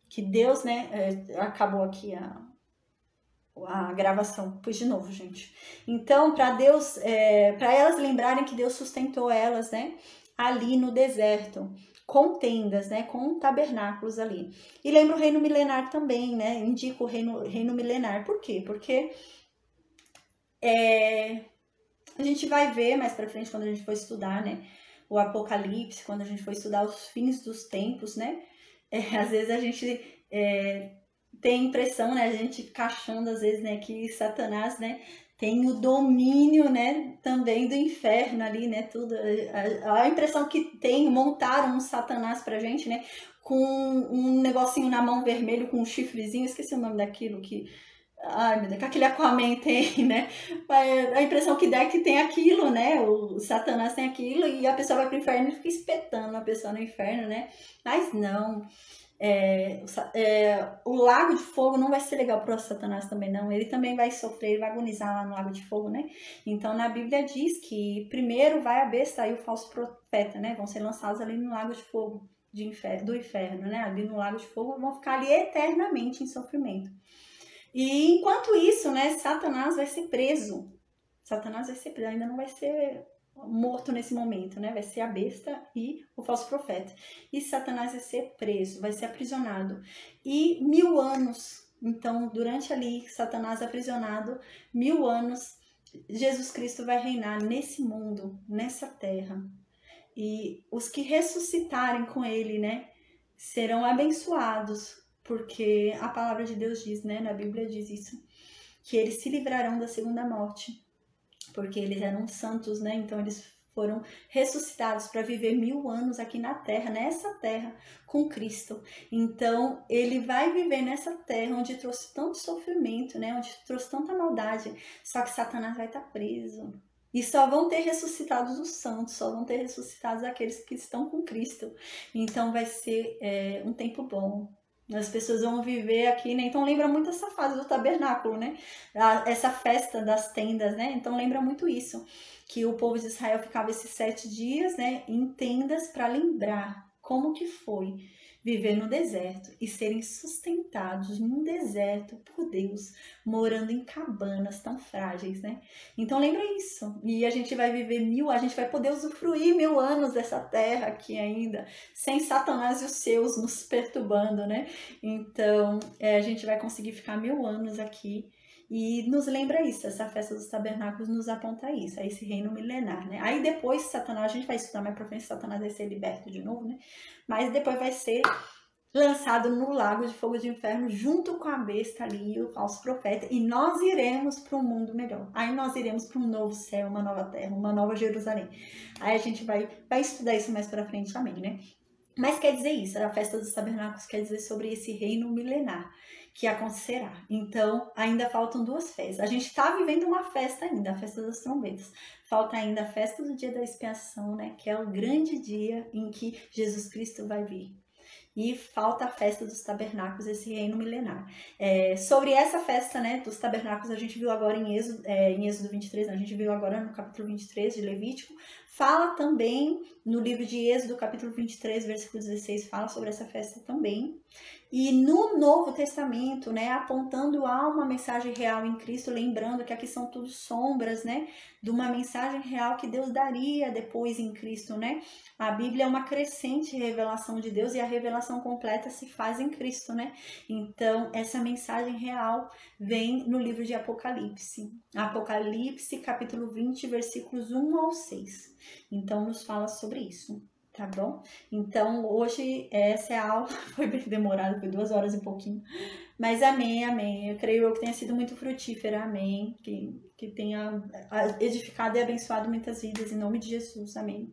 Que Deus, né, acabou aqui a gravação, pus de novo, gente. Então, para Deus, para elas lembrarem que Deus sustentou elas, né, ali no deserto, com tendas, né, com tabernáculos ali. E lembra o reino milenar também, né? Indica o reino milenar. Por quê? Porque a gente vai ver mais para frente quando a gente for estudar, né, o Apocalipse, quando a gente for estudar os fins dos tempos, né? Às vezes a gente tem impressão, né, a gente fica achando às vezes, né, que Satanás, né, tem o domínio, né, também do inferno ali, né, tudo, a impressão que tem, montaram um Satanás pra gente, né, com um negocinho na mão vermelho, com um chifrezinho, esqueci o nome daquilo que, ai meu Deus, que aquele Aquaman tem, né, a impressão que dá é que tem aquilo, né, o Satanás tem aquilo e a pessoa vai pro inferno e fica espetando a pessoa no inferno, né, mas não. O lago de fogo não vai ser legal para o Satanás também, não. Ele também vai sofrer, ele vai agonizar lá no lago de fogo, né? Então, na Bíblia diz que primeiro vai a besta e o falso profeta, né? Vão ser lançados ali no lago de fogo do inferno, né? Ali no lago de fogo, vão ficar ali eternamente em sofrimento. E enquanto isso, né? Satanás vai ser preso. Satanás vai ser preso, ainda não vai ser morto nesse momento, né? Vai ser a besta e o falso profeta. E Satanás vai ser preso, vai ser aprisionado. E 1000 anos, então, durante ali, Satanás aprisionado, 1000 anos, Jesus Cristo vai reinar nesse mundo, nessa terra. E os que ressuscitarem com ele, né, serão abençoados, porque a palavra de Deus diz, né, na Bíblia diz isso, que eles se livrarão da segunda morte. Porque eles eram santos, né? Então eles foram ressuscitados para viver 1000 anos aqui na terra, nessa terra, com Cristo. Então ele vai viver nessa terra onde trouxe tanto sofrimento, né? Onde trouxe tanta maldade. Só que Satanás vai estar preso. E só vão ter ressuscitados os santos, só vão ter ressuscitados aqueles que estão com Cristo. Então vai ser um tempo bom. As pessoas vão viver aqui, né? Então lembra muito essa fase do tabernáculo, né? Essa festa das tendas, né? Então lembra muito isso, que o povo de Israel ficava esses 7 dias, né, em tendas para lembrar como que foi viver no deserto e serem sustentados num deserto por Deus, morando em cabanas tão frágeis, né? Então lembra isso. E a gente vai viver a gente vai poder usufruir 1000 anos dessa terra aqui ainda, sem Satanás e os seus nos perturbando, né? Então a gente vai conseguir ficar 1000 anos aqui. E nos lembra isso, essa festa dos tabernáculos nos aponta isso, a esse reino milenar, né? Aí depois Satanás, a gente vai estudar mais pra frente, Satanás vai ser liberto de novo, né? Mas depois vai ser lançado no lago de fogo de inferno, junto com a besta ali e o falso profeta, e nós iremos para um mundo melhor. Aí nós iremos para um novo céu, uma nova terra, uma nova Jerusalém. Aí a gente vai estudar isso mais para frente também, né? Mas quer dizer isso, a festa dos tabernáculos quer dizer sobre esse reino milenar que acontecerá. Então, ainda faltam 2 festas. A gente está vivendo uma festa ainda, a festa das trombetas. Falta ainda a festa do dia da expiação, né? Que é o grande dia em que Jesus Cristo vai vir. E falta a festa dos tabernáculos, esse reino milenar. Sobre essa festa, né, dos tabernáculos, a gente viu agora em Êxodo 23, a gente viu agora no capítulo 23 de Levítico. Fala também no livro de Êxodo, capítulo 23, versículo 16, fala sobre essa festa também. E no Novo Testamento, né, apontando a uma mensagem real em Cristo, lembrando que aqui são tudo sombras, né, de uma mensagem real que Deus daria depois em Cristo, né? A Bíblia é uma crescente revelação de Deus e a revelação completa se faz em Cristo, né? Então, essa mensagem real vem no livro de Apocalipse. Apocalipse, capítulo 20, versículos 1 ao 6. Então, nos fala sobre isso. Tá bom? Então, hoje essa é a aula, foi bem demorada, foi 2 horas e pouquinho, mas amém, amém, eu creio que tenha sido muito frutífera, amém, que tenha edificado e abençoado muitas vidas, em nome de Jesus, amém.